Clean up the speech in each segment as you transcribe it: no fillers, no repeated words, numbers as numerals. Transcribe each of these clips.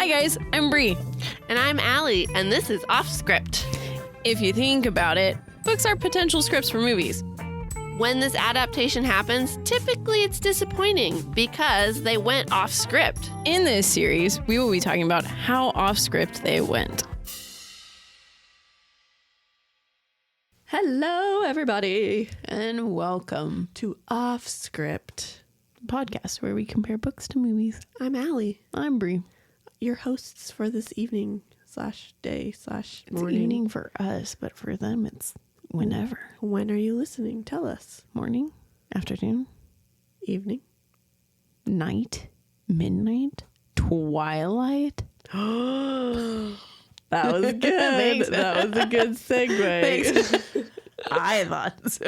Hi guys, I'm Bree. And I'm Allie, and this is Offscript. If you think about it, books are potential scripts for movies. When this adaptation happens, typically it's disappointing because they went off script. In this series, we will be talking about how off script they went. Hello, everybody, And welcome to Offscript, to the podcast where we compare books to movies. I'm Allie, I'm Bree. your hosts for this evening / day / It's morning. evening for us, but for them it's whenever. When are you listening? Tell us. Morning, afternoon, Evening. night, midnight, twilight. That was good. Thanks. That was a good segue. Thanks. I thought so.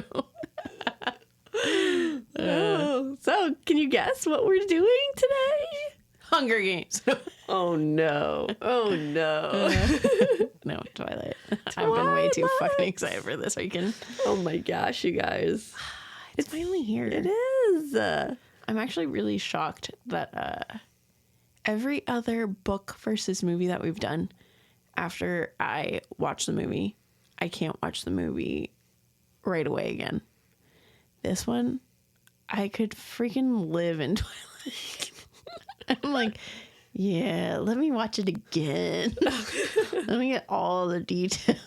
So, can you guess what we're doing today? Hunger Games. Oh no. Oh no. No, Twilight. I've been way too fucking excited for this weekend. Oh my gosh, you guys. It's finally here. It is. I'm actually really shocked that every other book versus movie that we've done, after I watch the movie, I can't watch the movie right away again. This one, I could freaking live in Twilight. I'm like, yeah, let me watch it again. Let me get all the details.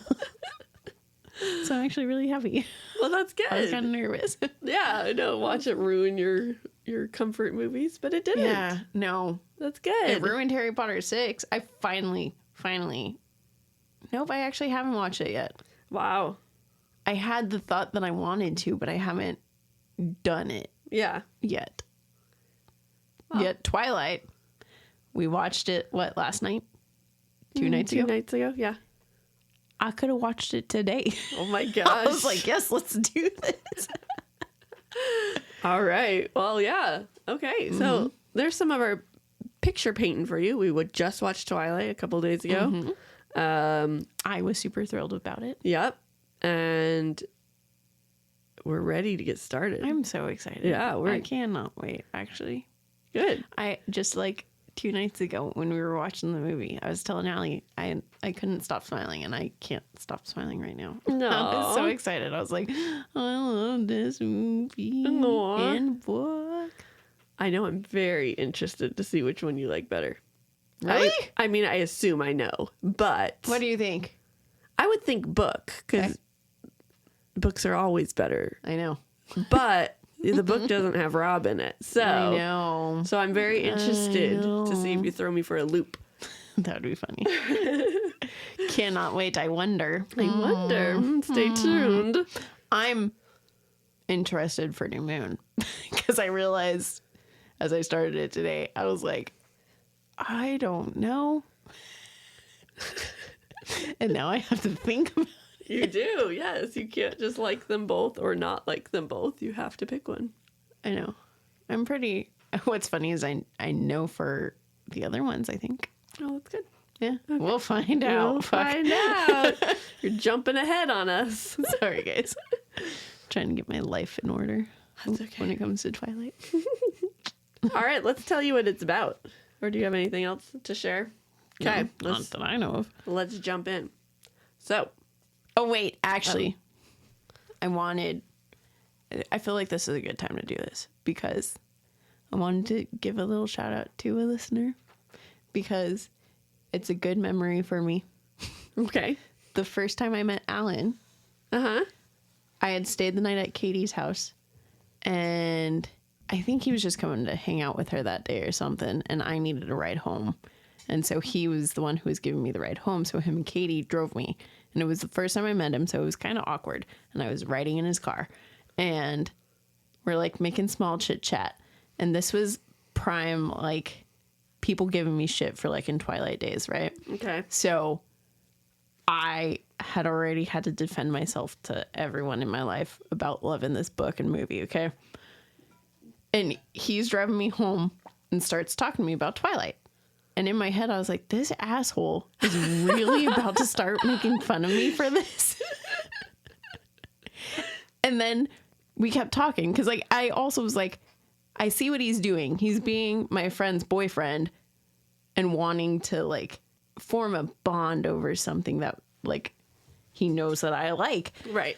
So I'm actually really happy. Well, that's good. I was kind of nervous. Yeah, I know. Watch it ruin your comfort movies, but it didn't. Yeah, no. That's good. It ruined Harry Potter 6. I finally. Nope, I actually haven't watched it yet. Wow. I had the thought that I wanted to, but I haven't done it Yeah. yet. Wow. Yet Twilight, we watched it, last night? Two nights ago? 2 nights ago, yeah. I could have watched it today. Oh my gosh. I was like, yes, let's do this. All right. Well, yeah. Okay. So there's some of our picture painting for you. We would just watch Twilight a couple days ago. I was super thrilled about it. Yep. And we're ready to get started. I'm so excited. Yeah, I cannot wait, actually. Good. I just 2 nights ago when we were watching the movie, I was telling Allie I couldn't stop smiling, and I can't stop smiling right now. No. I was so excited. I was like, I love this movie Aw. and book. I know. I'm very interested to see which one you like better. Really? I mean, I assume I know, but What do you think? I would think book because Okay. books are always better. I know. But the book doesn't have Rob in it, so I know. So I'm very interested to see if you throw me for a loop. That would be funny. Cannot wait. I wonder. Stay tuned. I'm interested for New Moon because I realized as I started it today, I was like, I don't know. And now I have to think about it. You do, yes. You can't just like them both or not like them both. You have to pick one. I know. I'm pretty. What's funny is I know for the other ones, I think. Oh, that's good. Yeah. Okay. We'll find out. We'll Fuck. find out. You're jumping ahead on us. Sorry, guys. Trying to get my life in order That's okay. when it comes to Twilight. All right, let's tell you what it's about. Or do you have anything else to share? Okay, No, not that I know of. let's jump in. So, Oh, wait. Actually, I feel like this is a good time to do this because I wanted to give a little shout out to a listener because it's a good memory for me. okay. The first time I met Alan, Uh-huh. I had stayed the night at Katie's house, and I think he was just coming to hang out with her that day or something, and I needed a ride home. And so he was the one who was giving me the ride home, so him and Katie drove me. And it was the first time I met him, so it was kind of awkward. And I was riding in his car, and we're, making small chit-chat. And this was prime, people giving me shit for, in Twilight days, right? Okay. So I had already had to defend myself to everyone in my life about loving this book and movie, okay? And he's driving me home and starts talking to me about Twilight. And in my head, I was like, this asshole is really about to start making fun of me for this. And then we kept talking because, I also was like, I see what he's doing. He's being my friend's boyfriend. and wanting to like form a bond over something that like he knows that I like. Right.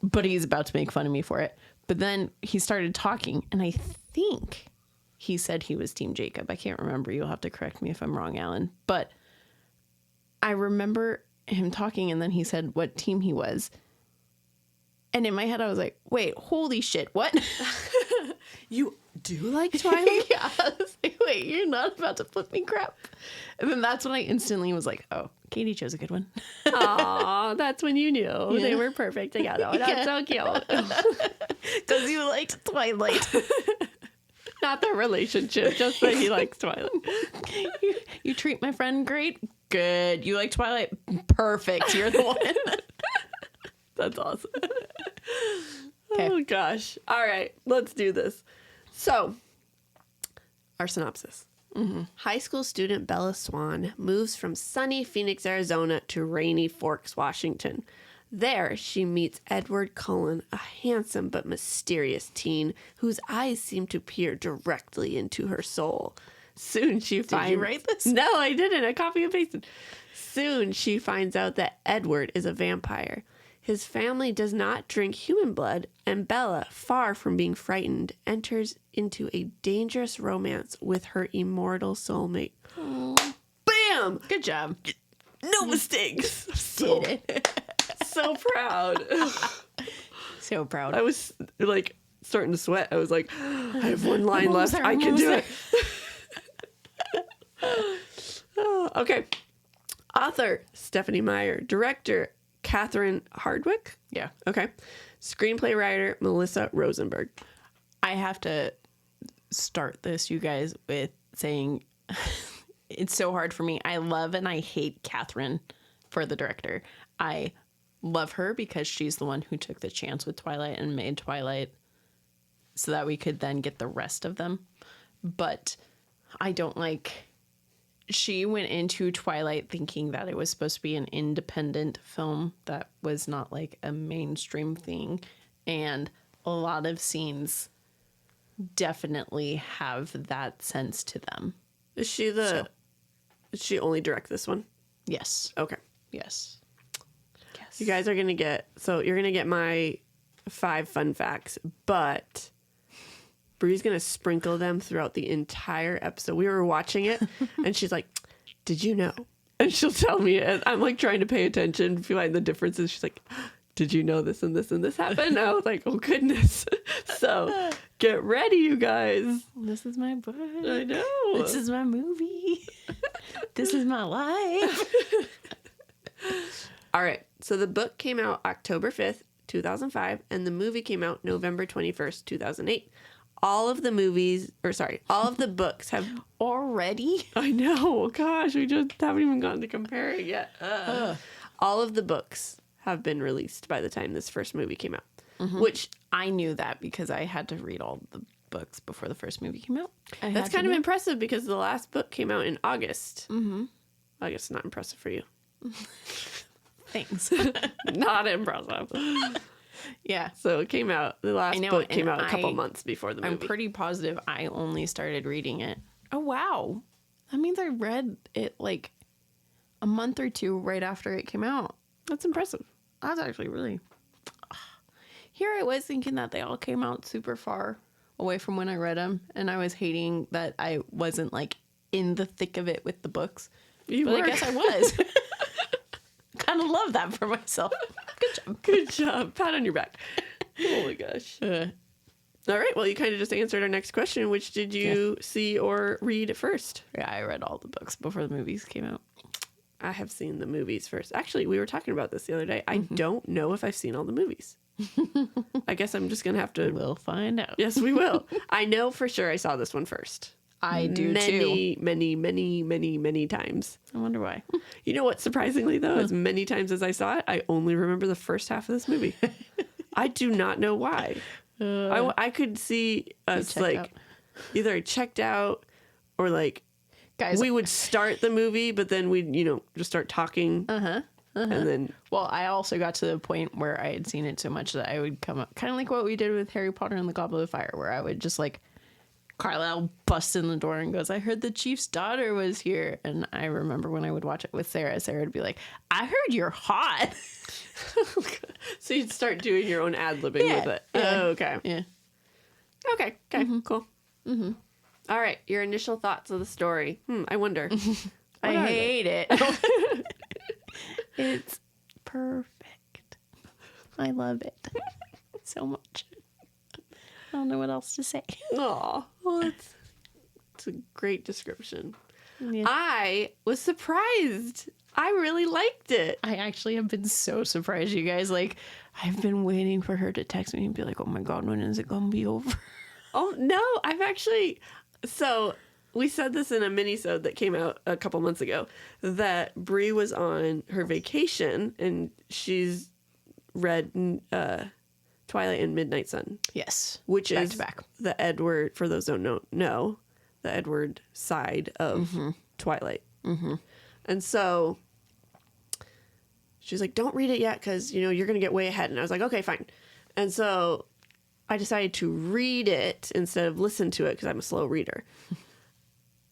But he's about to make fun of me for it. But then he started talking, and I think he said he was Team Jacob. I can't remember. You'll have to correct me if I'm wrong, Alan. But I remember him talking, and then he said what team he was. And in my head, I was like, wait, holy shit, what? You do like Twilight? Yeah. I was like, wait, you're not about to flip me crap. And then that's when I instantly was like, oh, Katie chose a good one. Aw, that's when you knew they were perfect together. That's so cute. Because you liked Twilight. Not the relationship, just that he likes Twilight. You treat my friend great? Good. You like Twilight? Perfect. You're the one. That's awesome. Okay. Oh, gosh. All right, let's do this. So, our synopsis. Mm-hmm. High school student Bella Swan moves from sunny Phoenix, Arizona to rainy Forks, Washington. There, she meets Edward Cullen, a handsome but mysterious teen whose eyes seem to peer directly into her soul. Soon she finds... Did you write this? No, I didn't. I copy and pasted. Soon she finds out that Edward is a vampire. His family does not drink human blood, and Bella, far from being frightened, enters into a dangerous romance with her immortal soulmate. Aww. Bam! Good job. No mistakes. Did it. So proud. So proud. I was like starting to sweat. I was like, I have one line left. I can do it. Oh, okay. Author Stephanie Meyer. Director Catherine Hardwicke. Yeah. Okay. Screenplay writer Melissa Rosenberg. I have to start this, you guys, with saying it's so hard for me. I love and I hate Catherine for the director. I love her because she's the one who took the chance with Twilight and made Twilight so that we could then get the rest of them. But I don't like... She went into Twilight thinking that it was supposed to be an independent film that was not like a mainstream thing. And a lot of scenes definitely have that sense to them. Is she Did she only direct this one? Yes. Okay. Yes. You guys are going to you're going to get my 5 fun facts, but Bree's going to sprinkle them throughout the entire episode. We were watching it and she's like, did you know? And she'll tell me, and I'm like trying to pay attention, find the differences. She's like, did you know this and this and this happened? And I was like, oh goodness. So get ready, you guys. This is my book. I know. This is my movie. This is my life. All right. So the book came out October 5th, 2005, and the movie came out November 21st, 2008. All of the books have... Already? I know. Gosh, we just haven't even gotten to compare it yet. All of the books have been released by the time this first movie came out. Mm-hmm. Which... I knew that because I had to read all the books before the first movie came out. That's kind of impressive because the last book came out in August. Mm-hmm. I guess not impressive for you. Thanks. Not impressive. Yeah. So it came out, the last book came out a couple months before the movie. I'm pretty positive I only started reading it. Oh, wow. That means I read it like a month or two right after it came out. That's impressive. That's actually really... Here I was thinking that they all came out super far away from when I read them. And I was hating that I wasn't like in the thick of it with the books. But I guess I was. Kind of love that for myself. Good job. Good job. Pat on your back. Holy gosh. All right. Well, you kind of just answered our next question. Which did you see or read first? Yeah, I read all the books before the movies came out. I have seen the movies first. Actually, we were talking about this the other day. I don't know if I've seen all the movies. I guess I'm just going to have to... We'll find out. Yes, we will. I know for sure I saw this one first. I do too. Many times. I wonder why. You know what, surprisingly though, as many times as I saw it, I only remember the first half of this movie. I do not know why. I could see us like either I checked out or like guys, we would start the movie, but then we'd, just start talking. And then... Well, I also got to the point where I had seen it so much that I would come up, kind of like what we did with Harry Potter and the Goblet of Fire, where I would just like Carlisle busts in the door and goes, I heard the chief's daughter was here. And I remember when I would watch it with Sarah, Sarah would be like, I heard you're hot. So you'd start doing your own ad-libbing with it. Yeah. Oh, okay. Yeah. Okay. Cool. Mm-hmm. All right. Your initial thoughts of the story. I wonder. I hate it. It's perfect. I love it so much. I don't know what else to say. Oh, well, it's a great description. Yeah. I was surprised. I really liked it. I actually have been so surprised, you guys. Like, I've been waiting for her to text me and be like, oh my God, when is it going to be over? Oh, no. I've actually... So, we said this in a mini-sode that came out a couple months ago, that Brie was on her vacation, and she's read Twilight and Midnight Sun. Yes. Which back is to back. the Edward, for those who don't know, the Edward side of Twilight. Mm-hmm. And so she's like, don't read it yet because, you're going to get way ahead. And I was like, okay, fine. And so I decided to read it instead of listen to it because I'm a slow reader.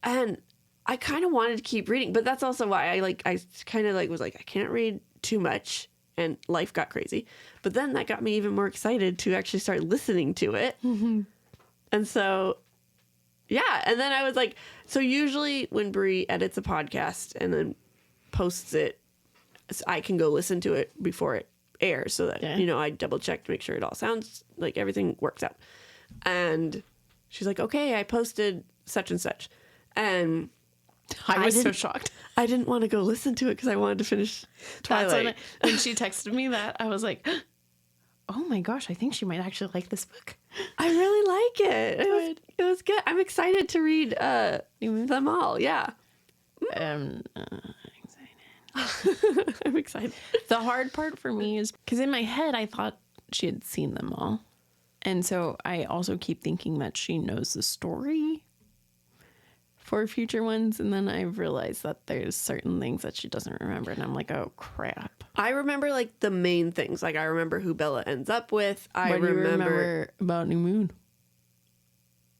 And I kind of wanted to keep reading, but that's also why I kind of was like, I can't read too much. And life got crazy. But then that got me even more excited to actually start listening to it. Mm-hmm. And so, yeah. And then I was like, so usually when Brie edits a podcast and then posts it, I can go listen to it before it airs so that, I double check to make sure it all sounds like everything works out. And she's like, okay, I posted such and such. And I was so shocked. I didn't want to go listen to it because I wanted to finish Twilight. When she texted me that, I was like, oh my gosh, I think she might actually like this book. I really like it. It was good. I'm excited to read them all. Yeah. Excited. I'm excited. The hard part for me is because in my head, I thought she had seen them all. And so I also keep thinking that she knows the story for future ones, and then I realized that there's certain things that she doesn't remember, and I'm like, oh crap. I remember the main things. I remember who Bella ends up with. What do you remember about New Moon?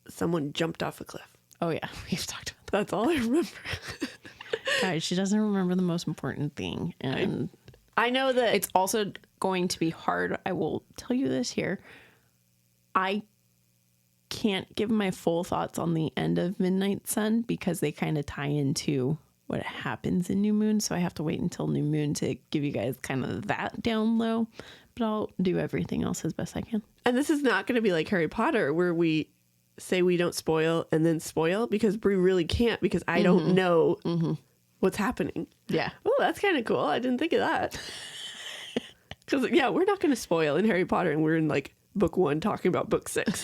Someone jumped off a cliff. Oh yeah, we've talked about that. That's all I remember. Guys, she doesn't remember the most important thing, and I know that it's also going to be hard. I will tell you this here. I can't give my full thoughts on the end of Midnight Sun because they kind of tie into what happens in New Moon. So I have to wait until New Moon to give you guys kind of that down low. But I'll do everything else as best I can. And this is not going to be like Harry Potter where we say we don't spoil and then spoil, because Brie really can't, because I don't know what's happening. Yeah. Oh, that's kind of cool. I didn't think of that. Because, yeah, we're not going to spoil in Harry Potter, and we're in book 1 talking about book 6.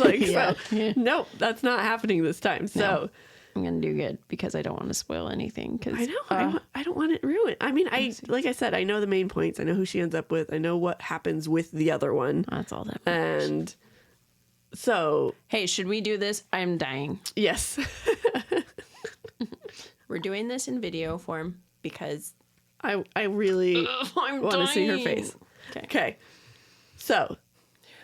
Nope, that's not happening this time. So no, I'm gonna do good because I don't want to spoil anything. Cause I know I don't want it ruined. I mean, like I said, I know the main points. I know who she ends up with. I know what happens with the other one. That's all that matters. And so, hey, should we do this? I'm dying. Yes. We're doing this in video form because I really want to see her face. Okay. So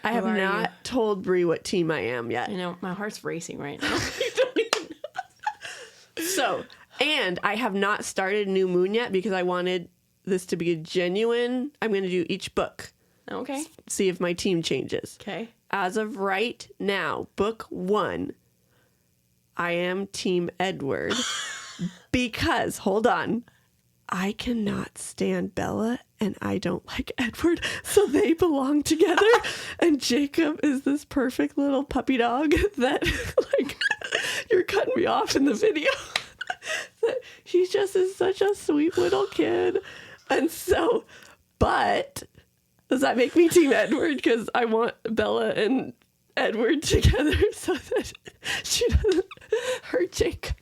I have not told Brie what team I am yet. I know, my heart's racing right now. You don't even know. So, and I have not started New Moon yet because I wanted this to be a genuine, I'm going to do each book. Okay. See if my team changes. Okay. As of right now, book 1, I am Team Edward because, hold on, I cannot stand Bella and I don't like Edward, so they belong together. And Jacob is this perfect little puppy dog that, you're cutting me off in the video. He just is such a sweet little kid. And so, but does that make me Team Edward? Because I want Bella and Edward together so that she doesn't hurt Jacob.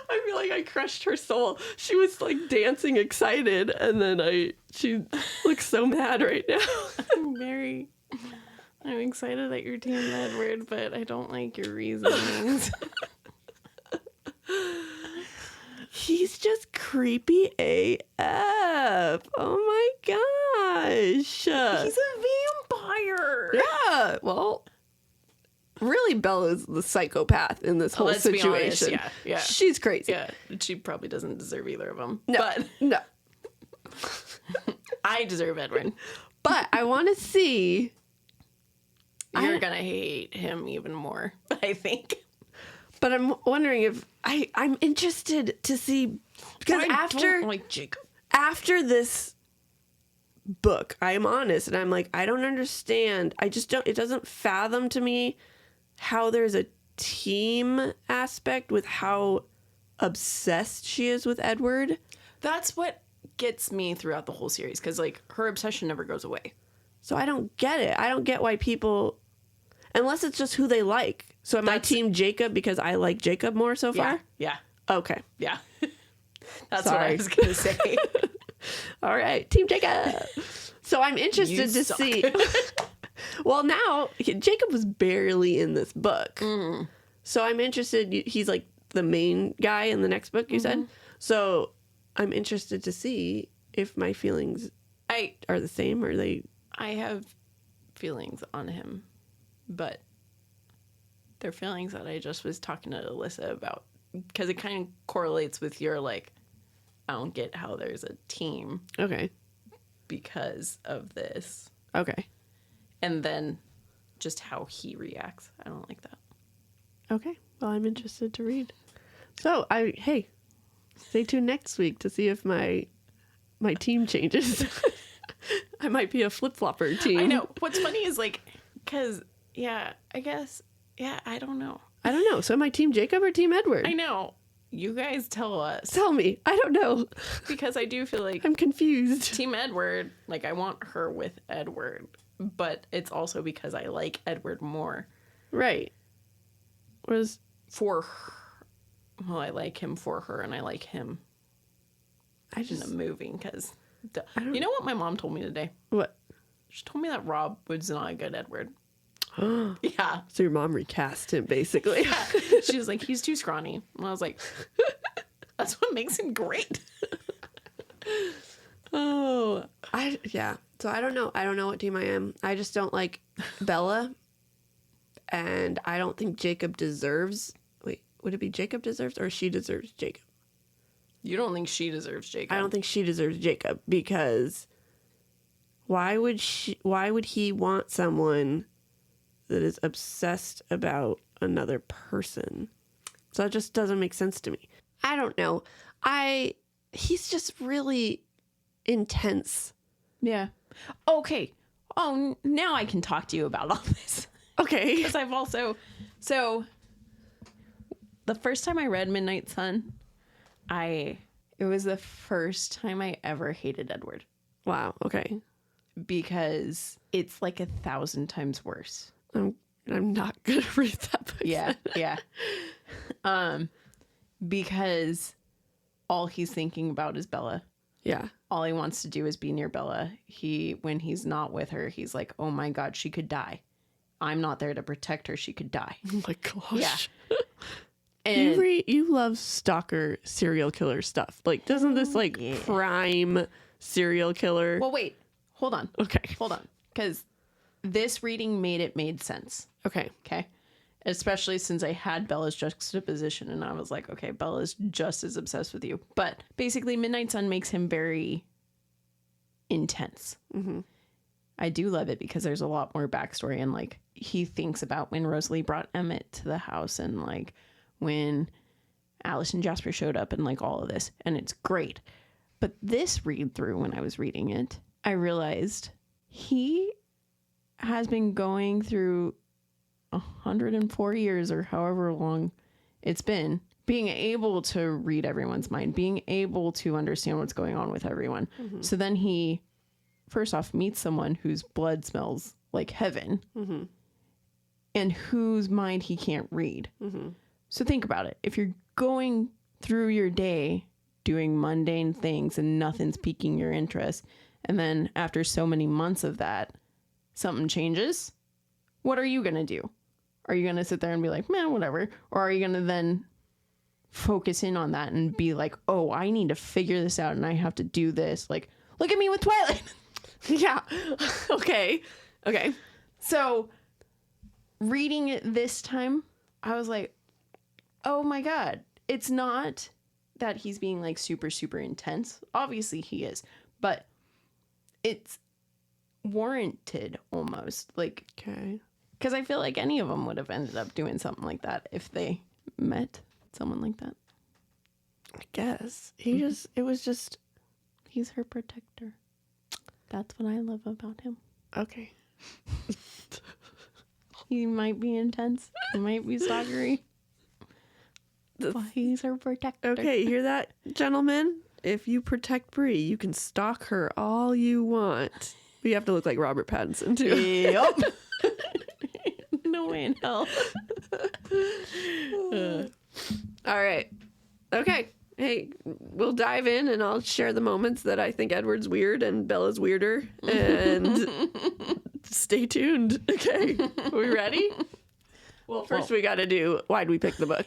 I feel like I crushed her soul. She was dancing excited, and then she looks so mad right now. I'm excited that you're Team Edward, but I don't like your reasonings. He's just creepy AF. Oh my gosh. He's a vampire. Yeah, Bella's the psychopath in this whole let's be situation. honest, yeah. She's crazy. Yeah, she probably doesn't deserve either of them. No, But no. I deserve Edward. But I want to see. You're going to hate him even more, I think. But I'm wondering if I'm interested to see, because I don't like Jacob. After this book, I am honest, and I'm like, I don't understand. I just don't. It doesn't fathom to me how there's a team aspect with how obsessed she is with Edward. That's what gets me throughout the whole series, because like her obsession never goes away. So I don't get it. I don't get why people, unless it's just who they like. So am I team Jacob because I like Jacob more so far? Yeah. Okay. Yeah. That's Sorry. what I was going to say. All right. Team Jacob. So I'm interested to see. Well, now Jacob was barely in this book. Mm. So I'm interested. He's like the main guy in the next book, you said. So I'm interested to see if my feelings are the same, or they. I have feelings on him, but they're feelings that I just was talking to Alyssa about, because it kind of correlates with your, like, I don't get how there's a team. Okay. Because of this. Okay. And then just how he reacts. I don't like that. Okay. Well, I'm interested to read. So, hey, stay tuned next week to see if my team changes. I might be a flip-flopper team. I know. What's funny is, like, because, I guess, I don't know. I don't know. So am I team Jacob or team Edward? I know. You guys tell us. Tell me. I don't know. Because I do feel like I'm confused. Team Edward, like, I want her with Edward, but it's also because I like Edward more. Right. Whereas for her, well, I like him for her, and I like him in the movie, because you know what my mom told me today? What? She told me that Rob was not a good Edward. Yeah. So your mom recast him, basically. Yeah. She was like, he's too scrawny. And I was like, that's what makes him great. So I don't know. I don't know what team I am. I just don't like Bella. And I don't think Jacob deserves. Wait, would it be Jacob deserves or she deserves Jacob? You don't think she deserves Jacob? I don't think she deserves Jacob, because why would he want someone that is obsessed about another person? So it just doesn't make sense to me. I don't know. He's just really intense. Yeah. Okay. Oh, now I can talk to you about all this. Okay. Because I've also... So, the first time I read Midnight Sun, it was the first time I ever hated Edward. Wow. Okay. Because it's like 1,000 times worse. I'm not gonna read that book. Yeah. Because all he's thinking about is Bella. Yeah. All he wants to do is be near Bella. When he's not with her, he's like, oh my God, she could die. I'm not there to protect her. She could die. Oh my gosh. Yeah. And you love stalker serial killer stuff. Like, doesn't this prime serial killer? Well, wait. Hold on. Okay. Hold on. Because this reading made sense. Okay. Okay. Especially since I had Bella's juxtaposition, and I was like, okay, Bella's just as obsessed with you. But basically, Midnight Sun makes him very intense. Mm-hmm. I do love it because there's a lot more backstory, and like he thinks about when Rosalie brought Emmett to the house, and like when Allison Jasper showed up, and like all of this, and it's great. But this read through, when I was reading it, I realized he has been going through 104 years or however long it's been, being able to read everyone's mind, being able to understand what's going on with everyone. Mm-hmm. So then he, first off, meets someone whose blood smells like heaven, mm-hmm. and whose mind he can't read. Mm-hmm. So think about it. If you're going through your day doing mundane things and nothing's piquing your interest, and then after so many months of that, something changes, what are you going to do? Are you going to sit there and be like, man, whatever? Or are you going to then focus in on that and be like, oh, I need to figure this out and I have to do this? Like, look at me with Twilight. Yeah. Okay. So reading it this time, I was like, oh my God. It's not that he's being like super, super intense. Obviously he is. But it's warranted almost. Like, Okay. because I feel like any of them would have ended up doing something like that if they met someone like that. I guess. It was just. He's her protector. That's what I love about him. Okay. He might be intense. He might be stalkery. But he's her protector. Okay, you hear that, gentlemen? If you protect Bree, you can stalk her all you want. But you have to look like Robert Pattinson, too. Yep. No way in hell. All right. Okay. Hey, we'll dive in and I'll share the moments that I think Edward's weird and Bella's weirder. And stay tuned. Okay. Are we ready? Well, first we got to do why'd we pick the book?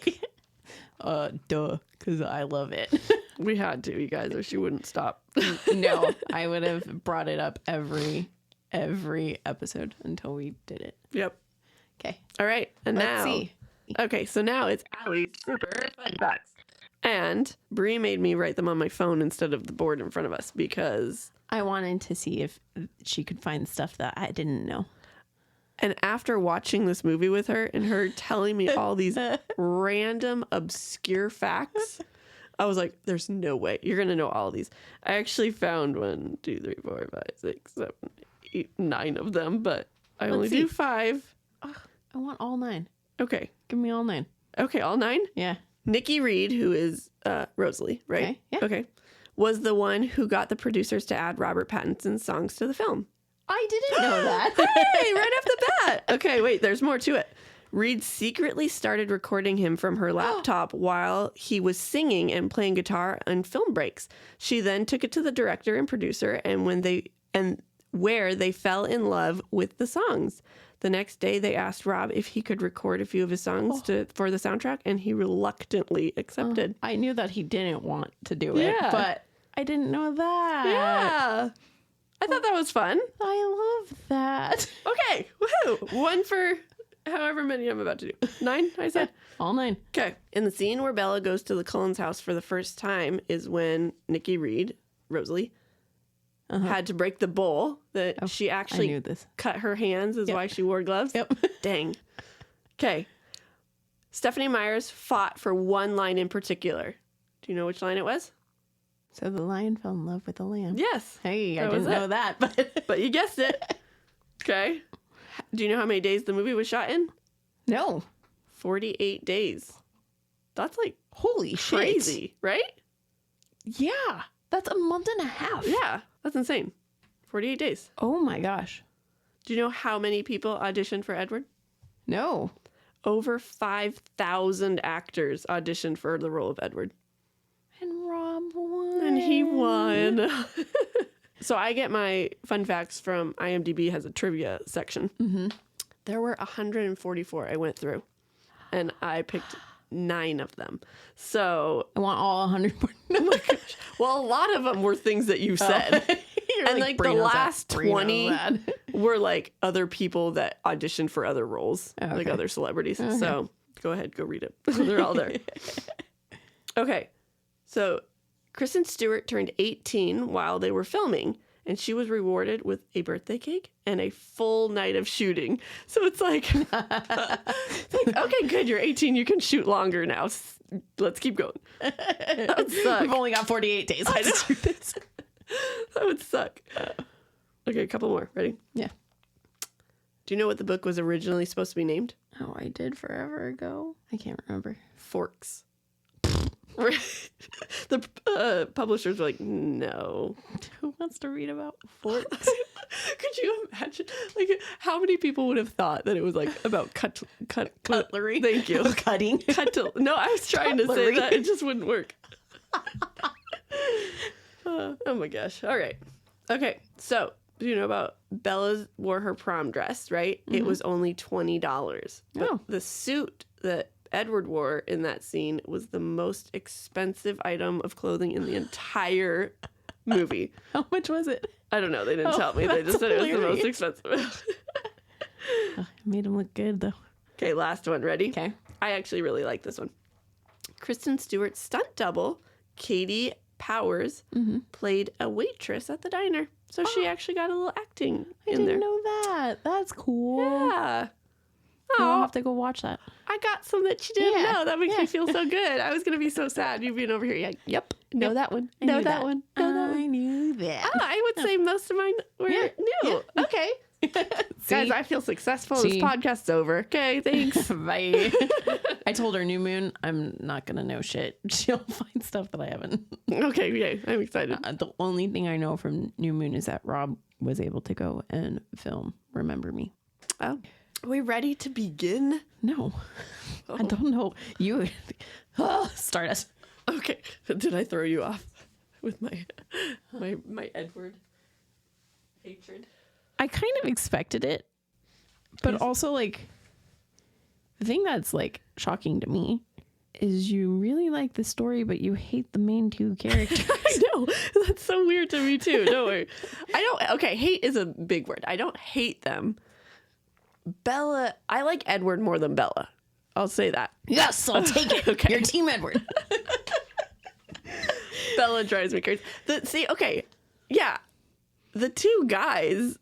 Duh, because I love it. We had to, you guys, or she wouldn't stop. No, I would have brought it up every episode until we did it. Yep. Okay. All right. And Let's now. see. Okay, so now it's Allie's super fun facts. And Bree made me write them on my phone instead of the board in front of us because... I wanted to see if she could find stuff that I didn't know. And after watching this movie with her and her telling me all these random, obscure facts, I was like, there's no way. You're going to know all these. I actually found 1, 2, 3, 4, 5, 6, 7, 8, 9 of them, but I only do 5. I want all 9. Okay. Give me all 9. Okay, all 9? Yeah. Nikki Reed, who is Rosalie, right? Okay, yeah. Okay. Was the one who got the producers to add Robert Pattinson's songs to the film. I didn't know that. Hey, right off the bat. Okay, wait, there's more to it. Reed secretly started recording him from her laptop while he was singing and playing guitar on film breaks. She then took it to the director and producer where they fell in love with the songs. The next day, they asked Rob if he could record a few of his songs for the soundtrack, and he reluctantly accepted. I knew that he didn't want to do it, Yeah. but I didn't know that. Yeah. I thought that was fun. I love that. Okay. Woohoo. 1 for however many I'm about to do. 9, I said. All 9. Okay. In the scene where Bella goes to the Cullens house for the first time is when Nikki Reed, Rosalie, had to break the bowl that she I actually knew this. cut her hands is why she wore gloves. Yep. Dang. Okay. Stephanie Myers fought for one line in particular. Do you know which line it was? So the lion fell in love with the lamb. Yes. Hey, I That was didn't know it. that, but But you guessed it. Okay. Do you know how many days the movie was shot in? no. 48 days. That's like Holy shit. crazy, right? Yeah. That's a month and a half. Yeah, that's insane. 48 days. Oh my gosh. Do you know how many people auditioned for Edward? No. Over 5,000 actors auditioned for the role of Edward. And Rob won. And he won. So I get my fun facts from IMDb has a trivia section. Mm-hmm. There were 144 I went through, and I picked 9 of them. So, I want all 100. oh my gosh. Well, a lot of them were things that you said. You're And like the Bree knows last that. Bree knows 20 that. were like other people that auditioned for other roles, like Okay. other celebrities. So go ahead, go read it. They're all there. Okay. So Kristen Stewart turned 18 while they were filming, and she was rewarded with a birthday cake and a full night of shooting. So it's like, okay, good, you're 18, you can shoot longer now. Let's keep going. That would suck. We've only got 48 days. I know this. That would suck. Okay, a couple more. Ready? Yeah. Do you know what the book was originally supposed to be named? Oh, I did forever ago. I can't remember. Forks. The publishers were like, no. Who wants to read about forks? Could you imagine? Like, how many people would have thought that it was like about Cutlery. Thank you. Cutting. No, I was trying to say Cutlery. that. It just wouldn't work. Oh my gosh. All right. Okay. So, do you know about Bella wore her prom dress, right? It was only $20. But Oh. the suit that Edward wore in that scene was the most expensive item of clothing in the entire movie. How much was it? I don't know. They didn't Oh, tell me. They that's just said it was the most hilarious. expensive. Oh, it made him look good, though. Okay, last one. Ready? Okay. I actually really like this one. Kristen Stewart's stunt double, Katie Powers, played a waitress at the diner. So she actually got a little acting I in didn't there. know that. That's cool. Yeah. I'll Oh, have to go watch that. I got some that you didn't Yeah. know. That makes Yeah. me feel so good. I was going to be so sad. You being over here. You're like, yep, know that one. I Know knew that one. Know that one. I knew that. Oh, I would say most of mine were Yeah. new. Okay. Guys, I feel successful. This See? podcast's over. Okay, thanks. Bye. I told her New Moon, I'm not going to know shit. She'll find stuff that I haven't. Okay, yay. I'm excited. The only thing I know from New Moon is that Rob was able to go and film Remember Me. Oh. Are we ready to begin? No, I don't know. You start us. Okay. Did I throw you off with my Edward hatred? I kind of expected it, but Yes. also like the thing that's like shocking to me is you really like the story, but you hate the main two characters. I know. That's so weird to me too. Don't worry. Okay, hate is a big word. I don't hate them. Bella, I like Edward more than Bella. I'll say that. Yes, I'll take it. Okay. You're Team Edward. Bella drives me crazy. Okay. Yeah. The two guys,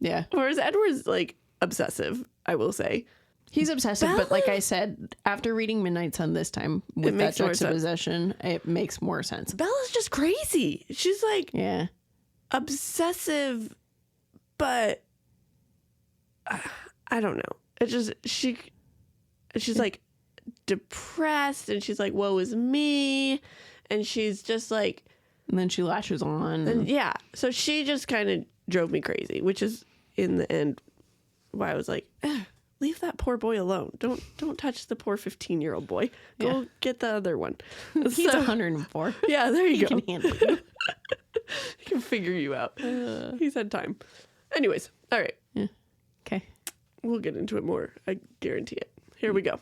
Yeah. whereas Edward's like obsessive, I will say. He's obsessive, but like I said, after reading Midnight Sun this time with that makes more sense. juxtaposition, it makes more sense. Bella's just crazy. She's like Yeah. obsessive, but I don't know. It just she's like depressed, and she's like, "Woe is me," and she's just like, And then she lashes on. and yeah. So she just kind of drove me crazy, which is in the end why I was like, leave that poor boy alone. Don't touch the poor 15-year-old boy. Go Yeah. get the other one. He's 104. Yeah, there you He go. can handle it. He can figure you out. He's had time. Anyways, all right. Okay. We'll get into it more. I guarantee it. Here we go.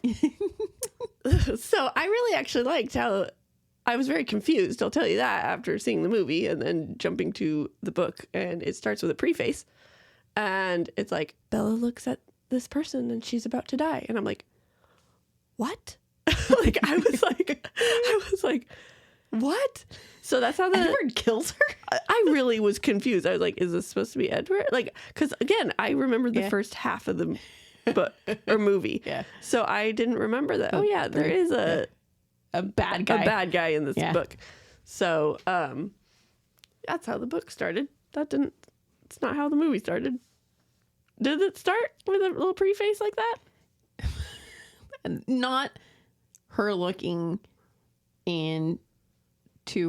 So I really actually liked how I was very confused. I'll tell you that after seeing the movie and then jumping to the book. And it starts with a preface. And it's like, Bella looks at this person and she's about to die. And I'm like, what? I was like, what? So that's how Edward kills her? I really was confused. I was like, is this supposed to be Edward? Like, because again, I remember the first half of the book or movie. Yeah. So I didn't remember that. Oh yeah, there is a bad guy. a bad guy in this Yeah. book. So that's how the book started. It's not how the movie started. Did it start with a little preface like that? And not her looking into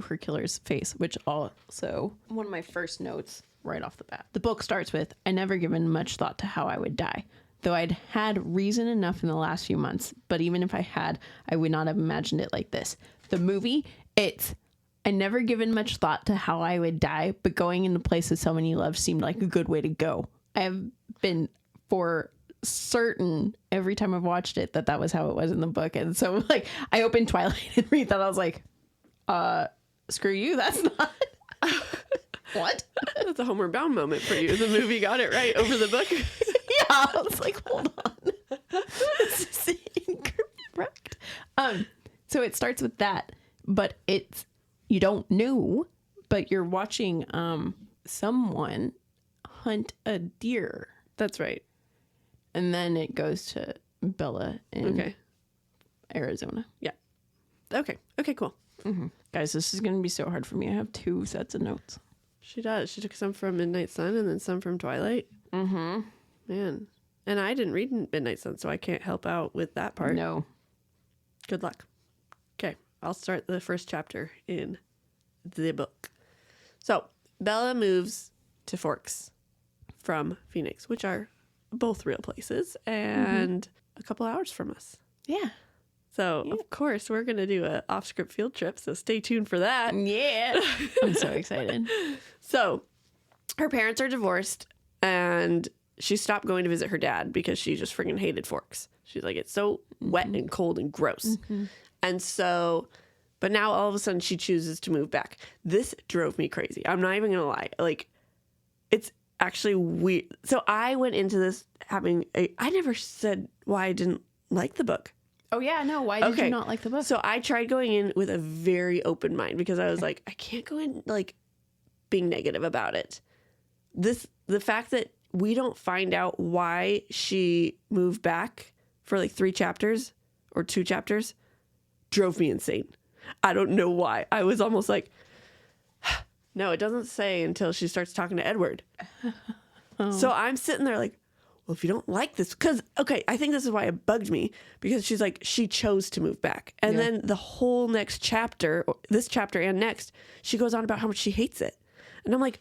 her killer's face, which also one of my first notes right off the bat. The book starts with, I never given much thought to how I would die, though I'd had reason enough in the last few months, but even if I had, I would not have imagined it like this. The movie, I never given much thought to how I would die, but going in the place of someone you love seemed like a good way to go. I have been for certain every time I've watched it that was how it was in the book. And so like I opened Twilight and read that. I was like, screw you. That's not what? That's a Homeward Bound moment for you. The movie got it right over the book. Yeah. I was like, hold on. This is incorrect. So it starts with that, but you don't know, but you're watching someone hunt a deer. That's right. And then it goes to Bella in Arizona. Yeah. Okay, cool. Guys, this is going to be so hard for me. I have 2 sets of notes. She does. She took some from Midnight Sun and then some from Twilight. Mm-hmm. Man. And I didn't read Midnight Sun, so I can't help out with that part. No. Good luck. Okay, I'll start the first chapter in the book. So, Bella moves to Forks from Phoenix, which are both real places and a couple hours from us. Yeah. So, of course, we're going to do a Offscript field trip, so stay tuned for that. Yeah. I'm so excited. So, her parents are divorced, and she stopped going to visit her dad because she just friggin' hated Forks. She's like, it's so wet and cold and gross. And so, but now all of a sudden she chooses to move back. This drove me crazy. I'm not even going to lie. Like, actually weird. So I went into this I never said why I didn't like the book. Oh, yeah, no. Why did you not like the book? So I tried going in with a very open mind because I was like, I can't go in like being negative about it. The fact that we don't find out why she moved back for like 3 chapters or 2 chapters drove me insane. I don't know why. I was almost like, no, it doesn't say until she starts talking to Edward. So I'm sitting there like, well, if you don't like this, because, okay, I think this is why it bugged me, because she's like, she chose to move back. And then the whole next chapter, this chapter and next, she goes on about how much she hates it. And I'm like,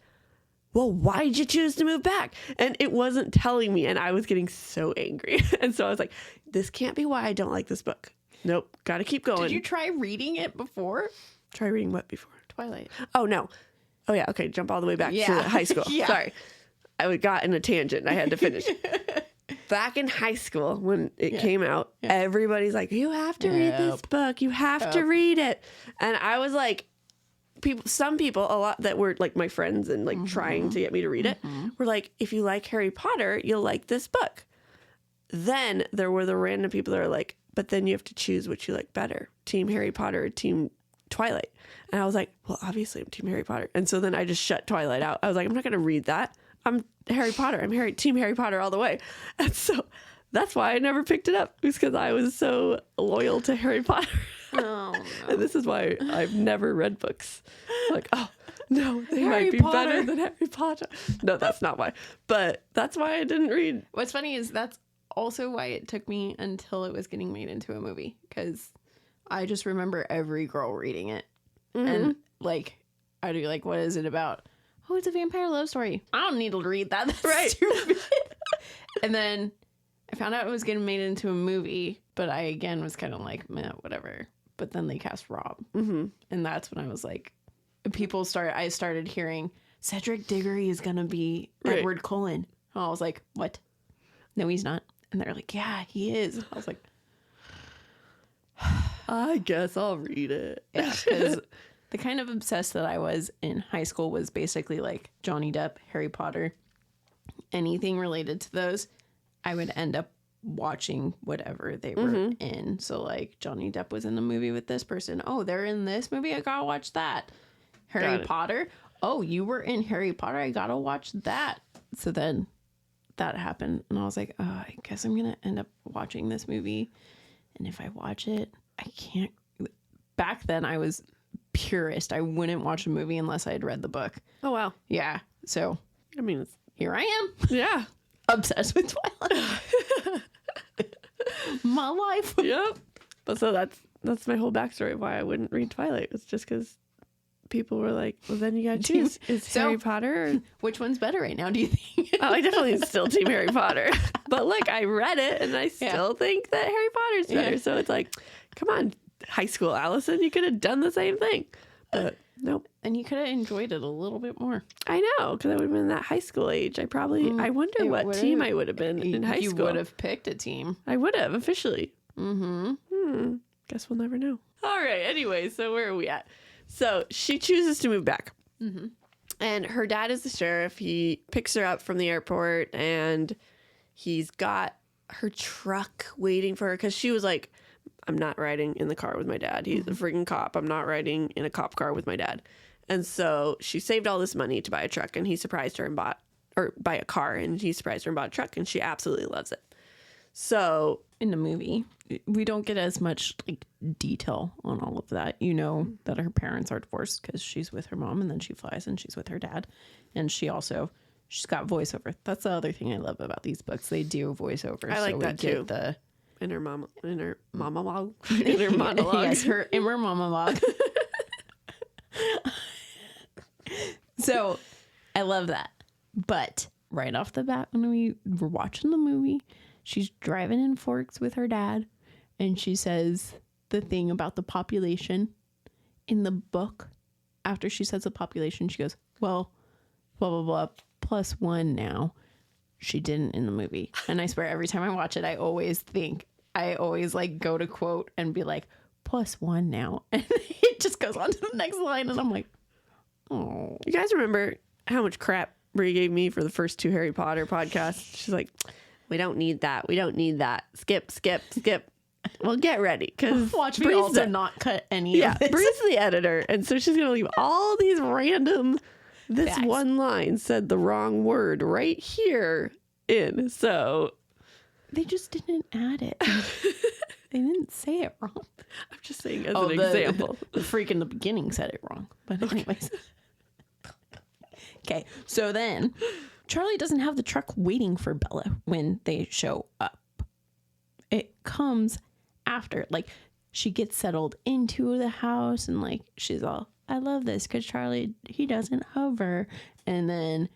well, why did you choose to move back? And it wasn't telling me, and I was getting so angry. And so I was like, this can't be why I don't like this book. Nope, got to keep going. Did you try reading it before? Try reading what before? Twilight. Oh, no. Oh, yeah, okay, jump all the way back to high school. Sorry. I got in a tangent. I had to finish. Back in high school, when it came out, everybody's like, you have to read this book. You have to read it. And I was like, some people, a lot that were like my friends and like trying to get me to read it, were like, if you like Harry Potter, you'll like this book. Then there were the random people that are like, but then you have to choose what you like better, Team Harry Potter or Team Twilight. And I was like, well, obviously I'm Team Harry Potter. And so then I just shut Twilight out. I was like, I'm not going to read that. I'm Harry Potter. I'm Team Harry Potter all the way. And so that's why I never picked it up, because I was so loyal to Harry Potter. Oh, no. And this is why I've never read books. Like, oh, no, they Harry might be Potter. better than Harry Potter. No, that's not why. But that's why I didn't read. What's funny is that's also why it took me until it was getting made into a movie, because I just remember every girl reading it. And like, I'd be like, what is it about? Oh, it's a vampire love story. I don't need to read that. That's Right. stupid. And then I found out it was getting made into a movie, but I again was kind of like, meh, whatever. But then they cast Rob. And that's when I was like, I started hearing Cedric Diggory is going to be Edward Cullen. And I was like, what? No, he's not. And they're like, yeah, he is. I was like, I guess I'll read it. yeah, because the kind of obsessed that I was in high school was basically like Johnny Depp, Harry Potter, anything related to those. I would end up watching whatever they were in. So like Johnny Depp was in the movie with this person. Oh, they're in this movie. I gotta watch that. Harry Potter. Oh, you were in Harry Potter. I gotta watch that. So then that happened, and I was like, oh, I guess I'm gonna end up watching this movie. And if I watch it, I can't. Back then, I was purist. I wouldn't watch a movie unless I had read the book. Oh, wow. Yeah. So, I mean, here I am. Yeah. Obsessed with Twilight. My life. Yep. But so that's my whole backstory of why I wouldn't read Twilight. It's just because people were like, well, then you gotta choose. Is Harry Potter or... Which one's better right now, do you think? Oh, I definitely still Team Harry Potter. But look, I read it and I still think that Harry Potter's better. So it's like, come on, high school Allison, you could have done the same thing. But nope. And you could have enjoyed it a little bit more. I know, because I would have been that high school age. I wonder what team I would have been in high school. You would have picked a team. I would have, officially. Guess we'll never know. All right, anyway, so where are we at? So she chooses to move back. And her dad is the sheriff. He picks her up from the airport, and he's got her truck waiting for her, because she was like, I'm not riding in the car with my dad. He's a freaking cop. I'm not riding in a cop car with my dad. And so she saved all this money to buy a truck, and he surprised her and buy a car, and he surprised her and bought a truck, and she absolutely loves it. So in the movie, we don't get as much like detail on all of that. You know that her parents are divorced because she's with her mom, and then she flies and she's with her dad. And she's got voiceover. That's the other thing I love about these books. They do voiceover. I like that too. The inner monologue. Inner monologue. Yes, her inner monologue. So I love that. But right off the bat, when we were watching the movie, she's driving in Forks with her dad, and she says the thing about the population in the book. After she says the population, she goes, well, blah, blah, blah, +1 now. She didn't in the movie. And I swear every time I watch it, I always like go to quote and be like, +1 now. And it just goes on to the next line. And I'm like, oh. You guys remember how much crap Brie gave me for the first 2 Harry Potter podcasts. She's like, we don't need that. We don't need that. Skip. Well, get ready because Watch me also not cut any of this. Brie's the editor, and so she's gonna leave all these random. This Facts. one line said the wrong word right here in. So They just didn't add it. They didn't say it wrong. I'm just saying as an example. The freak in the beginning said it wrong. But anyways. Okay, so then Charlie doesn't have the truck waiting for Bella when they show up. It comes after. Like, she gets settled into the house and, like, she's all, I love this because Charlie, he doesn't hover. And then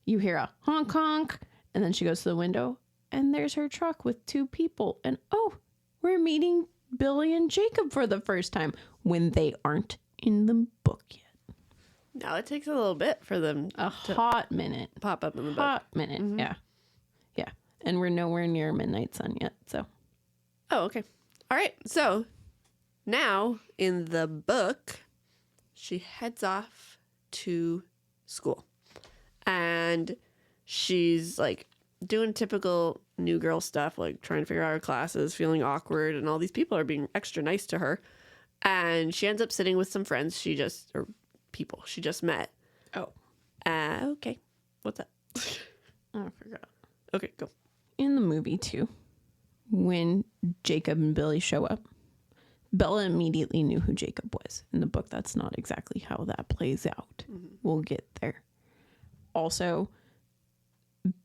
you hear a honk honk. And then she goes to the window and there's her truck with 2 people. And, oh, we're meeting Billy and Jacob for the first time when they aren't in the book yet. Now it takes a little bit for them A hot minute. pop up in the book. Hot minute. Mm-hmm. Yeah. Yeah. And we're nowhere near Midnight Sun yet. So. Oh, okay. All right. So now in the book, she heads off to school and she's like doing typical new girl stuff, like trying to figure out her classes, feeling awkward, and all these people are being extra nice to her. And she ends up sitting with some friends people she just met. Oh. Okay. What's up? I forgot. Okay, go. In the movie, too, when Jacob and Billy show up, Bella immediately knew who Jacob was. In the book, that's not exactly how that plays out. Mm-hmm. We'll get there. Also,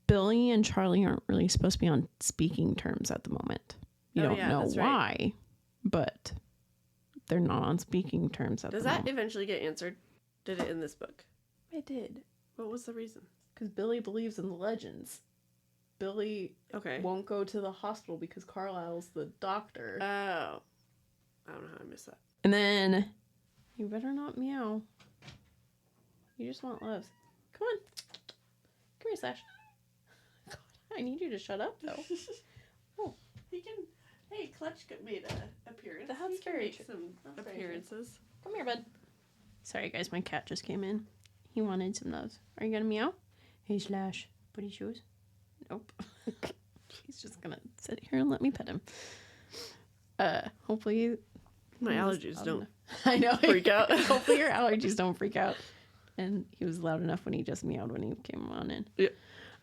Billy and Charlie aren't really supposed to be on speaking terms at the moment. You don't know why, right. But they're not on speaking terms at the moment. Does that eventually get answered? Did it in this book? It did. What was the reason? Because Billy believes in the legends. Billy won't go to the hospital because Carlisle's the doctor. Oh. I don't know how I missed that. And then, you better not meow. You just want love. Come on. Come here, Sash. God, I need you to shut up, though. Oh. He can... Hey, Clutch made an appearance. That's very true. Some appearances. Come here, bud. Sorry, guys. My cat just came in. He wanted some love. Are you going to meow? Hey, Slash. Buddy shoes? Nope. He's just going to sit here and let me pet him. Hopefully... My allergies don't I know. Freak out. Hopefully your allergies don't freak out. And he was loud enough when he just meowed when he came on in. Yeah.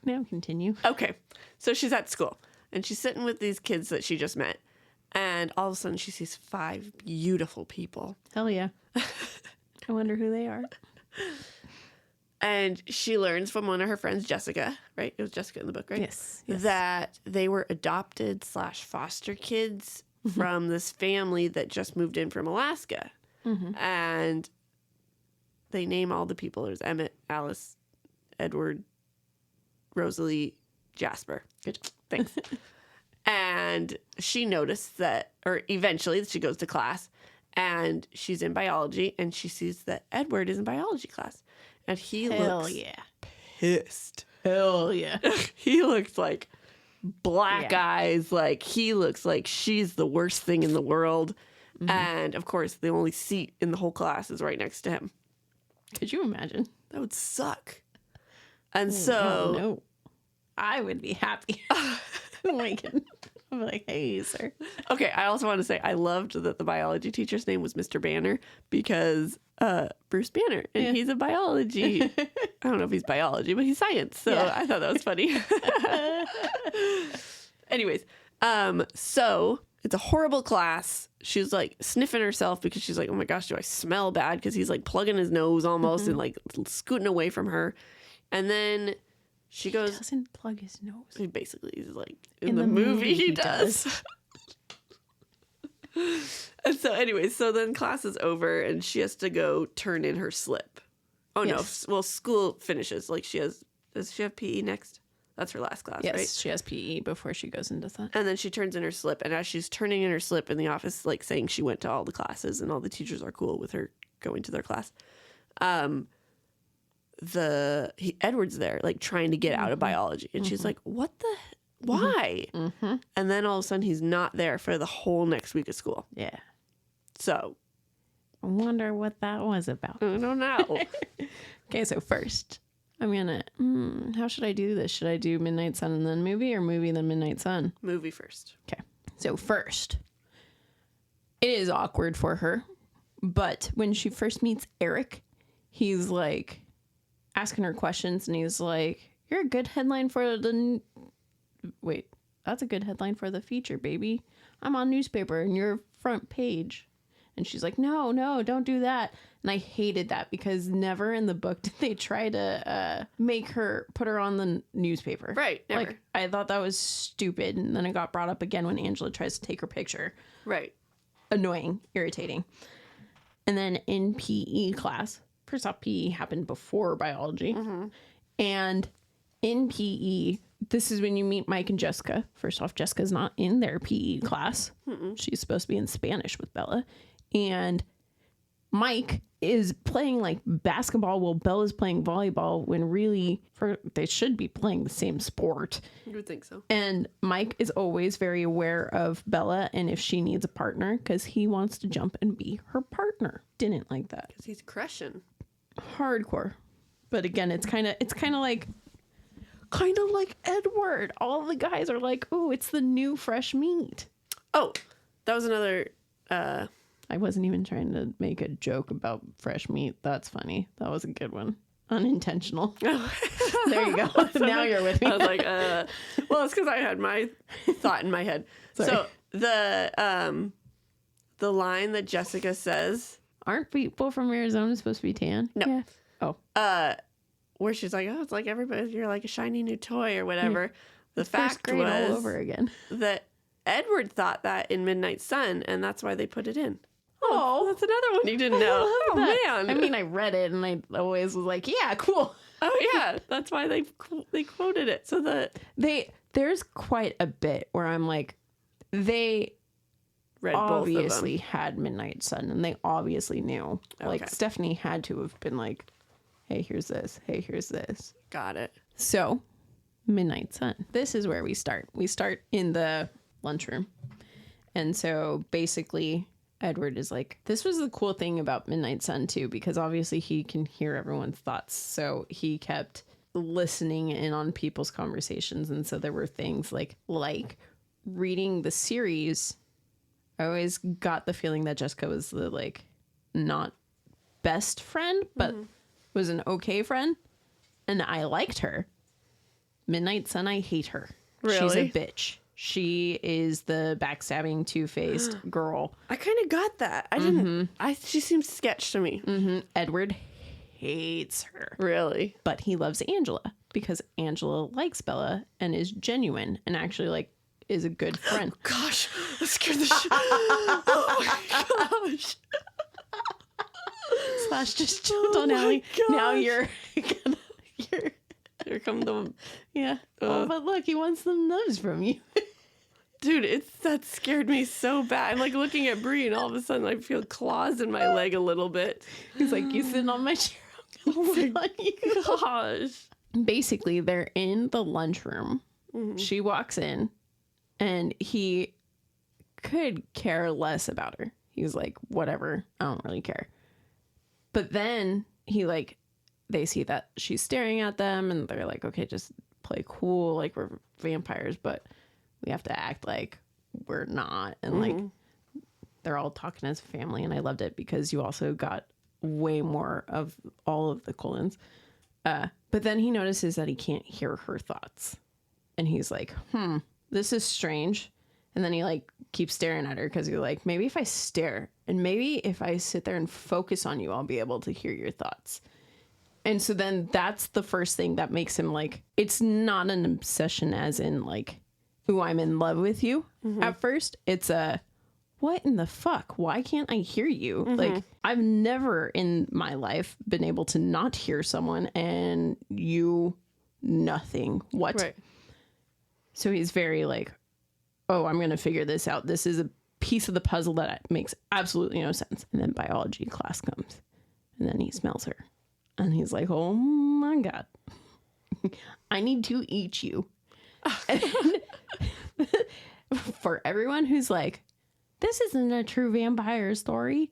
Now continue. Okay. So she's at school. And she's sitting with these kids that she just met. And all of a sudden she sees 5 beautiful people. Hell yeah. I wonder who they are. And she learns from one of her friends, Jessica, right? It was Jessica in the book, right? Yes. That they were adopted / foster kids from this family that just moved in from Alaska. Mm-hmm. And they name all the people. There's Emmett, Alice, Edward, Rosalie, Jasper. Good. Thanks. And she noticed that, or eventually she goes to class and she's in biology and she sees that Edward is in biology class. And he looks pissed. Hell yeah. He looks like black eyes. Like he looks like she's the worst thing in the world. Mm-hmm. And of course, the only seat in the whole class is right next to him. Could you imagine? That would suck. And so... No. I would be happy. I'm like, hey, sir. Okay, I also want to say I loved that the biology teacher's name was Mr. Banner because Bruce Banner, and he's a biology. I don't know if he's biology, but he's science. So I thought that was funny. Anyways, so it's a horrible class. She's like sniffing herself because she's like, oh my gosh, do I smell bad? Because he's like plugging his nose almost and like scooting away from her. And then she goes... He doesn't plug his nose. He basically is like, in the movie he does. And so anyway, so then class is over and she has to go turn in her slip. Oh no, well school finishes. Like does she have PE next? That's her last class, right? Yes, she has PE before she goes into that. And then she turns in her slip. And as she's turning in her slip in the office, like saying she went to all the classes and all the teachers are cool with her going to their class, Edward's there, like trying to get out of biology. And she's like, why? Mm-hmm. And then all of a sudden he's not there for the whole next week of school. Yeah. So. I wonder what that was about. I don't know. Okay, so first, I'm gonna. How should I do this? Should I do Midnight Sun and then movie, or movie then Midnight Sun? Movie first. Okay. So first, it is awkward for her, but when she first meets Eric, he's like asking her questions, and he's like, "You're a good headline for the wait. That's a good headline for the feature, baby. I'm on newspaper and you're front page." And she's like, no, don't do that. And I hated that because never in the book did they try to put her on the newspaper. Right, never. Like, I thought that was stupid. And then it got brought up again when Angela tries to take her picture. Right. Annoying, irritating. And then in PE class, first off, PE happened before biology. Mm-hmm. And in PE, this is when you meet Mike and Jessica. First off, Jessica's not in their PE class. Mm-mm. She's supposed to be in Spanish with Bella. And Mike is playing like basketball while Bella's playing volleyball, when really they should be playing the same sport. You would think so. And Mike is always very aware of Bella and if she needs a partner, because he wants to jump and be her partner. Didn't like that. Because he's crushing. Hardcore. But again, it's kind of like Edward. All the guys are like, "Oh, it's the new fresh meat." Oh, that was another. I wasn't even trying to make a joke about fresh meat. That's funny. That was a good one. Unintentional. There you go. Now you're with me. I was like, well, it's because I had my thought in my head. Sorry. So the line that Jessica says, "Aren't people from Arizona supposed to be tan?" No. Yeah. Oh. Where she's like, "Oh, it's like everybody, you're like a shiny new toy or whatever." The fact was all over again that Edward thought that in Midnight Sun, and that's why they put it in. Oh, that's another one you didn't know. Oh, man. I mean, I read it, and I always was like, yeah, cool. Oh, yeah. That's why they quoted it. So there's quite a bit where I'm like, they read obviously had Midnight Sun, and they obviously knew. Okay. Like, Stephanie had to have been like, hey, here's this. Hey, here's this. Got it. So, Midnight Sun. This is where we start. We start in the lunchroom. And so, basically, Edward is like, this was the cool thing about Midnight Sun, too, because obviously he can hear everyone's thoughts. So, he kept listening in on people's conversations. And so, there were things like reading the series. I always got the feeling that Jessica was the, like, not best friend, but was an okay friend. And I liked her. Midnight Sun, I hate her. Really? She's a bitch. She is the backstabbing, two-faced girl. I kind of got that. I didn't. She seems sketch to me. Mm-hmm. Edward hates her. Really? But he loves Angela because Angela likes Bella and is genuine and actually, like, is a good friend. Oh, gosh, that scared the shit. Oh my gosh. Slash just jumped on Allie. Now you're here come the Oh, but look, he wants some nubs from you. Dude, that scared me so bad. I'm like looking at Bree, and all of a sudden I feel claws in my leg a little bit. He's like, you sitting on my chair. Oh my gosh. Basically, they're in the lunchroom. Mm-hmm. She walks in, and he could care less about her. He's like, whatever, I don't really care. But then they see that she's staring at them, and they're like, okay, just play cool, like we're vampires, but we have to act like we're not. And like, they're all talking as a family, and I loved it because you also got way more of all of the Cullens. But then he notices that he can't hear her thoughts, and he's like, this is strange. And then he like keeps staring at her because he's like, maybe if I stare and maybe if I sit there and focus on you, I'll be able to hear your thoughts. And so then that's the first thing that makes him like, it's not an obsession as in like, ooh, I'm in love with you. At first, it's a, what in the fuck? Why can't I hear you? Like, I've never in my life been able to not hear someone and you nothing. What? Right. So he's very like, oh, I'm going to figure this out. This is a piece of the puzzle that makes absolutely no sense. And then biology class comes, and then he smells her. And he's like, oh my God, I need to eat you. And for everyone who's like, this isn't a true vampire story,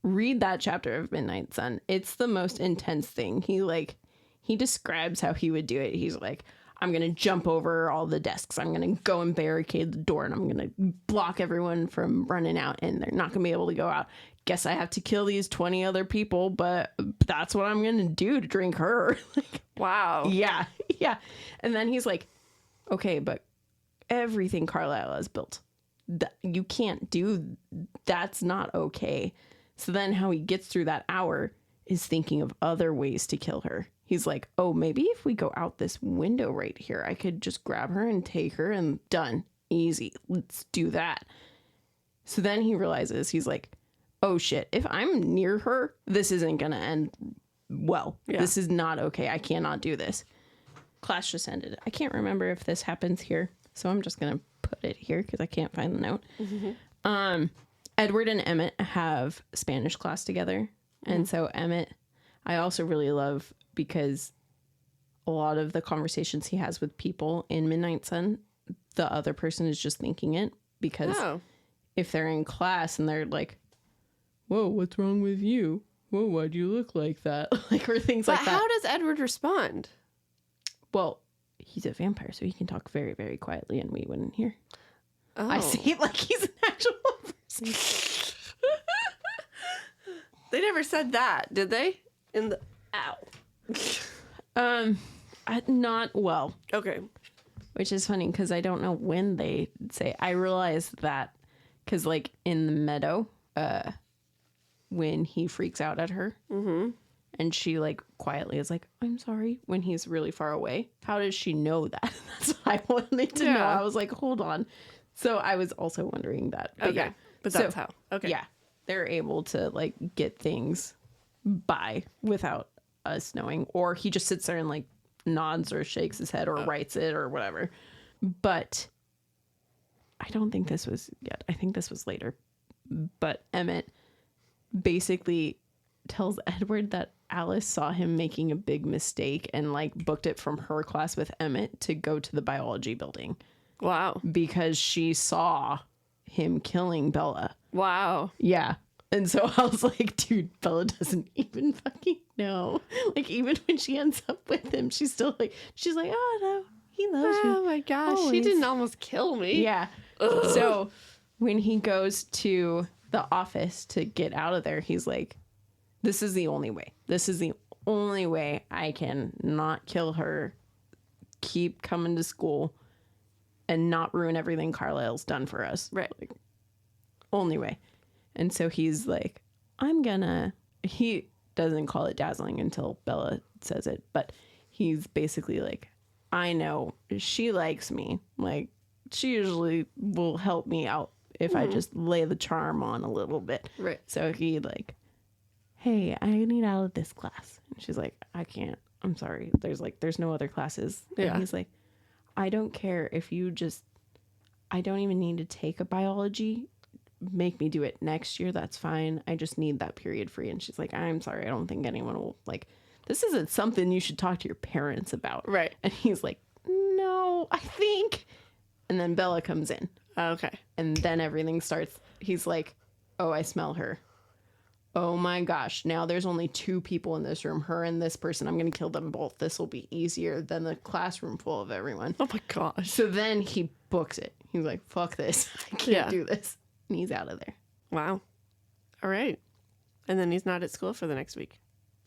read that chapter of Midnight Sun. It's the most intense thing. he describes how he would do it. He's like, I'm going to jump over all the desks. I'm going to go and barricade the door, and I'm going to block everyone from running out, and they're not going to be able to go out. Guess I have to kill these 20 other people, but that's what I'm going to do to drink her. Wow. Yeah. Yeah. And then he's like, okay, but everything Carlisle has built, you can't do, that's not okay. So then how he gets through that hour is thinking of other ways to kill her. He's like, oh, maybe if we go out this window right here, I could just grab her and take her, and done. Easy. Let's do that. So then he realizes, he's like, oh shit, if I'm near her, this isn't going to end well. Yeah. This is not okay. I cannot do this. Class just ended. I can't remember if this happens here, so I'm just going to put it here because I can't find the note. Mm-hmm. Edward and Emmett have Spanish class together. And so Emmett, I also really love, because a lot of the conversations he has with people in Midnight Sun, the other person is just thinking it, because if they're in class and they're like, whoa, what's wrong with you? Whoa, why'd you look like that? Like, or things like that. But how does Edward respond? Well, he's a vampire, so he can talk very, very quietly and we wouldn't hear. Oh. I see it like he's an actual person. They never said that, did they? In the Not well. Okay. Which is funny because I don't know when they say. I realized that because, like, in the meadow, when he freaks out at her, and she like quietly is like, "I'm sorry," when he's really far away. How does she know that? That's what I wanted to know. I was like, hold on. So I was also wondering that. But okay, but that's how. Okay, yeah, they're able to like get things by without us knowing, or he just sits there and like nods or shakes his head or writes it or whatever. But I don't think this was yet. I think this was later. But Emmett basically tells Edward that Alice saw him making a big mistake and like booked it from her class with Emmett to go to the biology building. Wow. Because she saw him killing Bella. Wow. Yeah. And so I was like, dude, Bella doesn't even fucking know. Like, even when she ends up with him, she's still like, oh no, he loves me. Oh my gosh, always. She didn't almost kill me. Yeah. Ugh. So when he goes to the office to get out of there, he's like, this is the only way. This is the only way I can not kill her, keep coming to school, and not ruin everything Carlisle's done for us. Right. Like, only way. And so he's like, he doesn't call it dazzling until Bella says it, but he's basically like, I know she likes me. Like, she usually will help me out if I just lay the charm on a little bit. Right. So he like, hey, I need out of this class. And she's like, I can't. I'm sorry. There's no other classes. Yeah. And he's like, I don't care if you just, I don't even need to take a biology. Make me do it next year. That's fine. I just need that period free. And she's like, I'm sorry. I don't think anyone will like, this isn't something you should talk to your parents about. Right. And he's like, no, I think. And then Bella comes in. Okay. And then everything starts. He's like, oh, I smell her. Oh my gosh. Now there's only 2 people in this room, her and this person. I'm going to kill them both. This will be easier than the classroom full of everyone. Oh my gosh. So then he books it. He's like, fuck this. I can't do this. And he's out of there. Wow. All right. And then he's not at school for the next week.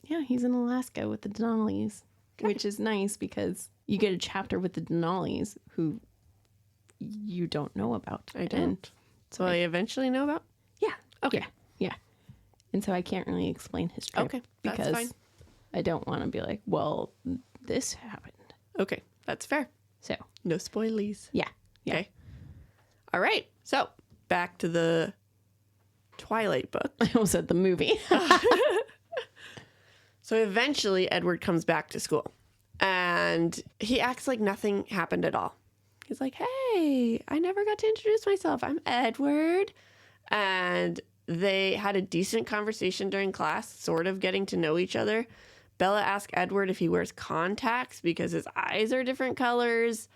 Yeah, he's in Alaska with the Denali's, which is nice because you get a chapter with the Denali's who you don't know about. I don't. So I eventually know about? Yeah. Okay. Yeah. And so I can't really explain his trip. Okay. That's because fine. I don't want to be like, well, this happened. Okay. That's fair. So. No spoilies. Yeah. Okay. All right. So back to the Twilight book. I almost said the movie. So eventually Edward comes back to school and he acts like nothing happened at all. He's like, hey, I never got to introduce myself. I'm Edward. And they had a decent conversation during class, sort of getting to know each other. Bella asked Edward if he wears contacts because his eyes are different colors.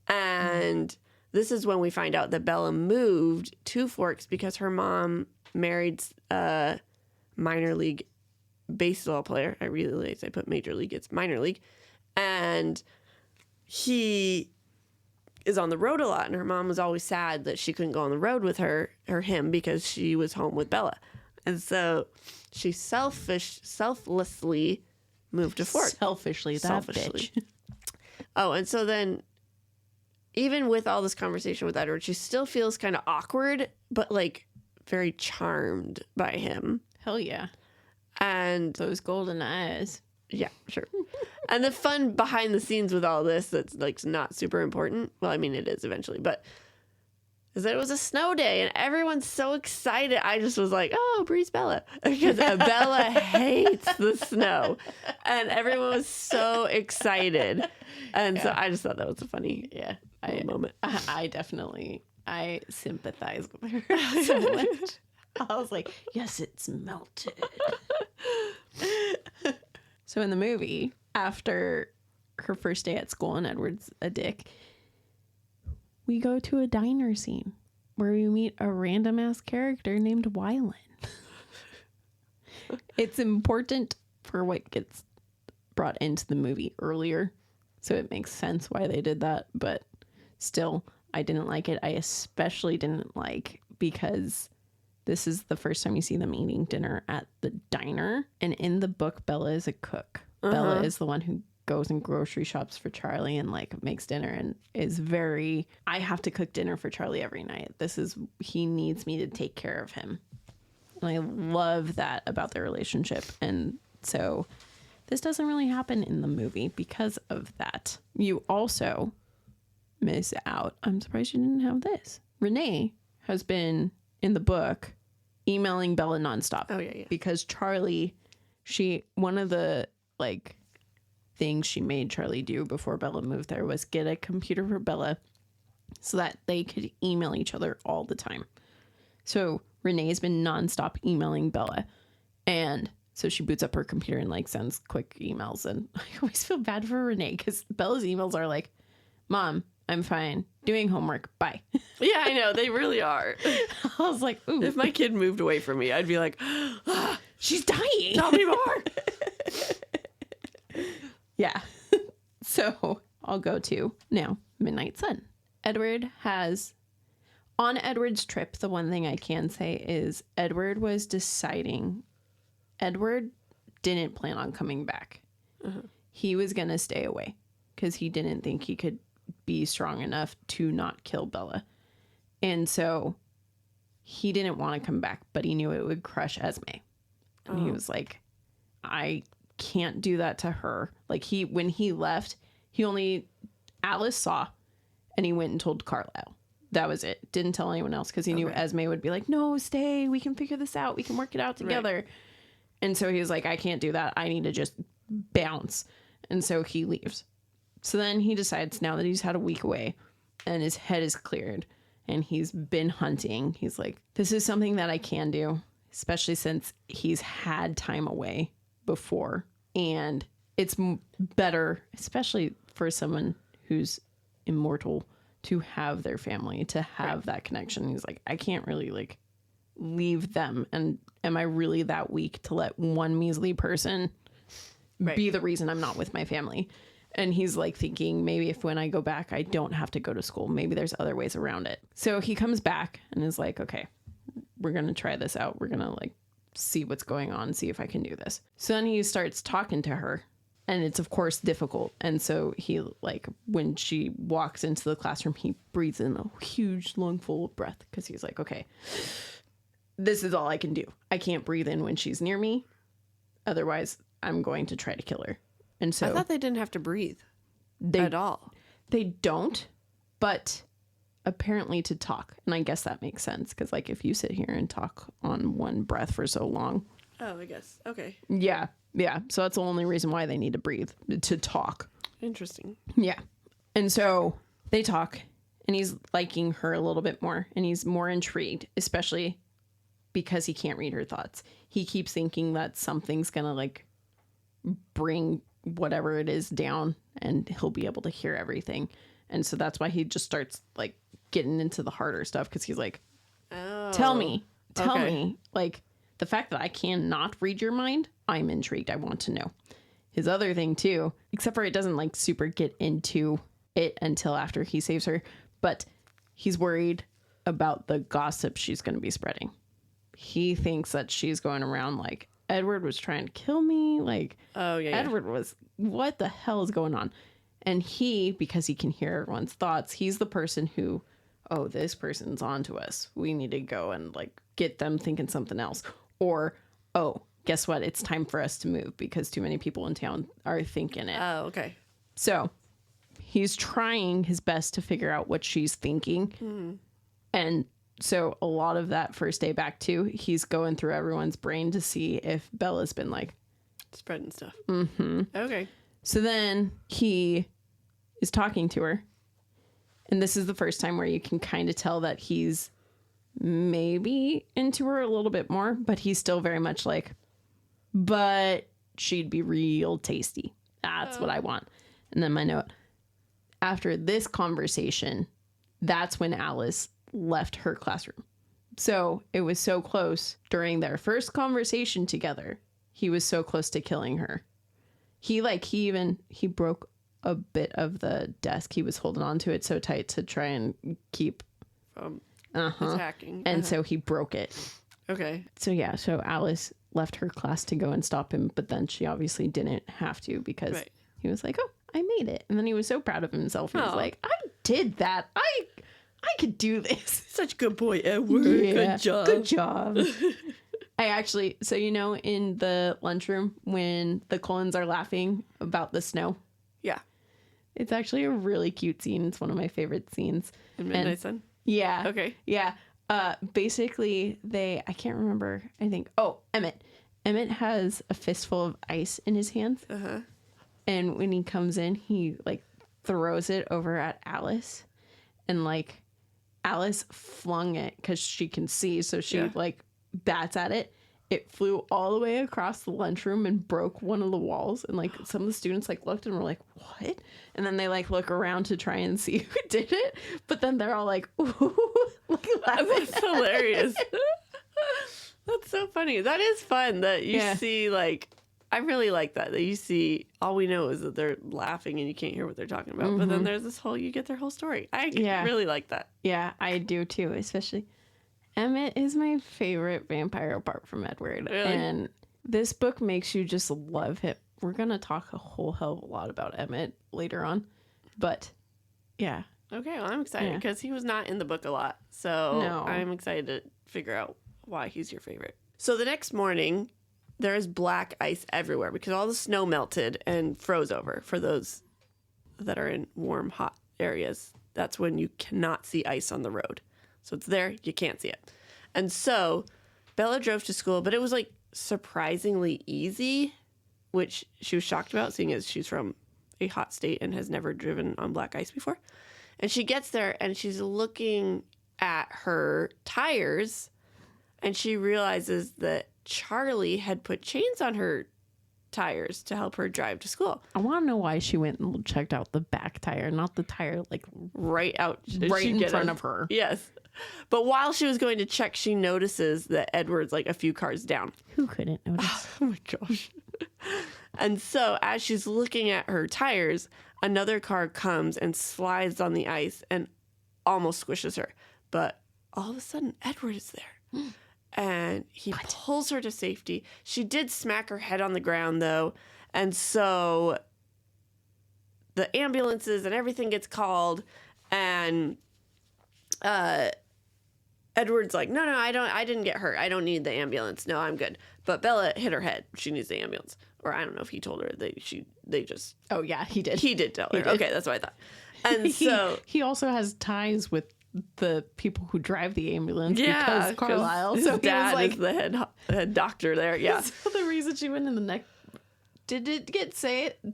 And this is when we find out that Bella moved to Forks because her mom married a minor league baseball player. I realized I put major league, it's minor league. And he is on the road a lot, and her mom was always sad that she couldn't go on the road with her or him because she was home with Bella. And so she selflessly moved to Fort. Selfishly. Bitch. Oh, and so then even with all this conversation with Edward, she still feels kind of awkward, but like very charmed by him. Hell yeah. And those golden eyes. Yeah, sure. And the fun behind the scenes with all this that's like not super important. Well, I mean, it is eventually, but is that it was a snow day and everyone's so excited. I just was like, oh, Bree's Bella. Because Bella hates the snow. And everyone was so excited. And so I just thought that was a funny moment. I sympathize with her so much. I was like, yes, it's melted. So in the movie, after her first day at school and Edward's a dick, we go to a diner scene where we meet a random ass character named Wylan. It's important for what gets brought into the movie earlier, so it makes sense why they did that, but still, I didn't like it. I especially didn't like because this is the first time you see them eating dinner at the diner. And in the book, Bella is a cook. Bella is the one who goes and grocery shops for Charlie and like makes dinner and is very, I have to cook dinner for Charlie every night. He needs me to take care of him. And I love that about their relationship. And so this doesn't really happen in the movie because of that. You also miss out. I'm surprised you didn't have this. Renee has been in the book emailing Bella nonstop. Oh yeah. Because Charlie, one of the like things she made Charlie do before Bella moved there was get a computer for Bella so that they could email each other all the time. So Renee's been nonstop emailing Bella, and so she boots up her computer and like sends quick emails. And I always feel bad for Renee because Bella's emails are like, "Mom, I'm fine. Doing homework. Bye." Yeah, I know. They really are. I was like, ooh. If my kid moved away from me, I'd be like, she's dying. Tell me more. Yeah. So I'll go to now Midnight Sun. On Edward's trip, the one thing I can say is Edward was deciding. Edward didn't plan on coming back. He was going to stay away because he didn't think he could be strong enough to not kill Bella. And so he didn't want to come back, but he knew it would crush Esme. And he was like, I can't do that to her. Like when he left, Alice saw and he went and told Carlisle. That was it. Didn't tell anyone else because he knew Esme would be like, no, stay. We can figure this out. We can work it out together. Right. And so he was like, I can't do that. I need to just bounce. And so he leaves. So then he decides now that he's had a week away and his head is cleared and he's been hunting. He's like, this is something that I can do, especially since he's had time away before. And it's better, especially for someone who's immortal, to have their family, to have that connection. He's like, I can't really like leave them. And am I really that weak to let one measly person be the reason I'm not with my family? And he's like thinking maybe if when I go back, I don't have to go to school. Maybe there's other ways around it. So he comes back and is like, okay, we're going to try this out. We're going to like see what's going on, see if I can do this. So then he starts talking to her. And it's, of course, difficult. And so he, like, when she walks into the classroom, he breathes in a huge lungful of breath because he's like, okay, this is all I can do. I can't breathe in when she's near me. Otherwise, I'm going to try to kill her. And so I thought they didn't have to breathe at all. They don't, but apparently to talk. And I guess that makes sense because, like, if you sit here and talk on one breath for so long. Oh, I guess. Okay. Yeah. Yeah, so that's the only reason why they need to breathe, to talk. Interesting. Yeah. And so they talk, and he's liking her a little bit more, and he's more intrigued, especially because he can't read her thoughts. He keeps thinking that something's going to, like, bring whatever it is down, and he'll be able to hear everything. And so that's why he just starts, like, getting into the harder stuff, because he's like, tell me, like, the fact that I cannot read your mind, I'm intrigued. I want to know. His other thing too, except for it doesn't like super get into it until after he saves her, but he's worried about the gossip she's going to be spreading. He thinks that she's going around like, Edward was trying to kill me. Like, oh yeah, Edward was, what the hell is going on? And he, because he can hear everyone's thoughts, he's the person who, oh, this person's on to us. We need to go and like get them thinking something else. Or, oh, guess what? It's time for us to move because too many people in town are thinking it. Oh, okay. So he's trying his best to figure out what she's thinking. And so a lot of that first day back too, he's going through everyone's brain to see if Bella's been like spreading stuff. Mm-hmm. Okay. So then he is talking to her. And this is the first time where you can kind of tell that he's maybe into her a little bit more, but he's still very much like, but she'd be real tasty. That's what I want. And then my note, after this conversation, that's when Alice left her classroom. So it was so close during their first conversation together. He was so close to killing her. He broke a bit of the desk. He was holding on to it so tight to try and keep from attacking. And so he broke it. Okay. So yeah, so Alice left her class to go and stop him, but then she obviously didn't have to because he was like, oh, I made it. And then he was so proud of himself. He was like, I did that. I could do this. Such a good boy, Edward. Yeah, good job. Good job. I actually, so you know, in the lunchroom when the Cullens are laughing about the snow. Yeah. It's actually a really cute scene. It's one of my favorite scenes. In Midnight Sun? Yeah. Okay. Yeah. Basically, I can't remember. I think, Emmett. Emmett has a fistful of ice in his hands. Uh-huh. And when he comes in, he like throws it over at Alice. And like Alice flung it because she can see. So she like bats at it. It flew all the way across the lunchroom and broke one of the walls. And like some of the students like looked and were like, what? And then they like look around to try and see who did it. But then they're all like, ooh, like laughing. That's hilarious. That's so funny. That is fun that you see like, I really like that you see, all we know is that they're laughing and you can't hear what they're talking about. But then there's this whole, you get their whole story. I really like that. Yeah, I do too, especially Emmett is my favorite vampire apart from Edward. Really? And this book makes you just love him. We're going to talk a whole hell of a lot about Emmett later on. But yeah. Okay, well, I'm excited because he was not in the book a lot. So I'm excited to figure out why he's your favorite. So the next morning, there is black ice everywhere because all the snow melted and froze over. For those that are in warm, hot areas, that's when you cannot see ice on the road. So it's there, you can't see it. And so Bella drove to school, but it was like surprisingly easy, which she was shocked about, seeing as she's from a hot state and has never driven on black ice before. And she gets there and she's looking at her tires and she realizes that Charlie had put chains on her tires to help her drive to school. I want to know why she went and checked out the back tire, not the tire like right in front of her. Yes. But while she was going to check, she notices that Edward's like a few cars down. Who couldn't notice? Oh my gosh. And so as she's looking at her tires, another car comes and slides on the ice and almost squishes her. But all of a sudden, Edward is there. And he pulls her to safety. She did smack her head on the ground, though. And so the ambulances and everything gets called. And Edward's like, no, I didn't get hurt. I don't need the ambulance. No, I'm good. But Bella hit her head. She needs the ambulance. Or I don't know if he told her. They just... Oh, yeah, he did. He did tell her. Okay, that's what I thought. And so... He also has ties with the people who drive the ambulance because Carlisle. His so dad he was like, is the head doctor there. Yeah. So the reason she went in the neck... Did it get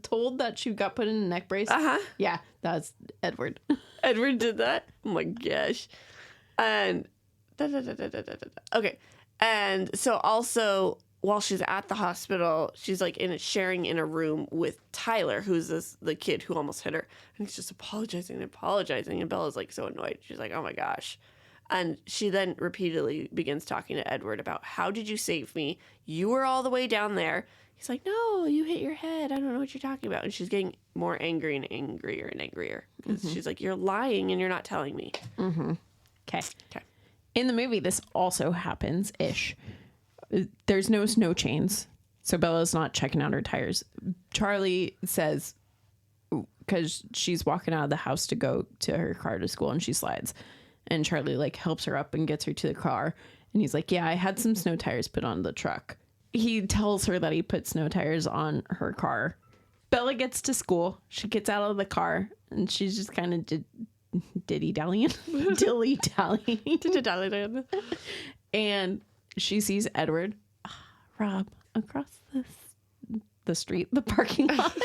told that she got put in a neck brace? Uh-huh. Yeah, that's Edward. Edward did that? Oh my gosh. And... Okay. And so also, while she's at the hospital, she's like sharing in a room with Tyler, who's the kid who almost hit her. And he's just apologizing. And Bella's like so annoyed. She's like, oh my gosh. And she then repeatedly begins talking to Edward about, how did you save me? You were all the way down there. He's like, no, you hit your head. I don't know what you're talking about. And she's getting more angry and angrier and angrier. Because she's like, you're lying and you're not telling me. Okay. In the movie, this also happens-ish. There's no snow chains, so Bella's not checking out her tires. Charlie says, because she's walking out of the house to go to her car to school, and she slides. And Charlie, like, helps her up and gets her to the car. And he's like, yeah, I had some snow tires put on the truck. He tells her that he put snow tires on her car. Bella gets to school. She gets out of the car, and she's just kind of dilly-dallying. Dilly-dallying. And she sees Edward, Rob, across the street, the parking lot,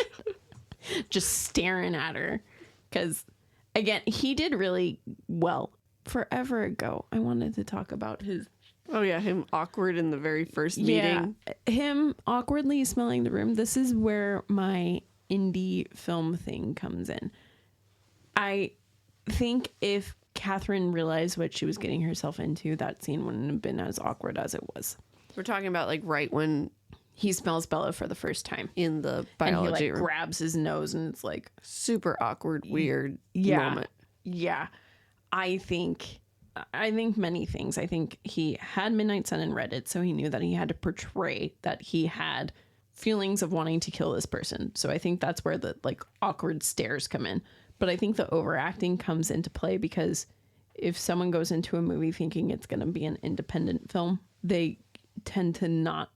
just staring at her. Because, again, he did really well. Forever ago, I wanted to talk about his... Oh, yeah, him awkward in the very first meeting. Yeah, him awkwardly smelling the room. This is where my indie film thing comes in. I think if Catherine realized what she was getting herself into, that scene wouldn't have been as awkward as it was. We're talking about, like, right when he smells Bella for the first time in the biology and he, like, room. grabs his nose, and it's like super awkward, weird moment. Yeah. I think many things. I think he had Midnight Sun and read it, so he knew that he had to portray that he had feelings of wanting to kill this person. So I think that's where the, like, awkward stares come in. But I think the overacting comes into play because if someone goes into a movie thinking it's going to be an independent film, they tend to not.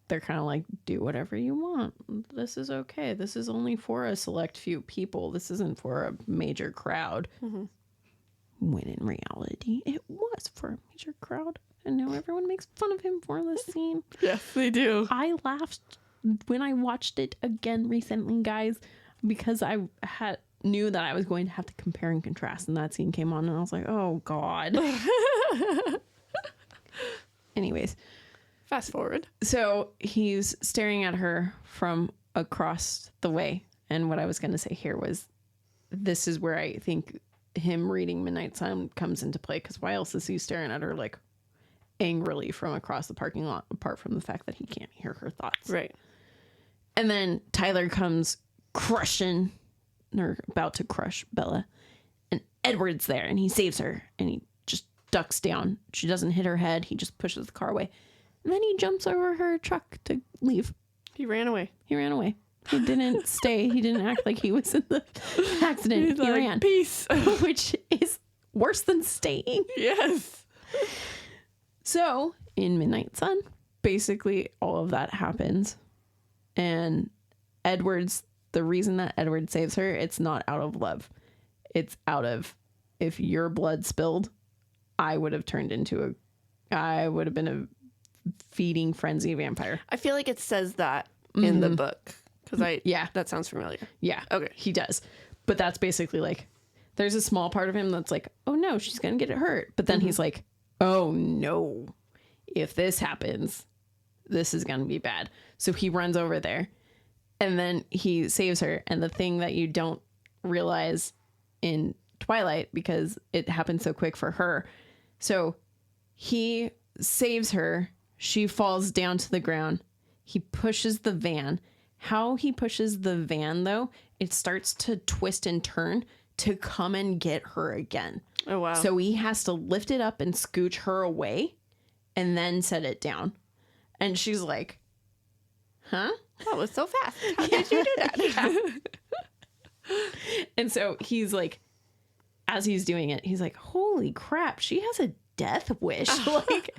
They're kind of like, do whatever you want. This is okay. This is only for a select few people. This isn't for a major crowd. When in reality, it was for a major crowd. And now everyone makes fun of him for this scene. Yes, they do. I laughed when I watched it again recently, guys, because I knew that I was going to have to compare and contrast. And that scene came on, and I was like, oh, God. Anyways. Fast forward. So he's staring at her from across the way. And what I was going to say here was, this is where I think him reading Midnight Sun comes into play, because why else is he staring at her, like, angrily from across the parking lot, apart from the fact that he can't hear her thoughts. Right. And then Tyler comes crushing, or about to crush Bella, and Edward's there, and he saves her, and he just ducks down. She doesn't hit her head. He just pushes the car away, and then he jumps over her truck to leave. He ran away. He didn't stay. He didn't act like he was in the accident. He ran. Peace. Which is worse than staying. Yes. So, in Midnight Sun, basically all of that happens. And the reason that Edward saves her, it's not out of love. It's out of, if your blood spilled, I would have been a feeding frenzy vampire. I feel like it says that in the book. Because that sounds familiar. Yeah. Okay. He does. But that's basically like, there's a small part of him that's like, oh no, she's going to get hurt. But then he's like, oh no, if this happens, this is going to be bad. So he runs over there and then he saves her. And the thing that you don't realize in Twilight, because it happened so quick for her. So he saves her. She falls down to the ground. He pushes the van. How he pushes the van, though, it starts to twist and turn to come and get her again. Oh, wow. So he has to lift it up and scooch her away and then set it down. And she's like, huh? That was so fast. How did you do that? And so he's like, as he's doing it, he's like, holy crap, she has a death wish. Like,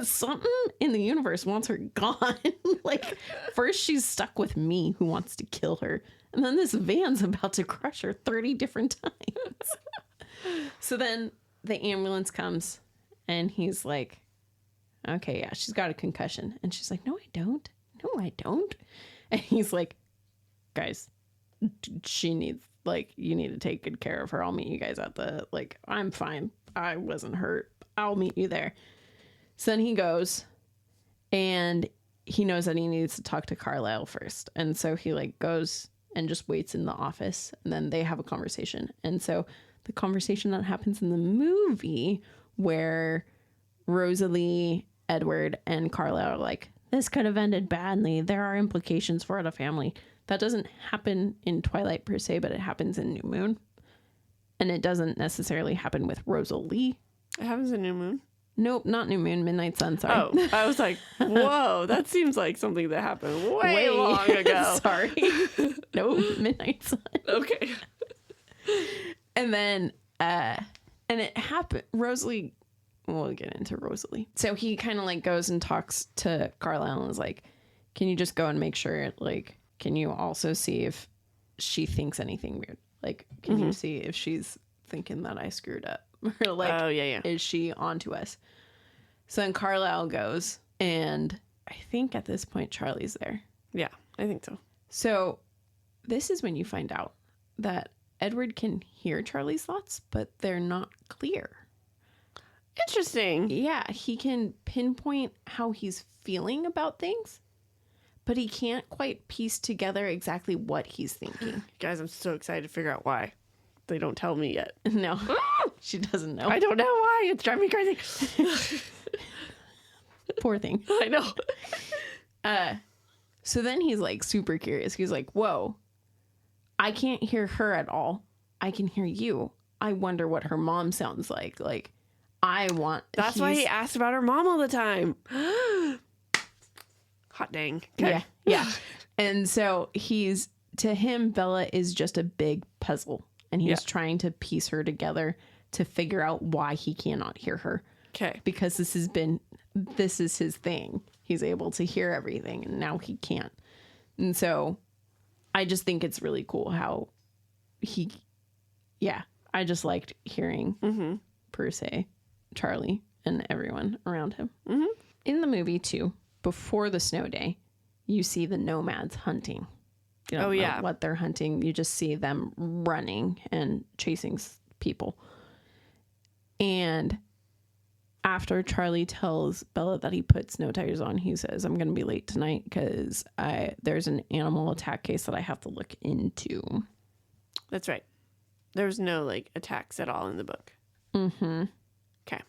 something in the universe wants her gone. Like, first she's stuck with me, who wants to kill her, and then this van's about to crush her 30 different times. So then the ambulance comes and he's like, okay, yeah, she's got a concussion. And she's like, no, I don't. And he's like, guys, she needs, like, you need to take good care of her. I'll meet you guys at the, like, I'm fine. I wasn't hurt. I'll meet you there. So then he goes, and he knows that he needs to talk to Carlisle first. And so he, like, goes and just waits in the office, and then they have a conversation. And so the conversation that happens in the movie where Rosalie, Edward, and Carla are like, this could have ended badly. There are implications for the family. That doesn't happen in Twilight per se, but it happens in New Moon. And it doesn't necessarily happen with Rosalie. It happens in New Moon? Nope, not New Moon, Midnight Sun, sorry. Oh, I was like, whoa, that seems like something that happened way long ago. Sorry. Nope, Midnight Sun. Okay. And then, and it happened, Rosalie, we'll get into Rosalie. So he kind of like goes and talks to Carlisle and is like, can you just go and make sure, like, can you also see if she thinks anything weird? Like, can you see if she's thinking that I screwed up? Or like, oh, yeah. Is she onto us? So then Carlisle goes, and I think at this point Charlie's there. Yeah, I think so. So this is when you find out that Edward can hear Charlie's thoughts, but they're not clear. Interesting. Yeah, he can pinpoint how he's feeling about things, but he can't quite piece together exactly what he's thinking. Guys, I'm so excited to figure out why. They don't tell me yet. No, she doesn't know. I don't know why. It's driving me crazy. Poor thing. I know. So then he's like super curious. He's like, whoa, I can't hear her at all. I can hear you. I wonder what her mom sounds like. Like, I want... That's why he asked about her mom all the time. Hot dang. Okay. Yeah, yeah. And so to him, Bella is just a big puzzle. And he's trying to piece her together to figure out why he cannot hear her. Okay. Because this is his thing. He's able to hear everything, and now he can't. And so I just think it's really cool how I just liked hearing, per se, Charlie and everyone around him. Mm-hmm. In the movie, too, before the snow day, you see the nomads hunting. You don't know what they're hunting. You just see them running and chasing people. And after Charlie tells Bella that he put snow tires on, he says, I'm going to be late tonight because there's an animal attack case that I have to look into. That's right. There was no, like, attacks at all in the book. Mm-hmm. Okay.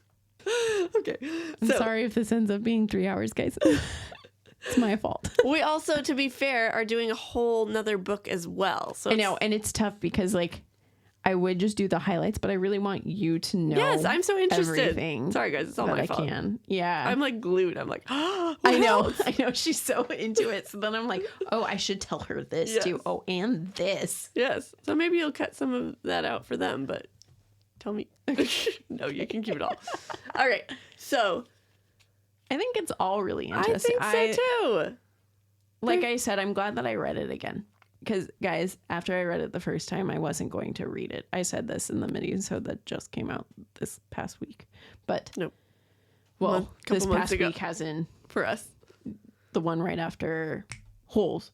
Okay. I'm sorry if this ends up being 3 hours, guys. It's my fault. We also, to be fair, are doing a whole nother book as well. So I know, and it's tough because, like, I would just do the highlights, but I really want you to know. Yes, I'm so interested. Everything. Sorry, guys, it's all my fault. I can. Yeah, I'm like glued. I'm like, oh, I know. She's so into it. So then I'm like, oh, I should tell her this too. Oh, and this. Yes. So maybe you'll cut some of that out for them, but tell me. No, you can keep it all. All right. So I think it's all really interesting. I think so too. Like I said, I'm glad that I read it again. Because, guys, after I read it the first time, I wasn't going to read it. I said this in the mini-sode that just came out this past week. But, nope. Well, this past week has in for us. The one right after Holes.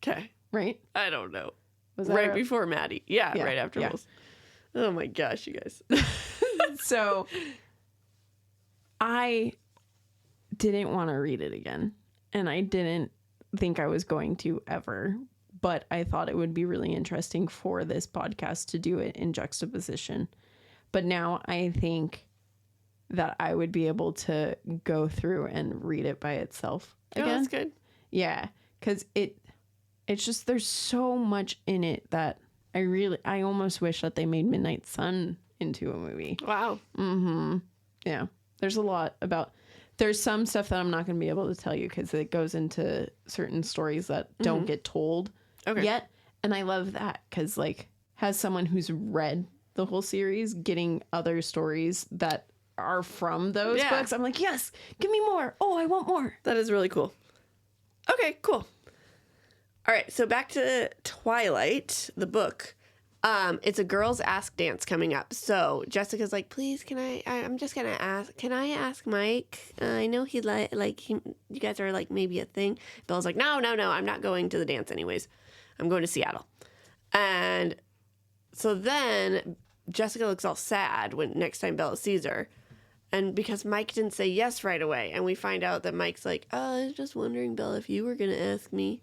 Okay. Right? I don't know. Was that right before Maddie. Yeah, right after Holes. Oh my gosh, you guys. So, I didn't want to read it again. And I didn't think I was going to ever. But I thought it would be really interesting for this podcast to do it in juxtaposition. But now I think that I would be able to go through and read it by itself again. Oh, that's good. Yeah, because it's just there's so much in it that I almost wish that they made Midnight Sun into a movie. Wow. Mm-hmm. Yeah, there's a lot about... There's some stuff that I'm not going to be able to tell you because it goes into certain stories that don't get told yet. And I love that because, like, as someone who's read the whole series, getting other stories that are from those books, I'm like, yes, give me more. Oh, I want more. That is really cool. Okay, cool. All right, so back to Twilight, the book. It's a girls ask dance coming up. So Jessica's like, please, I'm just gonna ask, can I ask Mike? I know he'd you guys are like maybe a thing. Bella's like, no, I'm not going to the dance anyways. I'm going to Seattle. And so then Jessica looks all sad when next time Bella sees her. And because Mike didn't say yes right away. And we find out that Mike's like, oh, I was just wondering, Bella, if you were going to ask me.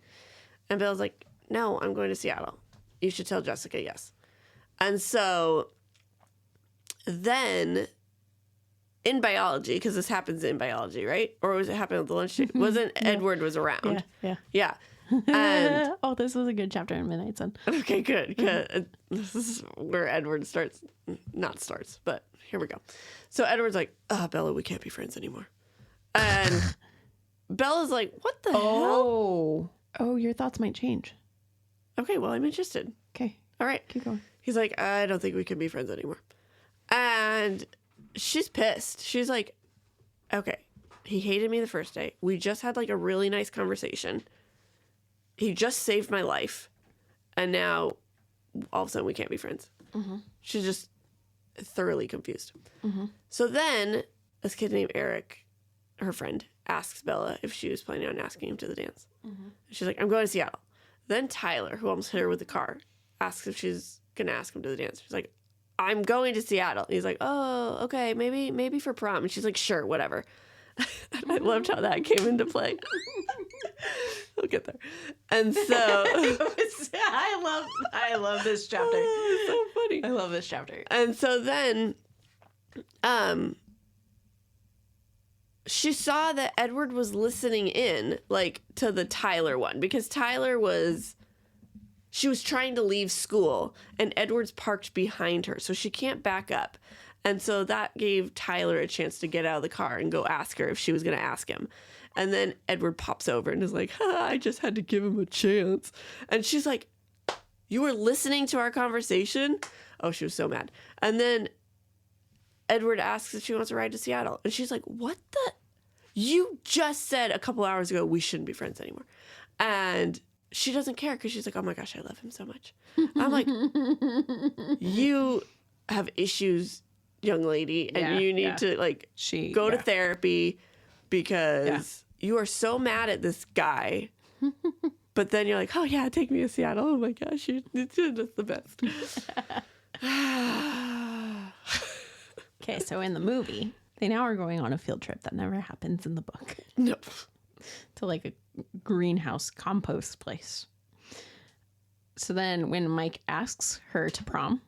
And Bella's like, no, I'm going to Seattle. You should tell Jessica yes. And so then in biology, because this happens in biology, right? Or was it happening at the lunch table? Wasn't Edward was around? Yeah. And oh, this was a good chapter in Midnight Sun. okay, good. This is where Edward not starts, but here we go. So Edward's like, Bella, we can't be friends anymore. And Bella's like, what the hell? Oh, your thoughts might change. Okay, well, I'm interested. Okay. All right. Keep going. He's like, I don't think we can be friends anymore. And she's pissed. She's like, okay, he hated me the first day. We just had like a really nice conversation. He just saved my life. And now all of a sudden we can't be friends. Mm-hmm. She's just thoroughly confused. Mm-hmm. So then this kid named Eric, her friend, asks Bella if she was planning on asking him to the dance. Mm-hmm. She's like, I'm going to Seattle. Then Tyler, who almost hit her with the car, asks if she's going to ask him to the dance. She's like, I'm going to Seattle. And he's like, oh, okay, maybe for prom. And she's like, sure, whatever. And I loved how that came into play. We'll get there. And so I love this chapter. It's so funny. I love this chapter. And so then she saw that Edward was listening in, like, to the Tyler one, because she was trying to leave school and Edward's parked behind her, so she can't back up. And so that gave Tyler a chance to get out of the car and go ask her if she was going to ask him. And then Edward pops over and is like, I just had to give him a chance. And she's like, you were listening to our conversation? Oh, she was so mad. And then Edward asks if she wants to ride to Seattle. And she's like, what the? You just said a couple hours ago we shouldn't be friends anymore. And she doesn't care because she's like, oh my gosh, I love him so much. I'm like, you have issues, young lady, and you need to like go to therapy because you are so mad at this guy. But then you're like, oh yeah, take me to Seattle. Oh my gosh, you're just the best. Okay, so in the movie, they now are going on a field trip that never happens in the book. Nope. To like a greenhouse compost place. So then when Mike asks her to prom,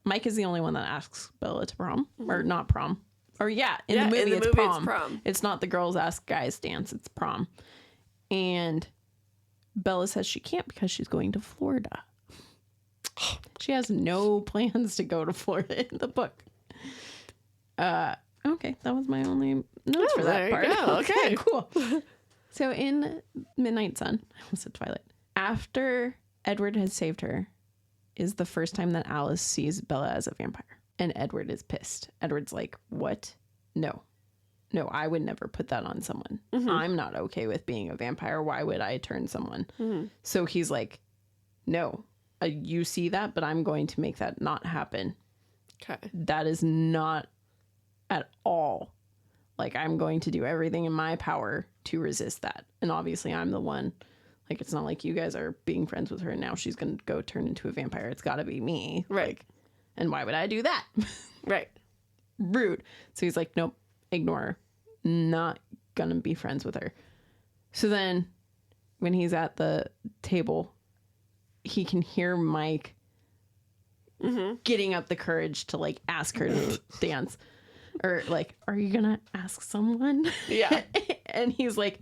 Mike is the only one that asks Bella to prom, or not prom. Or in the movie, it's prom. It's not the girls ask guys dance, it's prom. And Bella says she can't because she's going to Florida. She has no plans to go to Florida in the book. Okay, that was my only notes for that part. Okay, cool. So in Midnight Sun, I almost said Twilight, after Edward has saved her, is the first time that Alice sees Bella as a vampire. And Edward is pissed. Edward's like, what? No, I would never put that on someone. Mm-hmm. I'm not okay with being a vampire. Why would I turn someone? Mm-hmm. So he's like, no, you see that, but I'm going to make that not happen. Okay. That is not at all. Like, I'm going to do everything in my power to resist that. And obviously I'm the one. Like, it's not like you guys are being friends with her and now she's going to go turn into a vampire. It's got to be me. Right. Like, and why would I do that? Right. Rude. So he's like, nope, ignore her. Not going to be friends with her. So then when he's at the table, he can hear Mike getting up the courage to, like, ask her to dance. Or, like, are you going to ask someone? Yeah. And he's like,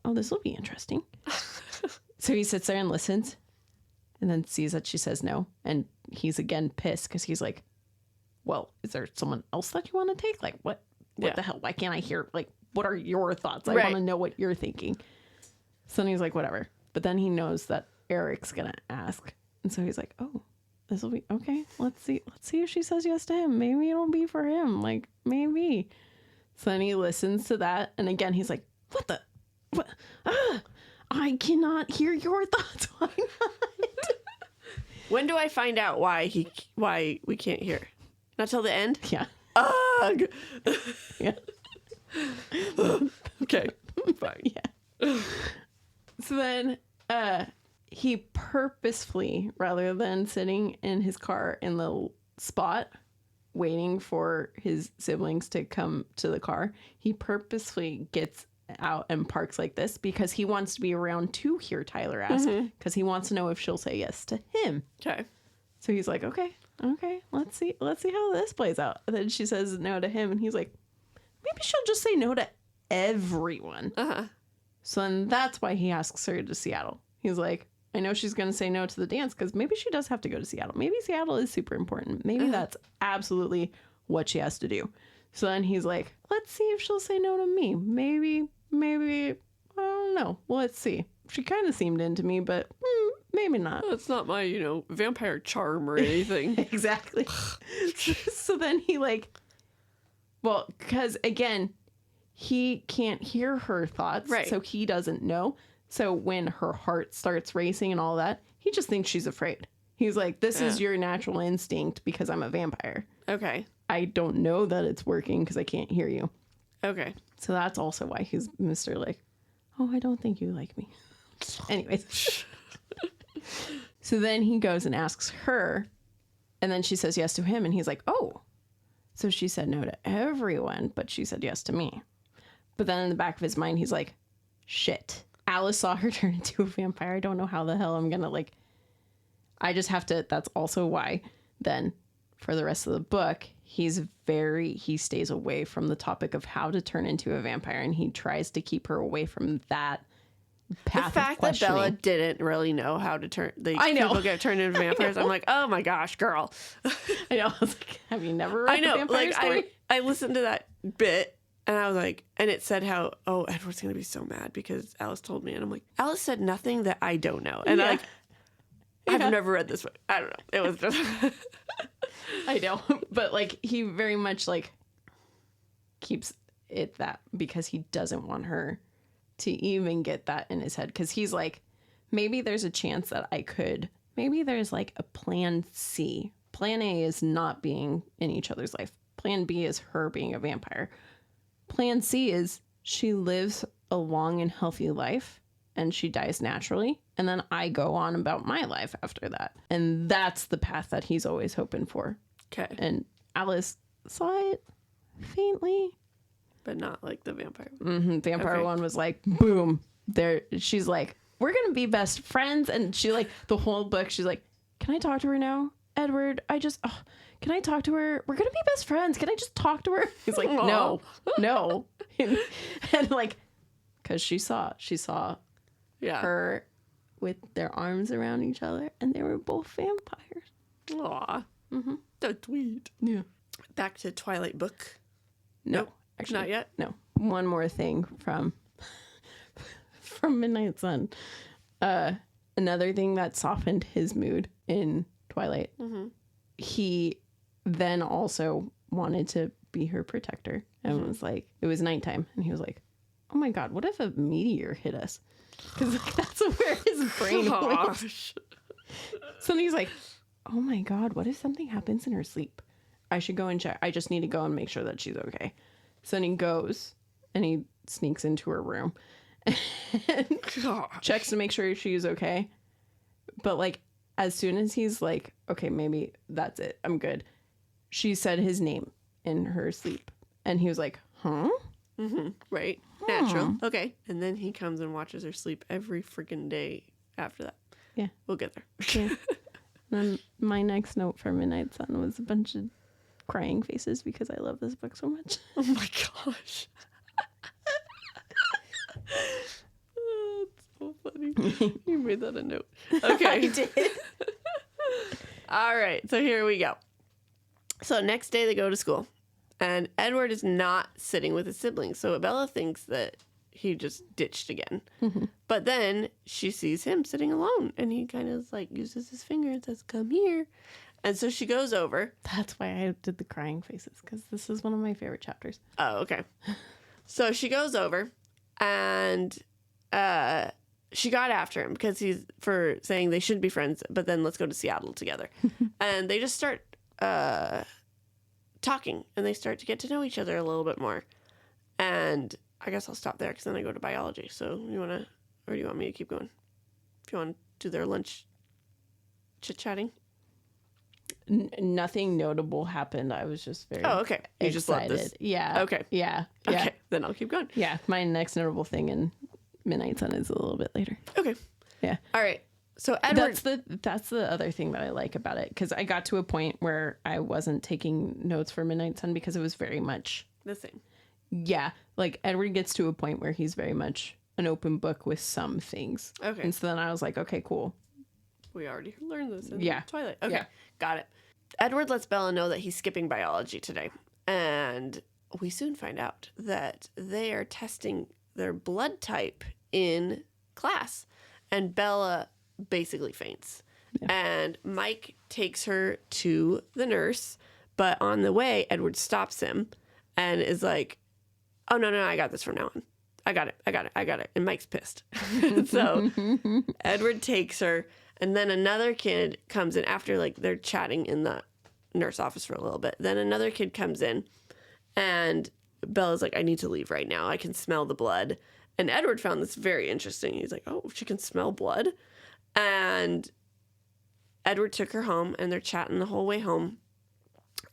oh, this will be interesting. So he sits there and listens and then sees that she says no. And he's again pissed because he's like, well, is there someone else that you want to take? Like, what the hell? Why can't I hear? Like, what are your thoughts? I want to know what you're thinking. So then he's like, whatever. But then he knows that Eric's going to ask. And so he's like, oh, this will be okay. Let's see if she says yes to him. Maybe it'll be for him. Like, maybe. So then he listens to that. And again, he's like, what? I cannot hear your thoughts. Why not? When do I find out why we can't hear? Not till the end? Yeah. Ugh. Yeah. Okay. Fine. Yeah. So then he purposefully, rather than sitting in his car in the spot waiting for his siblings to come to the car, he purposefully gets out and parks like this because he wants to be around to hear Tyler ask, because he wants to know if she'll say yes to him. Okay. So he's like, okay, let's see how this plays out. And then she says no to him and he's like, maybe she'll just say no to everyone. Uh-huh. So then that's why he asks her to Seattle. He's like, I know she's going to say no to the dance because maybe she does have to go to Seattle. Maybe Seattle is super important. Maybe that's absolutely what she has to do. So then he's like, let's see if she'll say no to me. Maybe, I don't know. Well, let's see. She kind of seemed into me, but maybe not. It's not my, vampire charm or anything. Exactly. So then he because again, he can't hear her thoughts. Right. So he doesn't know. So when her heart starts racing and all that, he just thinks she's afraid. He's like, this is your natural instinct because I'm a vampire. Okay. I don't know that it's working because I can't hear you. Okay. So that's also why he's Mr. like, oh, I don't think you like me. Anyways. So then he goes and asks her, and then she says yes to him, and he's like, oh. So she said no to everyone, but she said yes to me. But then in the back of his mind, he's like, shit. Alice saw her turn into a vampire. I don't know how the hell I'm going to I just have to, that's also why then for the rest of the book, he stays away from the topic of how to turn into a vampire, and he tries to keep her away from that path the fact of questioning. that Bella didn't really know how to turn, I know. people get turned into vampires. I'm like, oh my gosh, girl. I know. I was like, have you never read the vampire story? I listened to that bit and I was like, and it said how, oh, Edward's going to be so mad because Alice told me. And I'm like, Alice said nothing that I don't know. And I've never read this book. I don't know. It was just. I know. But he very much keeps it that because he doesn't want her to even get that in his head. Because he's like, maybe there's a chance that maybe there's a plan C. Plan A is not being in each other's life. Plan B is her being a vampire. Plan C is she lives a long and healthy life and she dies naturally. And then I go on about my life after that. And that's the path that he's always hoping for. Okay. And Alice saw it faintly. But not like the vampire. Mm-hmm. Vampire one was like, boom. There, she's like, we're going to be best friends. And she the whole book, she's like, can I talk to her now? Edward, can I talk to her? We're going to be best friends. Can I just talk to her? He's like, no. and because she saw her with their arms around each other and they were both vampires. Aw. Mm-hmm. That's sweet. Yeah. Back to Twilight book. No. Nope. Actually, not yet. No. One more thing from Midnight Sun. Another thing that softened his mood in Twilight. Mm-hmm. He then also wanted to be her protector and was like, it was nighttime, and he was like, oh my god, what if a meteor hit us? Because that's where his brain went. So then he's like, oh my god, what if something happens in her sleep? I should go and check. I just need to go and make sure that she's okay. So then he goes and he sneaks into her room and checks to make sure she's okay. But as soon as he's like, okay, maybe that's it, I'm good, she said his name in her sleep. And he was like, huh? Mm-hmm. Right. Natural. Okay. And then he comes and watches her sleep every freaking day after that. Yeah. We'll get there. Yeah. Then my next note for Midnight Sun was a bunch of crying faces because I love this book so much. Oh my gosh. That's so funny. You made that a note. Okay. I did. All right. So here we go. So next day they go to school. And Edward is not sitting with his siblings. So Bella thinks that he just ditched again. Mm-hmm. But then she sees him sitting alone. And he kind of uses his finger and says, come here. And so she goes over. That's why I did the crying faces. Because this is one of my favorite chapters. Oh, okay. So she goes over. And she got after him. Because he's for saying they shouldn't be friends. But then let's go to Seattle together. And they just start talking, and they start to get to know each other a little bit more. And I guess I'll stop there because then I go to biology. So you want to, or do you want me to keep going? If you want to do their lunch chit-chatting. Nothing notable happened. I was just very okay. You excited. Just love this. Yeah. Okay. Yeah. Okay. Then I'll keep going. Yeah. My next notable thing in Midnight Sun is a little bit later. Okay. Yeah. All right. So Edward, that's the other thing that I like about it, because I got to a point where I wasn't taking notes for Midnight Sun because it was very much the same. Yeah, like Edward gets to a point where he's very much an open book with some things. Okay. And so then I was like, okay, cool. We already learned this in Yeah. Twilight. Okay, Yeah. got it. Edward lets Bella know that he's skipping biology today. And we soon find out that they are testing their blood type in class. And Bella basically faints. Yeah. And Mike takes her to the nurse. But on the way, Edward stops him and is like, oh, no, I got this from now on. I got it. And Mike's pissed. So Edward takes her. And then another kid comes in after, like, they're chatting in the nurse office for a little bit. Then another kid comes in, and Bella's like, I need to leave right now. I can smell the blood. And Edward found this very interesting. He's like, oh, she can smell blood? And Edward took her home, and they're chatting the whole way home.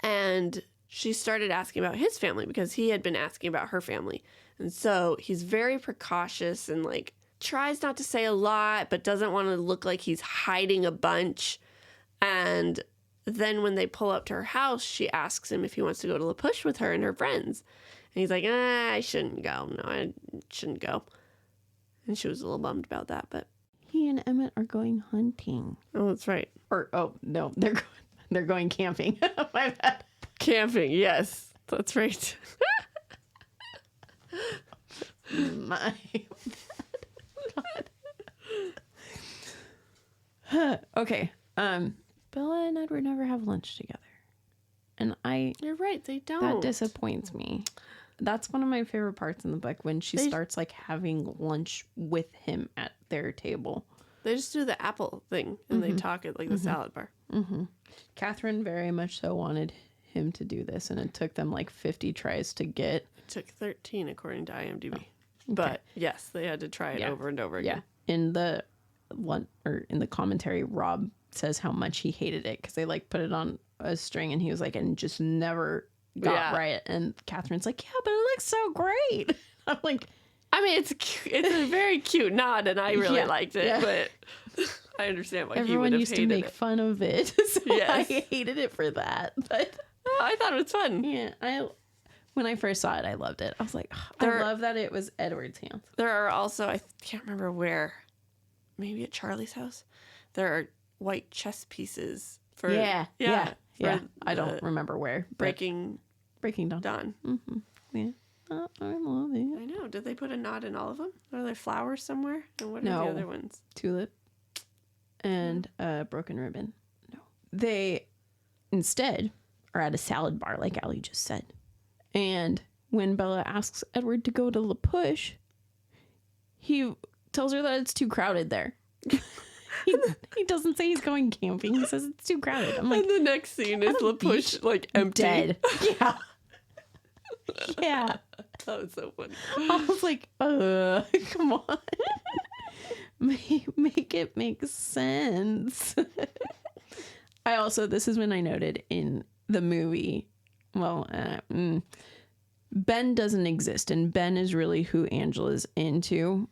And she started asking about his family because he had been asking about her family. And so he's very precautious and, like, tries not to say a lot, but doesn't want to look like he's hiding a bunch. And then when they pull up to her house, she asks him if he wants to go to La Push with her and her friends. And he's like, I shouldn't go. No, I shouldn't go. And she was a little bummed about that, but he and Emmett are going hunting. Oh, that's right. Or, oh, no, they're going camping. My bad. Camping, yes. That's right. My okay. Bella and Edward never have lunch together. And You're right, they don't. That disappoints me. That's one of my favorite parts in the book, when she starts, like, having lunch with him at their table. They just do the apple thing, and they talk at, like, the salad bar. Mm-hmm. Catherine very much so wanted him to do this, and it took them, like, 50 tries to get. It took 13, according to IMDb. Oh, okay. But, yes, they had to try it over and over again. Yeah. In the commentary, Rob says how much he hated it because they, like, put it on a string, and he was like, and just never got right. And Catherine's like, yeah, but it looks so great. I'm like, I mean, it's a very cute nod, and I really liked it, but I understand why everyone he would have used hated to make fun of it, so I hated it for that. But I thought it was fun. Yeah, when I first saw it, I loved it. I was like, I love that it was Edward's hands. There are also, I can't remember where, maybe at Charlie's house, there are white chess pieces for I don't remember where. Breaking Dawn. Mm-hmm. Yeah. I love it. I know. Did they put a knot in all of them? Are there flowers somewhere? And what are the other ones? Tulip and broken ribbon. No. They instead are at a salad bar, like Allie just said. And when Bella asks Edward to go to La Push, he tells her that it's too crowded there. He doesn't say he's going camping. He says it's too crowded. I'm like, and the next scene is La Push, like, empty. Dead. Yeah. Yeah. That was so funny. I was like, come on. Make it make sense. This is when I noted in the movie, Ben doesn't exist, and Ben is really who Angela's into.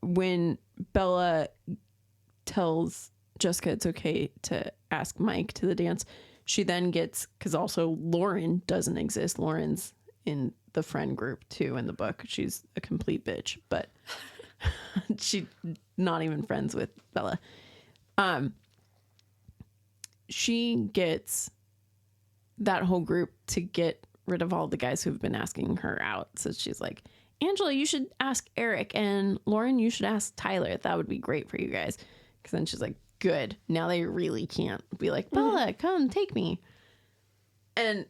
When Bella tells Jessica it's okay to ask Mike to the dance, she then gets, because also Lauren doesn't exist. Lauren's in the friend group too in the book. She's a complete bitch, but she's not even friends with Bella. She gets that whole group to get rid of all the guys who've been asking her out. So she's like, Angela, you should ask Eric, and Lauren, you should ask Tyler. That would be great for you guys. Because then she's like, good. Now they really can't be like, Bella, come take me. And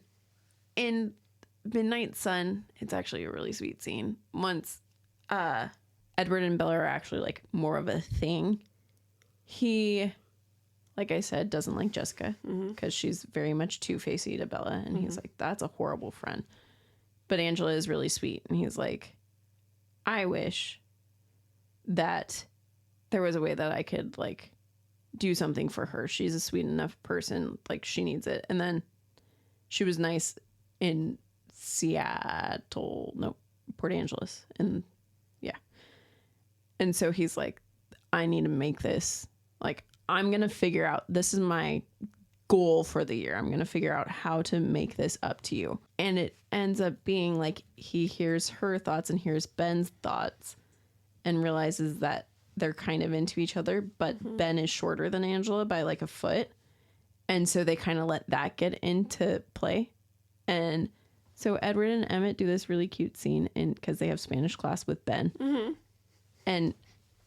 in Midnight Sun, it's actually a really sweet scene. Once Edward and Bella are actually, like, more of a thing, he, like I said, doesn't like Jessica because she's very much two-facey to Bella. And he's like, that's a horrible friend. But Angela is really sweet. And he's like, I wish that there was a way that I could, like, do something for her. She's a sweet enough person. Like, she needs it. And then she was nice in Port Angeles. And yeah. And so he's like, I need to make this, like, I'm going to figure out, this is my goal for the year. I'm going to figure out how to make this up to you. And it ends up being like he hears her thoughts and hears Ben's thoughts and realizes that they're kind of into each other, but Ben is shorter than Angela by like a foot. And so they kind of let that get into play. And so Edward and Emmett do this really cute scene because they have Spanish class with Ben. Mm-hmm. And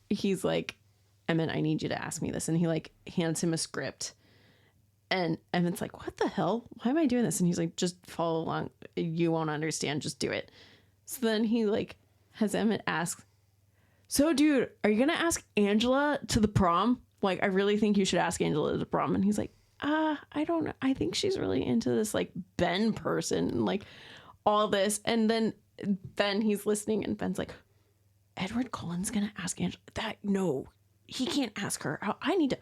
he's like, Emmett, I need you to ask me this. And he like hands him a script. And Emmett's like, what the hell? Why am I doing this? And he's like, just follow along. You won't understand. Just do it. So then he like has Emmett ask, so dude, are you going to ask Angela to the prom? Like, I really think you should ask Angela to the prom. And he's like, I don't know. I think she's really into this like Ben person and like all this. And then he's listening and Ben's like, Edward Cullen's going to ask Angela that. No, he can't ask her. I need to.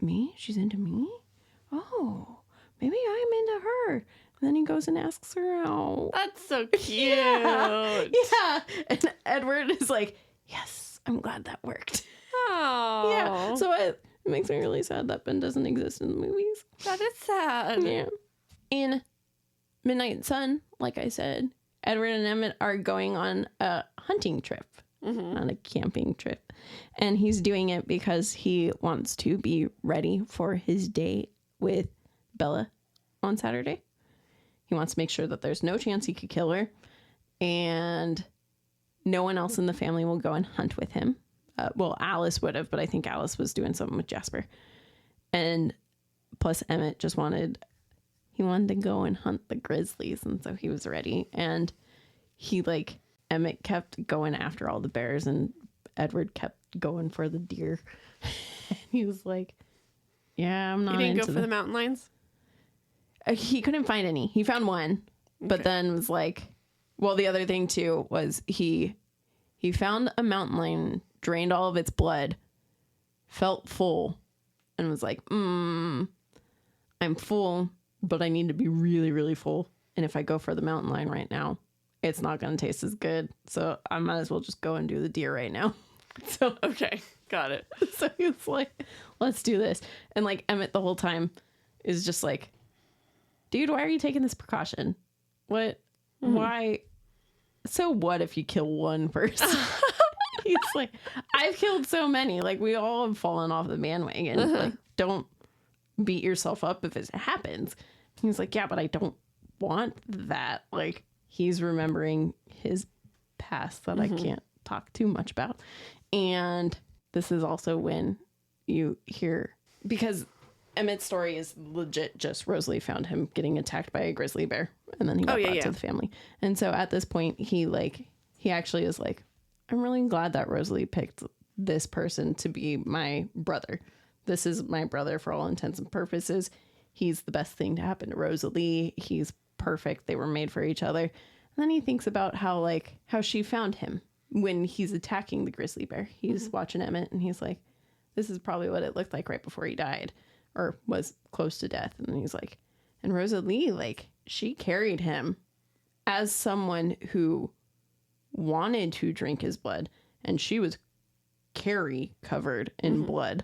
Me? She's into me? Oh, maybe I'm into her. And then he goes and asks her out. That's so cute. Yeah. And Edward is like, yes, I'm glad that worked. Oh. Yeah. So it makes me really sad that Ben doesn't exist in the movies. That is sad. Yeah. In Midnight Sun, like I said, Edward and Emmett are going on a hunting trip, on a camping trip. And he's doing it because he wants to be ready for his date with Bella on Saturday. He wants to make sure that there's no chance he could kill her. And no one else in the family will go and hunt with him. Well, Alice would have, but I think Alice was doing something with Jasper. And plus Emmett just wanted to go and hunt the grizzlies. And so he was ready. And Emmett kept going after all the bears and Edward kept going for the deer. And he was like, yeah, I'm not into You didn't go for the mountain lions? He couldn't find any. He found one, but then was like, well, the other thing too was he found a mountain lion, drained all of its blood, felt full, and was like, I'm full, but I need to be really, really full. And if I go for the mountain lion right now, it's not going to taste as good. So I might as well just go and do the deer right now. So, okay, got it. So he was like, let's do this. And like Emmett the whole time is just like, dude, why are you taking this precaution? What? Why? So what if you kill one person? He's like, I've killed so many. Like, we all have fallen off the bandwagon. Like, don't beat yourself up if it happens. He's like, yeah, but I don't want that. Like, he's remembering his past that I can't talk too much about. And this is also when you hear, because Emmett's story is legit just Rosalie found him getting attacked by a grizzly bear. And then he got brought to the family. And so at this point, he actually is like, I'm really glad that Rosalie picked this person to be my brother. This is my brother for all intents and purposes. He's the best thing to happen to Rosalie. He's perfect. They were made for each other. And then he thinks about how she found him when he's attacking the grizzly bear. He's watching Emmett and he's like, this is probably what it looked like right before he died or was close to death. And he's like, and Rosalie, like, she carried him as someone who wanted to drink his blood, and she was covered in blood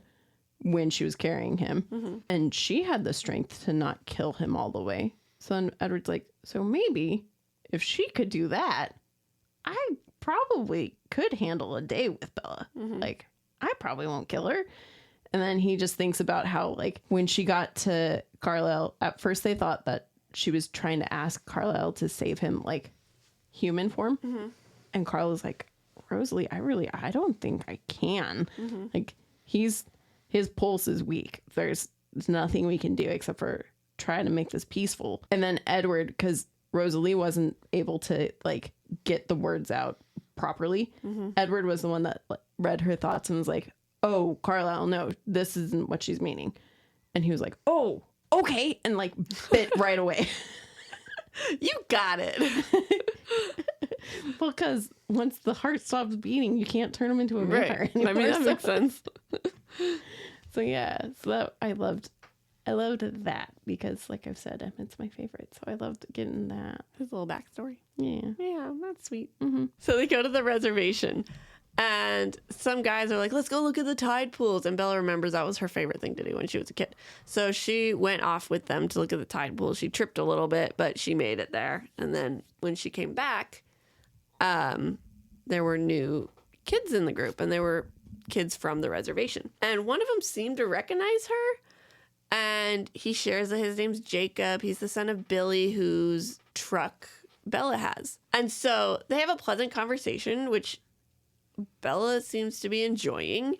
when she was carrying him, and she had the strength to not kill him all the way. So then Edward's like, so maybe if she could do that, I probably could handle a day with Bella. Like, I probably won't kill her. And then he just thinks about how, like, when she got to Carlisle, at first they thought that she was trying to ask Carlisle to save him, like, human form. And Carlisle's like, Rosalie, I don't think I can. Like, his pulse is weak. There's nothing we can do except for try to make this peaceful. And then Edward, because Rosalie wasn't able to, like, get the words out properly, Edward was the one that read her thoughts and was like, oh, Carlisle, no, this isn't what she's meaning. And he was like, oh, okay. And like bit right away. You got it. Well, because once the heart stops beating, you can't turn him into a vampire anymore. I mean, that makes sense. So yeah, so I loved that because, like I've said, Emmett's my favorite. So I loved getting that. His little backstory. Yeah. Yeah, that's sweet. So they go to the reservation. And some guys are like, let's go look at the tide pools. And Bella remembers that was her favorite thing to do when she was a kid. So she went off with them to look at the tide pools. She tripped a little bit, but she made it there. And then when she came back, there were new kids in the group, and they were kids from the reservation. And one of them seemed to recognize her. And he shares that his name's Jacob. He's the son of Billy, whose truck Bella has. And so they have a pleasant conversation, which Bella seems to be enjoying.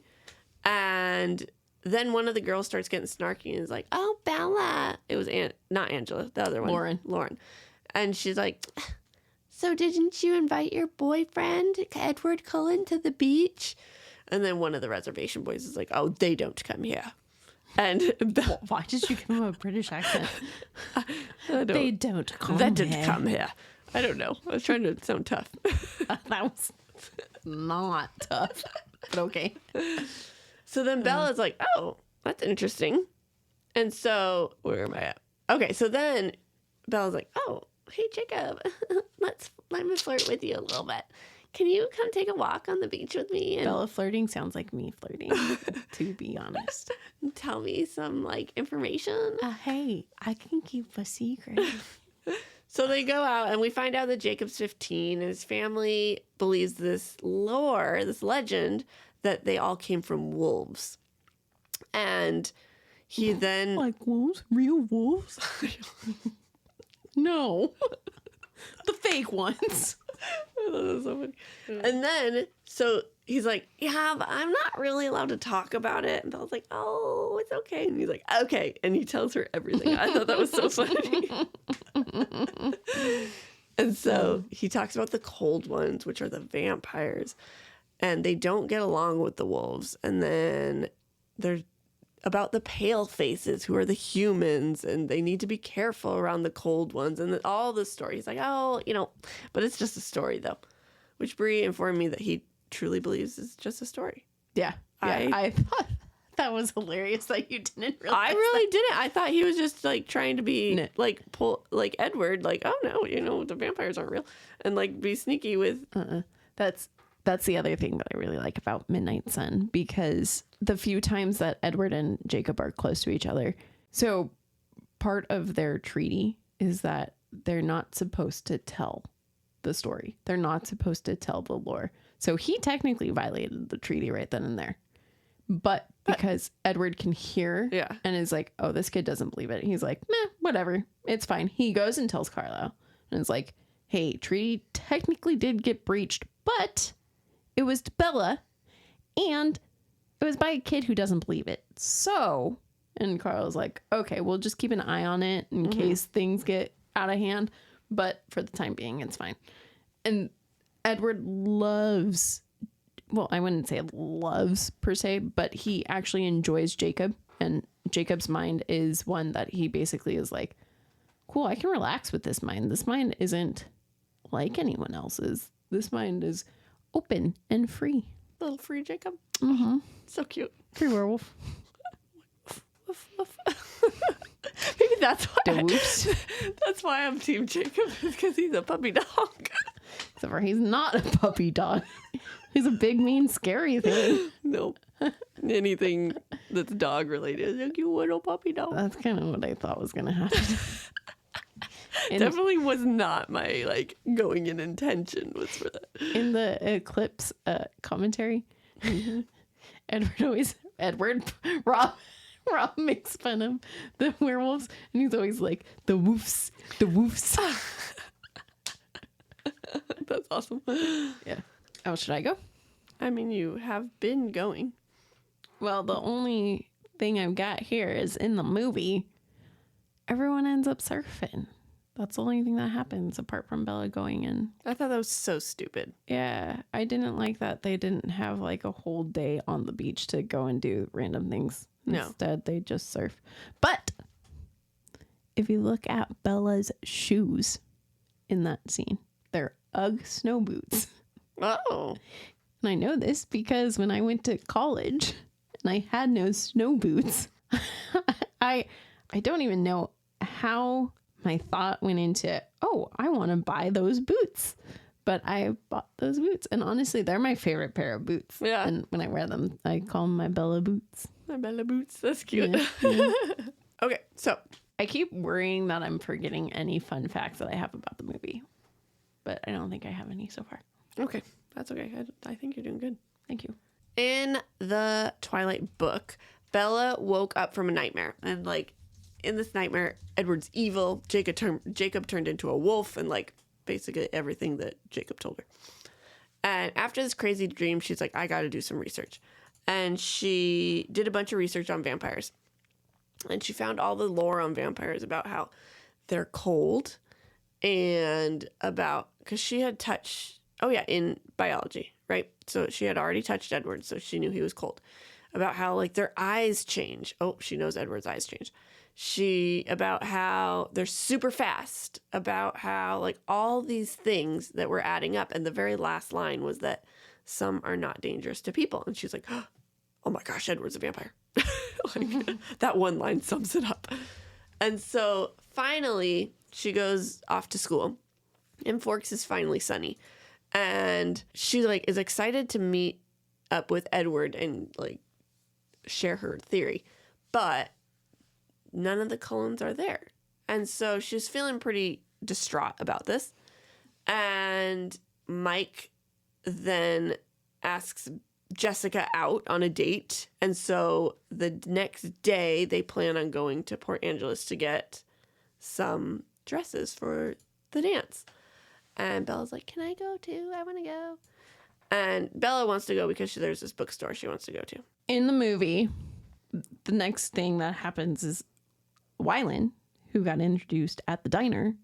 And then one of the girls starts getting snarky and is like, oh, Bella. It was not Angela, the other one. Lauren. And she's like, so didn't you invite your boyfriend, Edward Cullen, to the beach? And then one of the reservation boys is like, oh, they don't come here. And why did you give him a British accent? They don't come That here. didn't come here. I don't know. I was trying to sound tough. That was not tough, but okay. So then Bella's like, oh, that's interesting. And so, where am I at? Okay, so then Bella's like, oh, hey, Jacob, let me flirt with you a little bit. Can you come take a walk on the beach with me? And Bella flirting sounds like me flirting, to be honest. tell me some, like, information. Hey, I can keep a secret. So they go out, and we find out that Jacob's 15, and his family believes this lore, this legend, that they all came from wolves. And he then... Like wolves? Real wolves? No. The fake ones. I thought that was so funny. And then, so he's like, yeah, but I'm not really allowed to talk about it. And Bella's like, oh, it's okay. And he's like, okay. And he tells her everything. I thought that was so funny. And so he talks about the cold ones, which are the vampires. And they don't get along with the wolves. And then there's about the pale faces, who are the humans, and they need to be careful around the cold ones, and all this story. He's like, oh, but it's just a story, though, which Bree informed me that he truly believes is just a story. Yeah. I thought that was hilarious that you didn't realize. I really didn't. I thought he was just like trying to be like Edward, like, oh no, the vampires aren't real, and like be sneaky with. That's the other thing that I really like about Midnight Sun, because the few times that Edward and Jacob are close to each other, so part of their treaty is that they're not supposed to tell the story. They're not supposed to tell the lore. So he technically violated the treaty right then and there. But because Edward can hear and is like, oh, this kid doesn't believe it. He's like, meh, whatever. It's fine. He goes and tells Carlisle and is like, hey, treaty technically did get breached, but it was to Bella, and it was by a kid who doesn't believe it. So, and Carl's like, okay, we'll just keep an eye on it in case things get out of hand. But for the time being, it's fine. And Edward loves, well, I wouldn't say loves per se, but he actually enjoys Jacob. And Jacob's mind is one that he basically is like, cool, I can relax with this mind. This mind isn't like anyone else's. This mind is open and free. Little free Jacob. Mm-hmm. So cute. Free werewolf. Maybe that's why. That's why I'm Team Jacob, because he's a puppy dog. Except for he's not a puppy dog. He's a big, mean, scary thing. Nope. Anything that's dog related, like you little puppy dog. That's kind of what I thought was going to happen. Definitely was not my going in intention was for that. In the Eclipse commentary, Rob makes fun of the werewolves, and he's always like, the woofs. That's awesome. Yeah. Oh, should I go? I mean, you have been going. Well, the only thing I've got here is in the movie, everyone ends up surfing. That's the only thing that happens apart from Bella going in. I thought that was so stupid. Yeah, I didn't like that they didn't have a whole day on the beach to go and do random things. No. Instead, they just surf. But if you look at Bella's shoes in that scene, they're Ugg snow boots. Oh. And I know this because when I went to college and I had no snow boots, I don't even know how my thought went into, oh, I want to buy those boots. But I bought those boots, and honestly, they're my favorite pair of boots. Yeah. And when I wear them, I call them my Bella boots. My Bella boots. That's cute. Yeah. Okay, so I keep worrying that I'm forgetting any fun facts that I have about the movie, but I don't think I have any so far. okay, that's okay. I think you're doing good. Thank you. In the Twilight book, Bella woke up from a nightmare, and like in this nightmare, Edward's evil. Jacob turned into a wolf, and like basically everything that Jacob told her. And after this crazy dream, she's like, I got to do some research, and she did a bunch of research on vampires, and she found all the lore on vampires about how they're cold, and about because she had touched. Oh yeah, in biology, right? So she had already touched Edward, so she knew he was cold. About how like their eyes change. Oh, she knows Edward's eyes change. About how they're super fast. About how like all these things that were adding up. And the very last line was that some are not dangerous to people. And she's like, oh my gosh, Edward's a vampire. Like, that one line sums it up. And so finally she goes off to school, and Forks is finally sunny. And she like is excited to meet up with Edward and like share her theory, but none of the Cullens are there. And so she's feeling pretty distraught about this. And Mike then asks Jessica out on a date. And so the next day they plan on going to Port Angeles to get some dresses for the dance. And Bella's like, can I go too? I want to go. And Bella wants to go because there's this bookstore she wants to go to. In the movie, the next thing that happens is Wylan, who got introduced at the diner,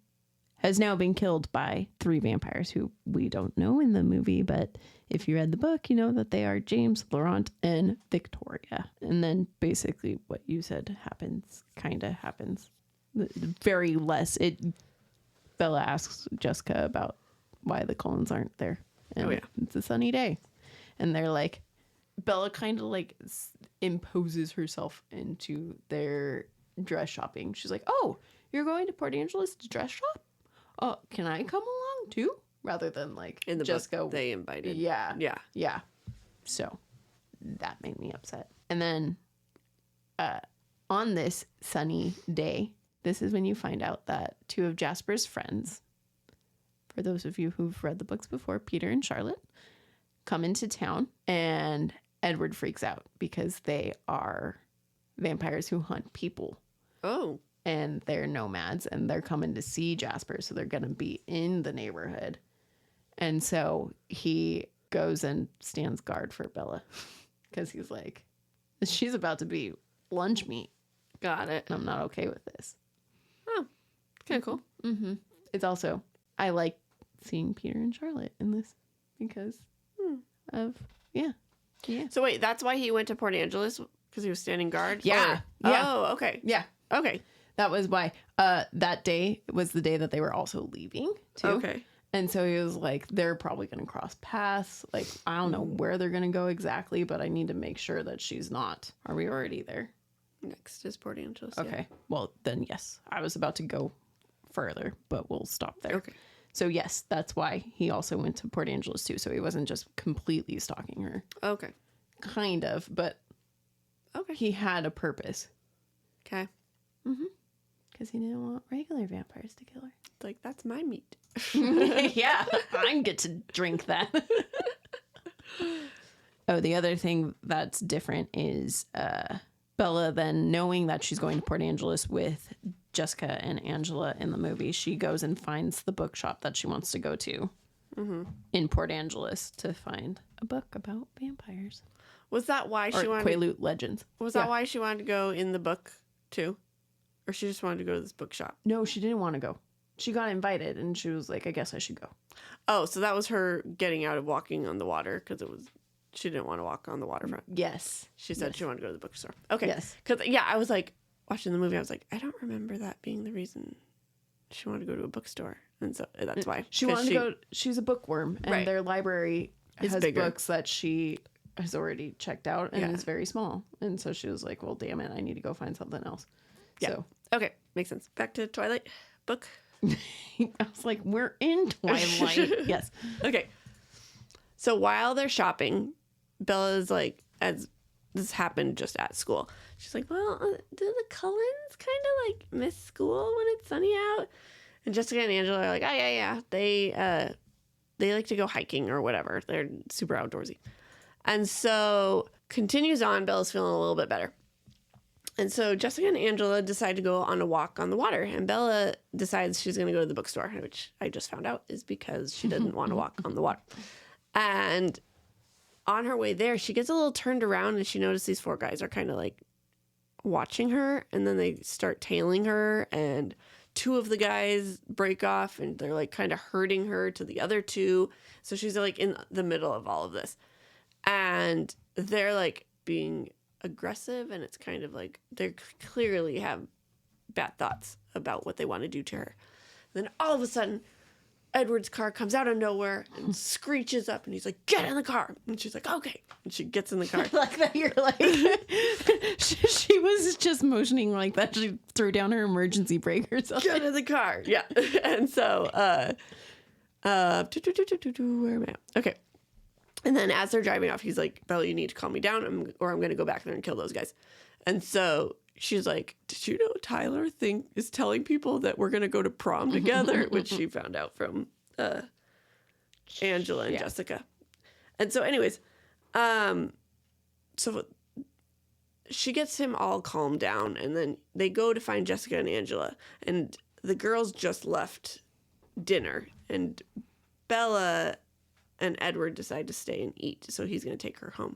has now been killed by 3 vampires who we don't know in the movie. But if you read the book, you know that they are James, Laurent, and Victoria. And then basically what you said kind of happens. Very less. Bella asks Jessica about why the Cullens aren't there. And it's a sunny day. And they're like, Bella kind of like imposes herself into their dress shopping. She's like, oh, you're going to Port Angeles to dress shop? Oh, can I come along too? Rather than like in the Jessica. book they invited. Yeah. So that made me upset. And then on this sunny day, this is when you find out that 2 of Jasper's friends, for those of you who've read the books before, Peter and Charlotte, come into town, and Edward freaks out because they are vampires who hunt people. Oh. And they're nomads, and they're coming to see Jasper, so they're going to be in the neighborhood. And so he goes and stands guard for Bella because he's like, she's about to be lunch meat. Got it. And I'm not okay with this. Oh, kind of cool. Mm-hmm. It's also, I like seeing Peter and Charlotte in this because of, yeah. So wait, that's why he went to Port Angeles? Because he was standing guard? Yeah. Or, yeah. Oh, okay. Yeah. Okay. That was why. That day was the day that they were also leaving, too. Okay. And so he was like, they're probably going to cross paths. Like, I don't know where they're going to go exactly, but I need to make sure that she's not. Are we already there? Next is Port Angeles. Okay. Yeah. Well, then, yes. I was about to go further, but we'll stop there. Okay. So, yes, that's why he also went to Port Angeles, too. So he wasn't just completely stalking her. Okay. Kind of, but he had a purpose. Okay. Mm-hmm. Because he didn't want regular vampires to kill her. It's like, that's my meat. Yeah, I get to drink that. Oh, the other thing that's different is Bella then knowing that she's going to Port Angeles with Jessica and Angela in the movie, she goes and finds the bookshop that she wants to go to in Port Angeles to find a book about vampires. Was that why she wanted Quaalude legends? Was that why she wanted to go in the book too? Or she just wanted to go to this bookshop? No, she didn't want to go. She got invited and she was like, I guess I should go. Oh, so that was her getting out of walking on the water because she didn't want to walk on the waterfront. Yes. She said she wanted to go to the bookstore. Okay. Yes. Because, I was like, watching the movie, I was like, I don't remember that being the reason she wanted to go to a bookstore. And so that's why. She wanted to go, she's a bookworm and their library has bigger books that she has already checked out and is very small. And so she was like, well, damn it, I need to go find something else. Yeah. So. Okay. Makes sense. Back to Twilight book. I was like, we're in Twilight. Yes. Okay. So while they're shopping, Bella's like, as this happened just at school, she's like, well, do the Cullens kind of like miss school when it's sunny out? And Jessica and Angela are like, oh, yeah. They like to go hiking or whatever. They're super outdoorsy. And so continues on. Bella's feeling a little bit better. And so Jessica and Angela decide to go on a walk on the water. And Bella decides she's going to go to the bookstore, which I just found out is because she didn't want to walk on the water. And on her way there, she gets a little turned around and she notices these 4 guys are kind of like watching her. And then they start tailing her. And 2 of the guys break off and they're like kind of hurting her to the other 2. So she's like in the middle of all of this. And they're like being aggressive, and it's kind of like they clearly have bad thoughts about what they want to do to her. Then all of a sudden, Edward's car comes out of nowhere and screeches up, and he's like, "Get in the car!" And she's like, "Okay." And she gets in the car. Like that, you're like, she was just motioning like that. She threw down her emergency brake or something. Get in the car, yeah. And so, where am I at? Okay. And then as they're driving off, he's like, "Bella, you need to calm me down or I'm going to go back there and kill those guys." And so she's like, "Did you know Tyler is telling people that we're going to go to prom together?" Which she found out from Angela and Jessica. And so anyways, so she gets him all calmed down. And then they go to find Jessica and Angela. And the girls just left dinner. And Bella and Edward decide to stay and eat, so he's going to take her home.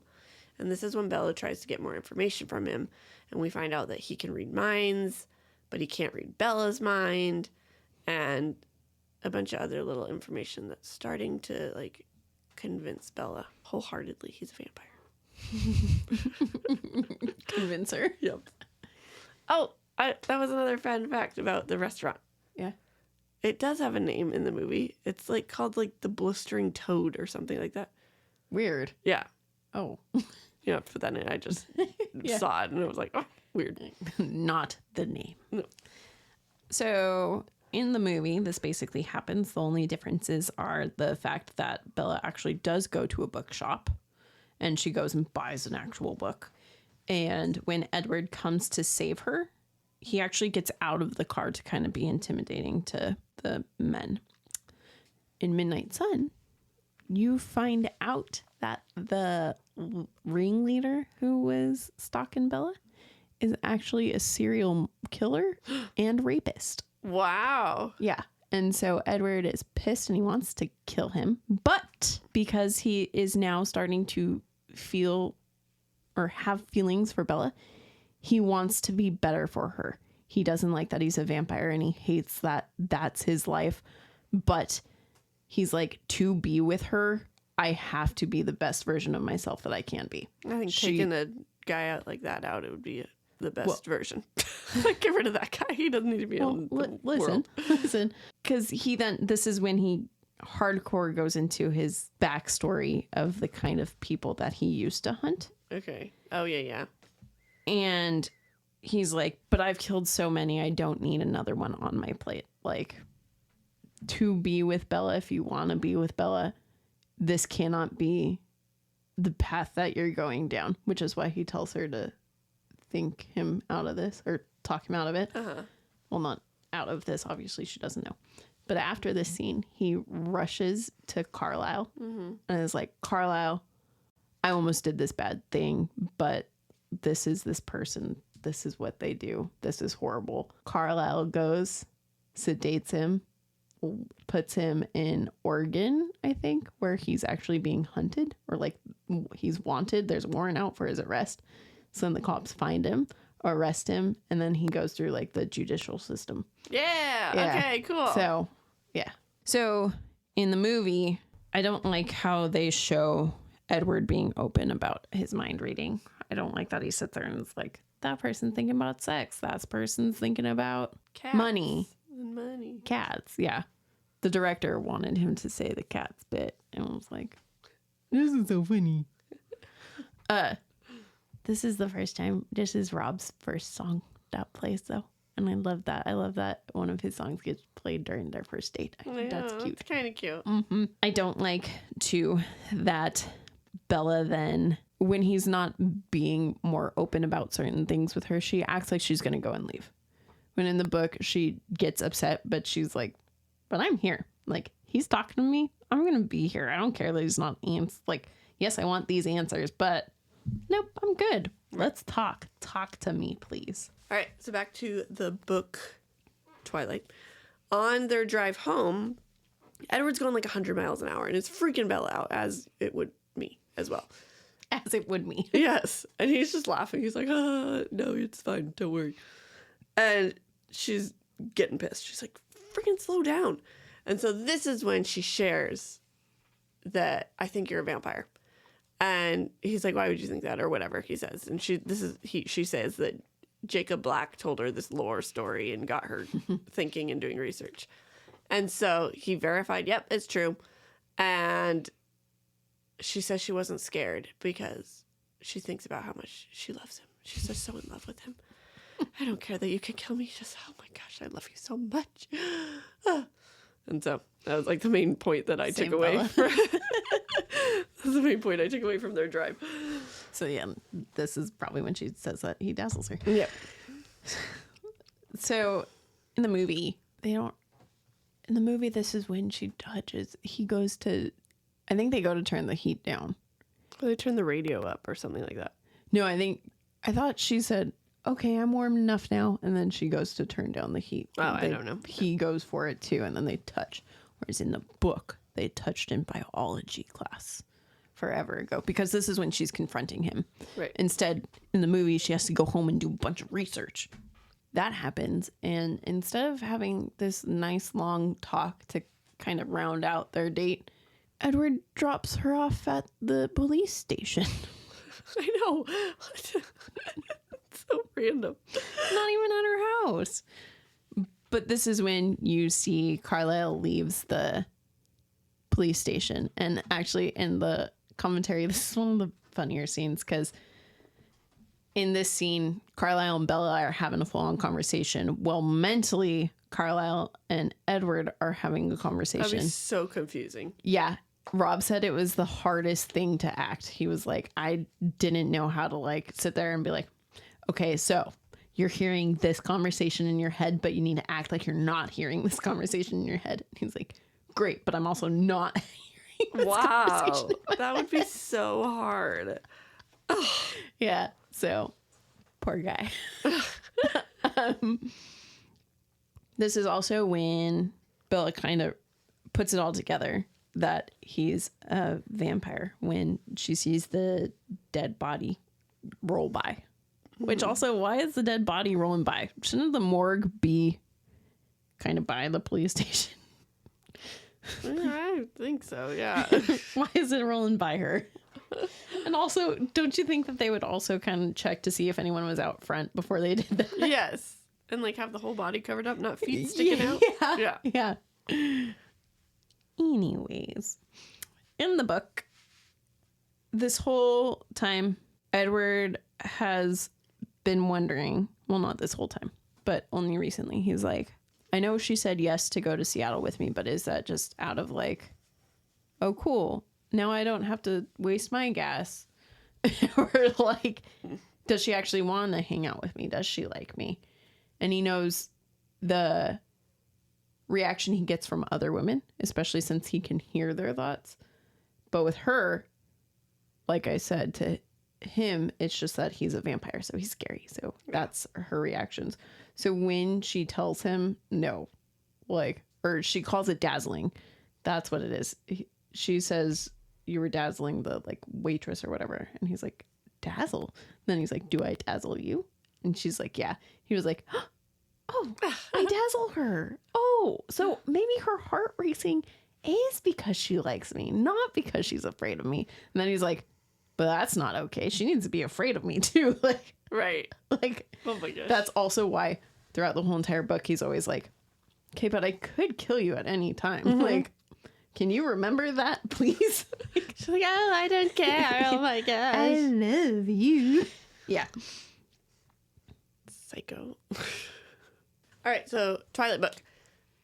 And this is when Bella tries to get more information from him, and we find out that he can read minds, but he can't read Bella's mind, and a bunch of other little information that's starting to like convince Bella wholeheartedly he's a vampire. Convince her. Yep. Oh, that was another fun fact about the restaurant. Yeah. It does have a name in the movie. It's like called like the Blistering Toad or something like that. Weird. Yeah. Oh. You don't have to put that in. I just saw it and it was like, oh, weird. Not the name. No. So in the movie, this basically happens. The only differences are the fact that Bella actually does go to a bookshop and she goes and buys an actual book. And when Edward comes to save her, he actually gets out of the car to kind of be intimidating to the men. In Midnight Sun, you find out that the ringleader who was stalking Bella is actually a serial killer and rapist. Wow. Yeah. And so Edward is pissed and he wants to kill him. But because he is now starting to feel or have feelings for Bella, he wants to be better for her. He doesn't like that he's a vampire and he hates that that's his life. But he's like, to be with her, I have to be the best version of myself that I can be. I think taking a guy out like that out, it would be the best version. Like, get rid of that guy. He doesn't need to be in the world. Listen. Because this is when he hardcore goes into his backstory of the kind of people that he used to hunt. Okay. Oh, yeah. And he's like, but I've killed so many, I don't need another one on my plate. Like, to be with Bella, if you want to be with Bella, this cannot be the path that you're going down, which is why he tells her to think him out of this or talk him out of it. Uh-huh. Well, not out of this. Obviously, she doesn't know. But after this scene, he rushes to Carlisle and is like, Carlisle, I almost did this bad thing, but this is this person. This is what they do. This is horrible. Carlisle goes, sedates him, puts him in Oregon, I think, where he's actually being hunted or like he's wanted. There's a warrant out for his arrest. So then the cops find him, arrest him, and then he goes through like the judicial system. Yeah. Okay, cool. So, yeah. So in the movie, I don't like how they show Edward being open about his mind reading. I don't like that he sits there and is like, that person's thinking about sex. That person's thinking about money. Cats, yeah. The director wanted him to say the cats bit and was like, this is so funny. This is the first time. This is Rob's first song that plays, though. And I love that. I love that one of his songs gets played during their first date. I think that's cute. It's kind of cute. Mm-hmm. I don't like, too, that Bella then, when he's not being more open about certain things with her, she acts like she's going to go and leave. When in the book, she gets upset, but she's like, but I'm here. Like, he's talking to me. I'm going to be here. I don't care that he's not like, yes, I want these answers, but nope, I'm good. Let's talk. Talk to me, please. All right, so back to the book Twilight. On their drive home, Edward's going like 100 miles an hour, and it's freaking Bella out, as it would me as well. As it would me. Yes. And he's just laughing. He's like, no, it's fine. Don't worry. And she's getting pissed. She's like, freaking slow down. And so this is when she shares that I think you're a vampire. And he's like, why would you think that? Or whatever he says. And she says that Jacob Black told her this lore story and got her thinking and doing research. And so he verified, yep, it's true. And she says she wasn't scared because she thinks about how much she loves him. She's just so in love with him. I don't care that you could kill me. Just, oh my gosh, I love you so much. And so that was like the main point that I took away. That's the main point I took away from their drive. So yeah, this is probably when she says that he dazzles her. Yep. So in the movie, this is when he goes to, I think they go to turn the heat down. Or they turn the radio up or something like that. No, I thought she said, okay, I'm warm enough now. And then she goes to turn down the heat. Oh, I don't know. He goes for it too. And then they touch. Whereas in the book, they touched in biology class forever ago. Because this is when she's confronting him. Right. Instead, in the movie, she has to go home and do a bunch of research. That happens. And instead of having this nice long talk to kind of round out their date, Edward drops her off at the police station. I know. So random. Not even at her house. But this is when you see Carlisle leaves the police station. And actually, in the commentary, this is one of the funnier scenes because in this scene, Carlisle and Bella are having a full-on conversation. Well, mentally, Carlisle and Edward are having a conversation. That'd be so confusing. Yeah. Rob said it was the hardest thing to act. He was like, I didn't know how to like sit there and be like, okay, so you're hearing this conversation in your head, but you need to act like you're not hearing this conversation in your head. And he's like, great, but I'm also not hearing this conversation. That would be so hard. Yeah, so poor guy. This is also when Bella kind of puts it all together that he's a vampire when she sees the dead body roll by. Which also, why is the dead body rolling by? Shouldn't the morgue be kind of by the police station? I think so, yeah. Why is it rolling by her? And also, don't you think that they would also kind of check to see if anyone was out front before they did that? Yes. And like have the whole body covered up, not feet sticking out. Yeah. Anyways, in the book, this whole time, Edward has been wondering, well, not this whole time, but only recently. He's like, I know she said yes to go to Seattle with me, but is that just out of like, oh, cool. Now I don't have to waste my gas. Or like, does she actually want to hang out with me? Does she like me? And he knows the reaction he gets from other women, especially since he can hear their thoughts. But with her, like I said, to him, it's just that he's a vampire, so he's scary. So that's her reactions. So when she tells him no, like, or she calls it dazzling, that's what it is. She says, you were dazzling the like waitress or whatever. And he's like, dazzle? And then he's like, do I dazzle you? And she's like, yeah. He was like, oh, I dazzle her. Oh, so maybe her heart racing is because she likes me, not because she's afraid of me. And then he's like, but that's not okay. She needs to be afraid of me too. Like, right. Like, oh my gosh. That's also why throughout the whole entire book, he's always like, okay, but I could kill you at any time. Mm-hmm. Like, can you remember that, please? She's like, oh, I don't care. Oh my gosh. I love you. Yeah. Psycho. All right, so Twilight book.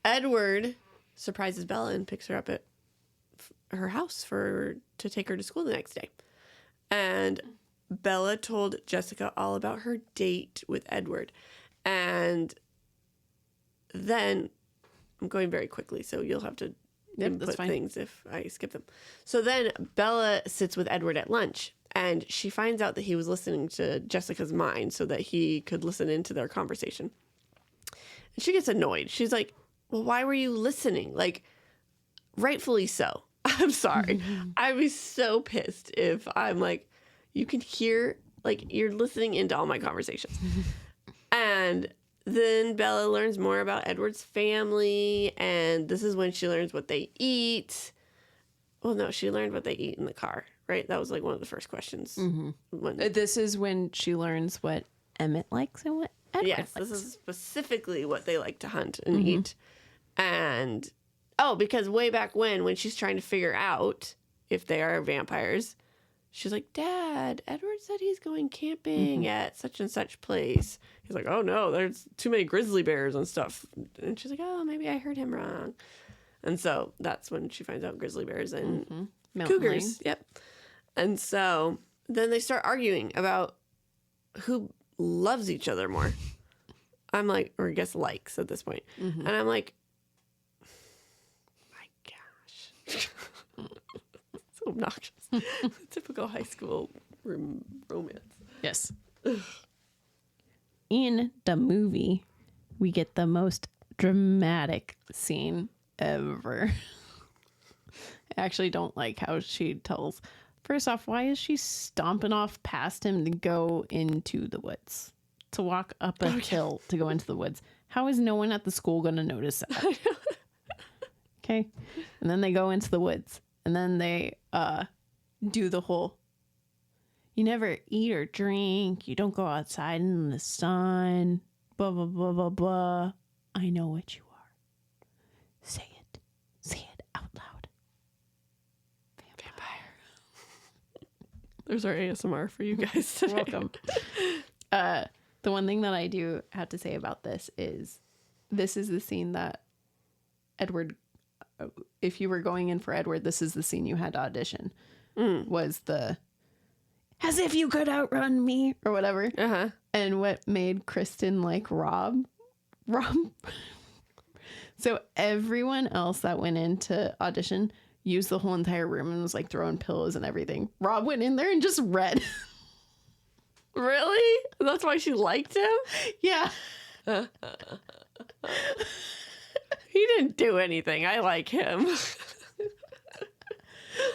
Edward surprises Bella and picks her up at her house to take her to school the next day. And Bella told Jessica all about her date with Edward. And then, I'm going very quickly, so you'll have to input things if I skip them. So then Bella sits with Edward at lunch, and she finds out that he was listening to Jessica's mind so that he could listen into their conversation. And she gets annoyed. She's like, well, why were you listening? Like, rightfully so. I'm sorry. I'd be so pissed if I'm like, you can hear, like, you're listening into all my conversations. And then Bella learns more about Edward's family, and this is when she learns what they eat. Well, no, she learned what they eat in the car, right? That was like one of the first questions. This is when she learns what Emmett likes and what Edward likes. This is specifically what they like to hunt and eat. And, because way back when she's trying to figure out if they are vampires, she's like, Dad, Edward said he's going camping at such and such place. He's like, oh no, there's too many grizzly bears and stuff. And she's like, oh, maybe I heard him wrong. And so that's when she finds out grizzly bears and cougars. Lions. Yep. And so then they start arguing about who loves each other more. I'm like, or I guess likes at this point. And I'm like, my gosh. So obnoxious. Typical high school romance. Yes. In the movie, we get the most dramatic scene ever. I actually don't like how she tells. First off, why is she stomping off past him to go into the woods? To walk up a hill to go into the woods. How is no one at the school going to notice that? Okay. And then they go into the woods. And then they do the whole, you never eat or drink. You don't go outside in the sun. Blah, blah, blah, blah, blah. I know what you are. Say it. Say it out loud. Vampire. There's our ASMR for you guys today. Welcome. The one thing that I do have to say about this is the scene that Edward, if you were going in for Edward, this is the scene you had to audition. Was the, as if you could outrun me or whatever. And what made Kristen like Rob. So everyone else that went into audition used the whole entire room and was like throwing pillows and everything. Rob went in there and just read. Really? That's why she liked him? Yeah. He didn't do anything. I like him.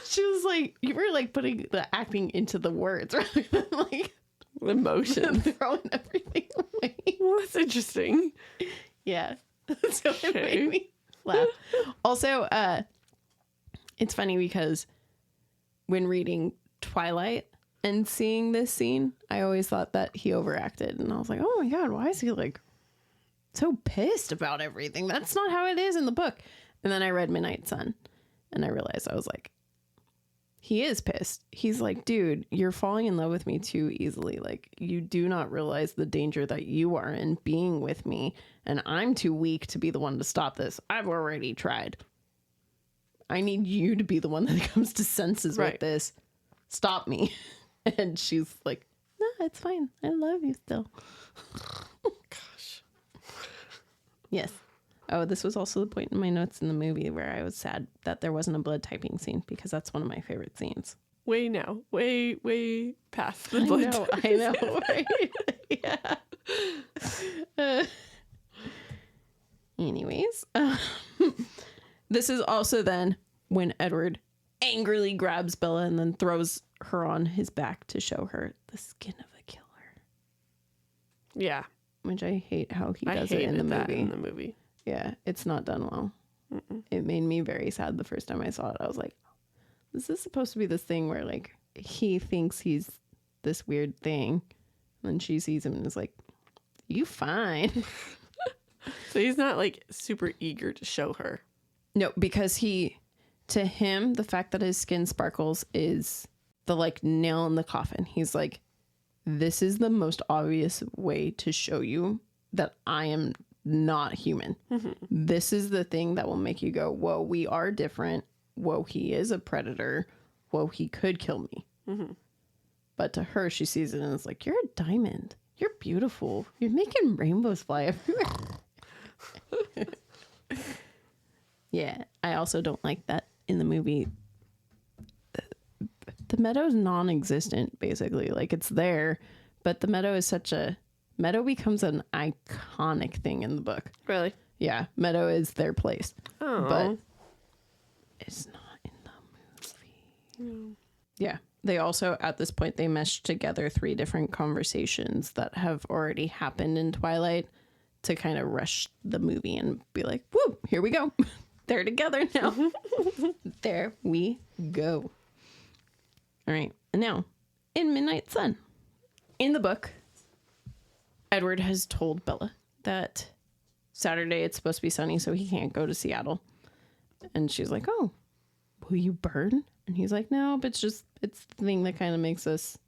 She was like, you were like putting the acting into the words rather than like emotion. Throwing everything away. Well, that's interesting. Yeah. So it made me laugh. Also, it's funny because when reading Twilight and seeing this scene, I always thought that he overacted. And I was like, oh my God, why is he like so pissed about everything? That's not how it is in the book. And then I read Midnight Sun and I realized, I was like, he is pissed. He's like, dude, you're falling in love with me too easily. Like, you do not realize the danger that you are in being with me. And I'm too weak to be the one to stop this. I've already tried. I need you to be the one that comes to senses with this. Stop me. And she's like, no, it's fine. I love you still. Gosh. Yes. Oh, this was also the point in my notes in the movie where I was sad that there wasn't a blood typing scene because that's one of my favorite scenes. Way now. Way past the blood I know, right? Yeah. Anyways. This is also then when Edward angrily grabs Bella and then throws her on his back to show her the skin of a killer. Yeah. Which I hate how he does it in the movie. Yeah, it's not done well. It made me very sad the first time I saw it. I was like, this is supposed to be this thing where like he thinks he's this weird thing. And then she sees him and is like, you fine. So he's not like super eager to show her. No, because to him, the fact that his skin sparkles is the like nail in the coffin. He's like, this is the most obvious way to show you that I am not human. This is the thing that will make you go, whoa, we are different. Whoa, he is a predator. Whoa, he could kill me. But to her, she sees it and is like, you're a diamond. You're beautiful. You're making rainbows fly everywhere. Yeah, I also don't like that in the movie. The meadow's non-existent, basically. Like, it's there, but the meadow is meadow becomes an iconic thing in the book. Really? Yeah, meadow is their place. Oh. But it's not in the movie. Yeah. They also, at this point, they meshed together 3 different conversations that have already happened in Twilight to kind of rush the movie and be like, woo, here we go. They're together now. There we go. All right. And now, in Midnight Sun. In the book, Edward has told Bella that Saturday it's supposed to be sunny, so he can't go to Seattle. And she's like, oh, will you burn? And he's like, no, but it's the thing that kind of makes us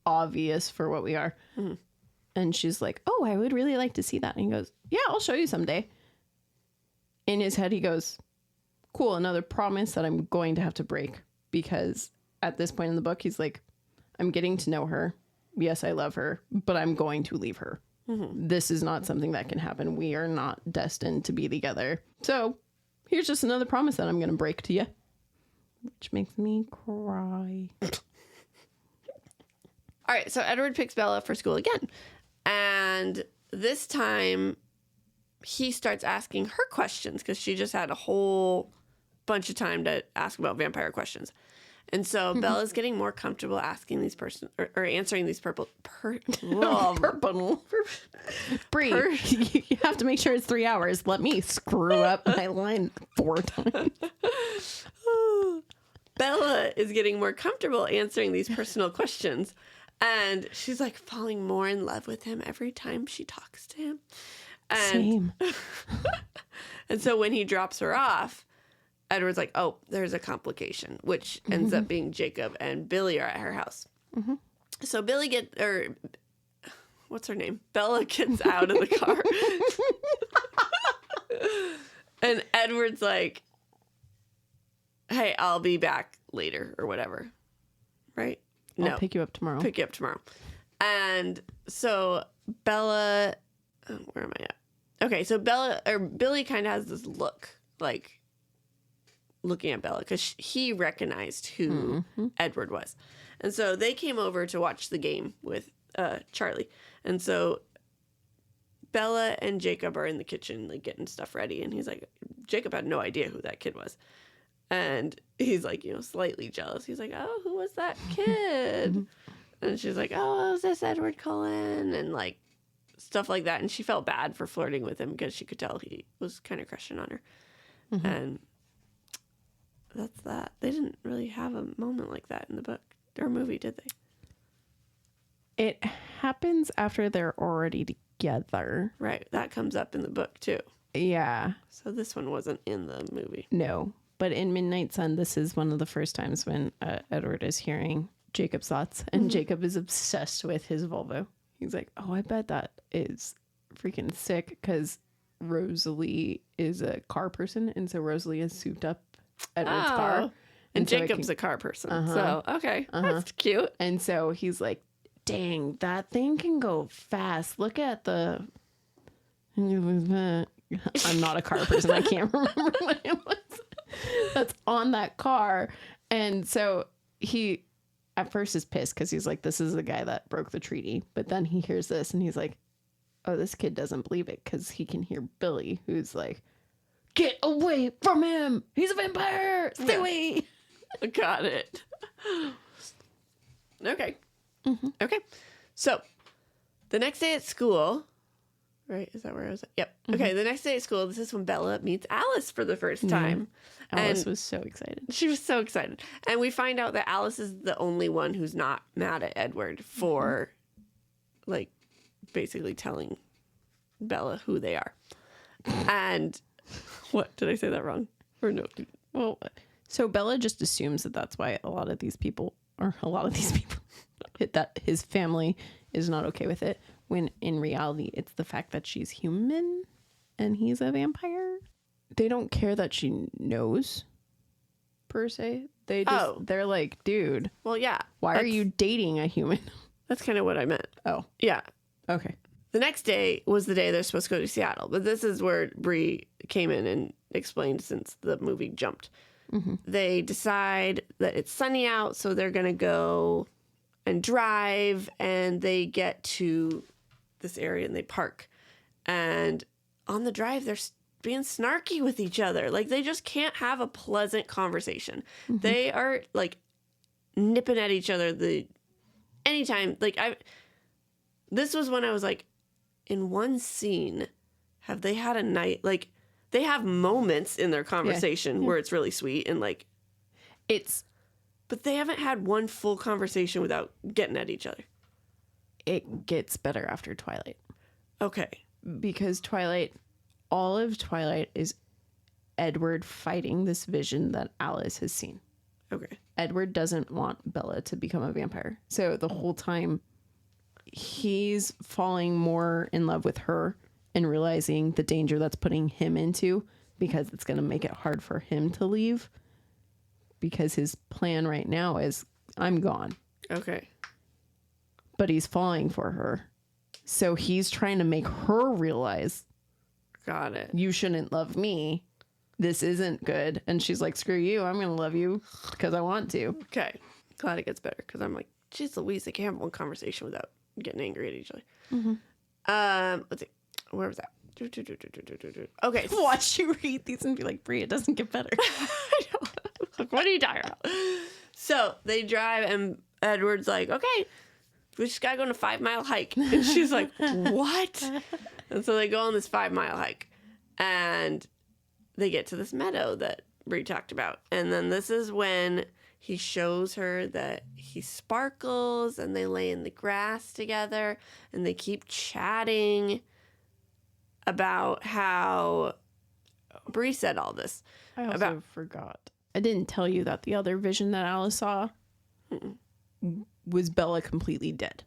obvious for what we are. And she's like, oh, I would really like to see that. And he goes, yeah, I'll show you someday. In his head, he goes, cool, another promise that I'm going to have to break. Because at this point in the book, he's like, I'm getting to know her. Yes, I love her, but I'm going to leave her. This is not something that can happen. We are not destined to be together. So here's just another promise that I'm going to break to you. Which makes me cry. All right, so Edward picks Bella for school again. And this time, he starts asking her questions because she just had a whole bunch of time to ask about vampire questions. And so Bella's getting more comfortable asking these or answering these purple. Bree, you have to make sure it's 3 hours. Let me screw up my line 4 times. Bella is getting more comfortable answering these personal questions. And she's like falling more in love with him every time she talks to him. And, Same. And so when he drops her off, Edward's like, oh, there's a complication, which ends up being Jacob and Billy are at her house. So what's her name? Bella gets out of the car. And Edward's like, hey, I'll be back later or whatever. Right? I'll pick you up tomorrow. Pick you up tomorrow. And so Bella, where am I at? Okay, so Billy kind of has this look, like looking at Bella, because he recognized who Edward was. And so they came over to watch the game with Charlie. And so Bella and Jacob are in the kitchen, like getting stuff ready. And he's like, Jacob had no idea who that kid was. And he's like, slightly jealous. He's like, oh, who was that kid? And she's like, oh, it was this Edward Cullen, and like stuff like that. And she felt bad for flirting with him because she could tell he was kind of crushing on her. And that's that. They didn't really have a moment like that in the book or movie, did they? It happens after they're already together. Right. That comes up in the book too. Yeah. So this one wasn't in the movie. No. But in Midnight Sun, this is one of the first times when Edward is hearing Jacob's thoughts. And Jacob is obsessed with his Volvo. He's like, oh, I bet that is freaking sick because Rosalie is a car person. And so Rosalie has souped up Edward's car. And so Jacob's a car person. So, okay. That's cute. And so he's like, dang, that thing can go fast. Look at the... I'm not a car person. I can't remember what it was. That's on that car. And so he at first is pissed because he's like, this is the guy that broke the treaty. But then he hears this and he's like, oh, this kid doesn't believe it because he can hear Billy, who's like, get away from him. He's a vampire. Stay away. Got it. Okay. Okay. So the next day at school, right? Is that where I was at? Yep. Okay. The next day at school, this is when Bella meets Alice for the first time. Alice was so excited. She was so excited. And we find out that Alice is the only one who's not mad at Edward for like basically telling Bella who they are. And what? Did I say that wrong? Or no? Well, so Bella just assumes that that's why a lot of these people that his family is not okay with it, when in reality it's the fact that she's human and he's a vampire. They don't care that she knows, per se. They're like, dude. Well, yeah. Why are you dating a human? That's kind of what I meant. Oh. Yeah. Okay. The next day was the day they're supposed to go to Seattle, but this is where Bree came in and explained since the movie jumped. Mm-hmm. They decide that it's sunny out, so they're going to go and drive, and they get to this area and they park. And on the drive, they're being snarky with each other. Like, they just can't have a pleasant conversation. Mm-hmm. They are, like, nipping at each other anytime. Like, this was when I was like, in one scene, have they had a night? Like, they have moments in their conversation where it's really sweet and, like, but they haven't had one full conversation without getting at each other. It gets better after Twilight. Okay. Because all of Twilight is Edward fighting this vision that Alice has seen. Okay. Edward doesn't want Bella to become a vampire. So the whole time he's falling more in love with her and realizing the danger that's putting him into, because it's going to make it hard for him to leave. Because his plan right now is, I'm gone. Okay. But he's falling for her. So he's trying to make her realize, got it, you shouldn't love me. This isn't good. And she's like, screw you. I'm going to love you because I want to. Okay. Glad it gets better, because I'm like, geez Louise, they can't have one conversation without getting angry at each other. Mm-hmm. Let's see. Where was that? Okay. Watch you read these and be like, Brie, it doesn't get better. I know. Like, what are you talking about? So they drive, and Edward's like, okay, we just gotta go on a 5-mile hike. And she's like, what? And so they go on this 5-mile hike, and they get to this meadow that Brie talked about. And then this is when he shows her that he sparkles, and they lay in the grass together, and they keep chatting about how Brie said all this. I also forgot. I didn't tell you that the other vision that Alice saw was Bella completely dead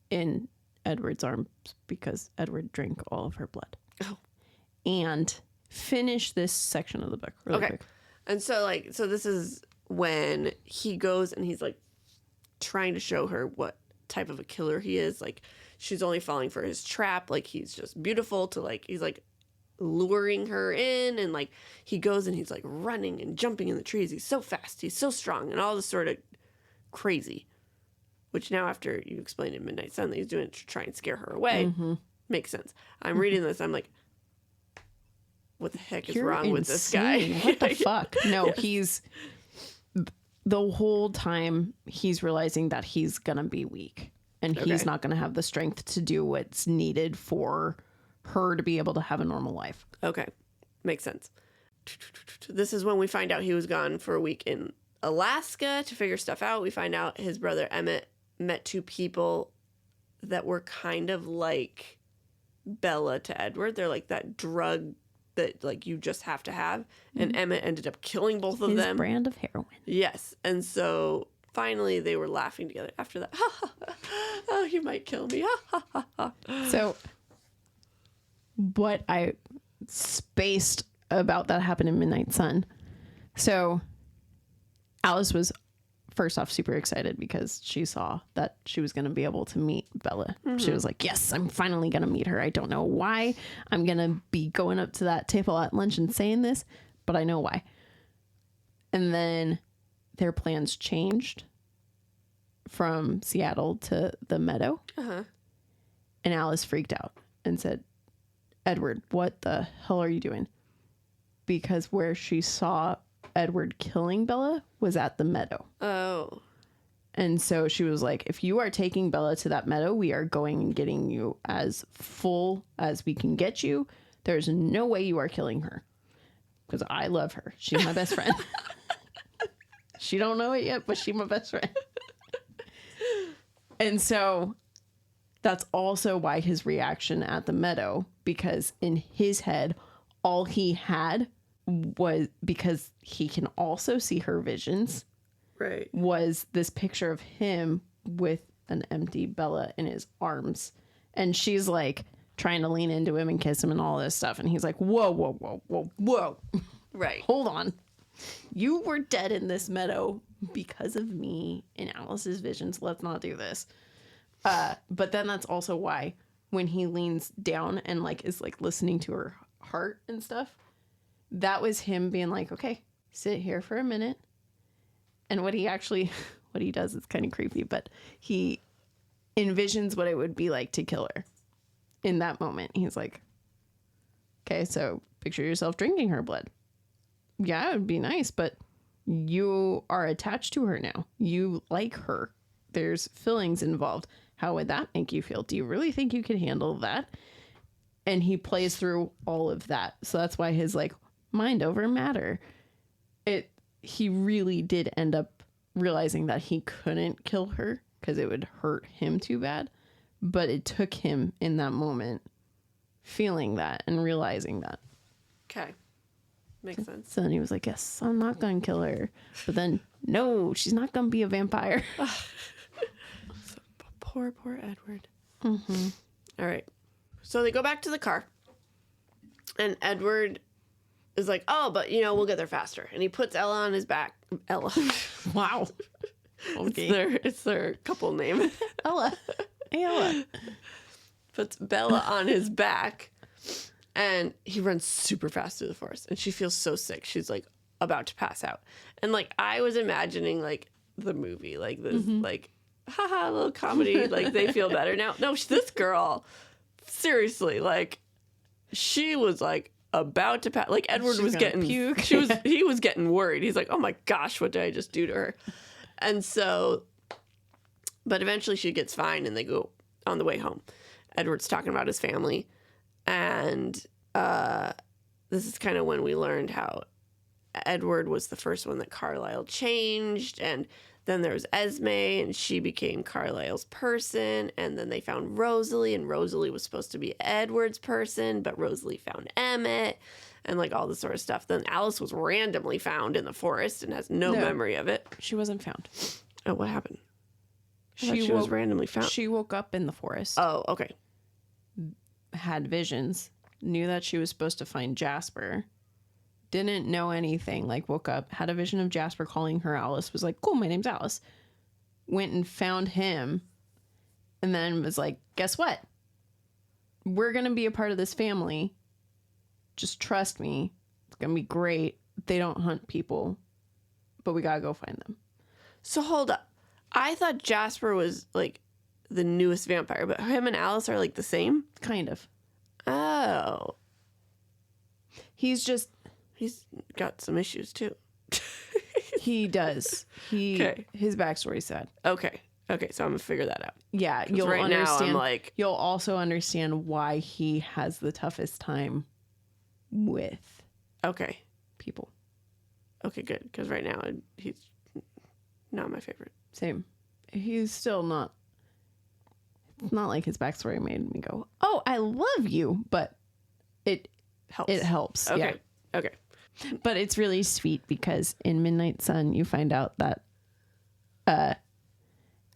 in Edward's arms because Edward drank all of her blood. Oh. And finish this section of the book really quick. And so this is when he goes and he's like trying to show her what type of a killer he is. Like, she's only falling for his trap. Like, he's just beautiful to, like, he's like luring her in, and like he goes and he's like running and jumping in the trees. He's so fast, he's so strong, and all this sort of crazy, which now after you explained in Midnight Sun that he's doing it to try and scare her away, makes sense. I'm reading this, I'm like, what the heck is wrong with this guy? What the fuck? No, he's the whole time he's realizing that he's gonna be weak, and he's not gonna have the strength to do what's needed for her to be able to have a normal life. Okay. Makes sense. This is when we find out he was gone for a week in Alaska to figure stuff out. We find out his brother Emmett met 2 people that were kind of like Bella to Edward. They're like that drug that like you just have to have. And Emmett ended up killing both of them. His brand of heroin. Yes. And so finally they were laughing together after that. Oh, you might kill me. So what I spaced about that happened in Midnight Sun. So Alice was first off super excited because she saw that she was going to be able to meet Bella. She was like, yes, I'm finally going to meet her. I don't know why I'm going to be going up to that table at lunch and saying this, but I know why. And then their plans changed from Seattle to the meadow. And Alice freaked out and said, Edward, what the hell are you doing? Because where she saw Edward killing Bella was at the meadow. Oh. And so she was like, if you are taking Bella to that meadow, we are going and getting you as full as we can get you. There's no way you are killing her. Because I love her. She's my best friend. She don't know it yet, but she's my best friend. And so that's also why his reaction at the meadow, because in his head, all he had was, because he can also see her visions, right, was this picture of him with an empty Bella in his arms. And she's like, trying to lean into him and kiss him and all this stuff. And he's like, whoa, whoa, whoa, whoa, whoa. Right. Hold on. You were dead in this meadow because of me in Alice's visions. Let's not do this. But then that's also why when he leans down and like is like listening to her heart and stuff, that was him being like, okay, sit here for a minute. And what he does is kind of creepy, but he envisions what it would be like to kill her in that moment. He's like, okay, so picture yourself drinking her blood. Yeah, it would be nice, but you are attached to her now. You like her. There's feelings involved. How would that make you feel? Do you really think you can handle that? And he plays through all of that. So that's why his like mind over matter. He really did end up realizing that he couldn't kill her because it would hurt him too bad. But it took him in that moment feeling that and realizing that. Okay. Makes sense. So then he was like, yes, I'm not going to kill her. But then, no, she's not going to be a vampire. So, poor Edward. Mm-hmm. All right. So they go back to the car. And Edward is like, oh, but, we'll get there faster. And he puts Ella on his back. Ella. Wow. Okay. It's their couple name. Ella. Hey, Ella. Puts Bella on his back. And he runs super fast through the forest. And she feels so sick. She's like about to pass out. And like I was imagining like the movie, like this, like, haha, little comedy. Like they feel better now. No, this girl, seriously, like she was like about to pass. Like Edward was getting puke. He was getting worried. He's like, oh my gosh, what did I just do to her? And so, but eventually she gets fine and they go on the way home. Edward's talking about his family. And this is kind of when we learned how Edward was the first one that Carlisle changed. And then there was Esme, and she became Carlisle's person. And then they found Rosalie, and Rosalie was supposed to be Edward's person, but Rosalie found Emmett, and like all this sort of stuff. Then Alice was randomly found in the forest and has no memory of it. She wasn't found. Oh, what happened? She was randomly found. She woke up in the forest. Oh, okay. Had visions, knew that she was supposed to find Jasper, didn't know anything, like woke up, had a vision of Jasper calling her Alice, was like, cool, my name's Alice. Went and found him, and then was like, guess what? We're going to be a part of this family. Just trust me. It's going to be great. They don't hunt people, but we got to go find them. So hold up. I thought Jasper was like the newest vampire, but him and Alice are like the same? Kind of. Oh. He's got some issues too. He does. His backstory's sad. Okay, so I'm gonna figure that out. Yeah, you'll understand. Now I'm like, you'll also understand why he has the toughest time with people. Okay, good. Because right now he's not my favorite. Same. He's still not. It's not like his backstory made me go, "Oh, I love you," but it helps. It helps. Okay. Yeah. Okay. But it's really sweet because in Midnight Sun, you find out that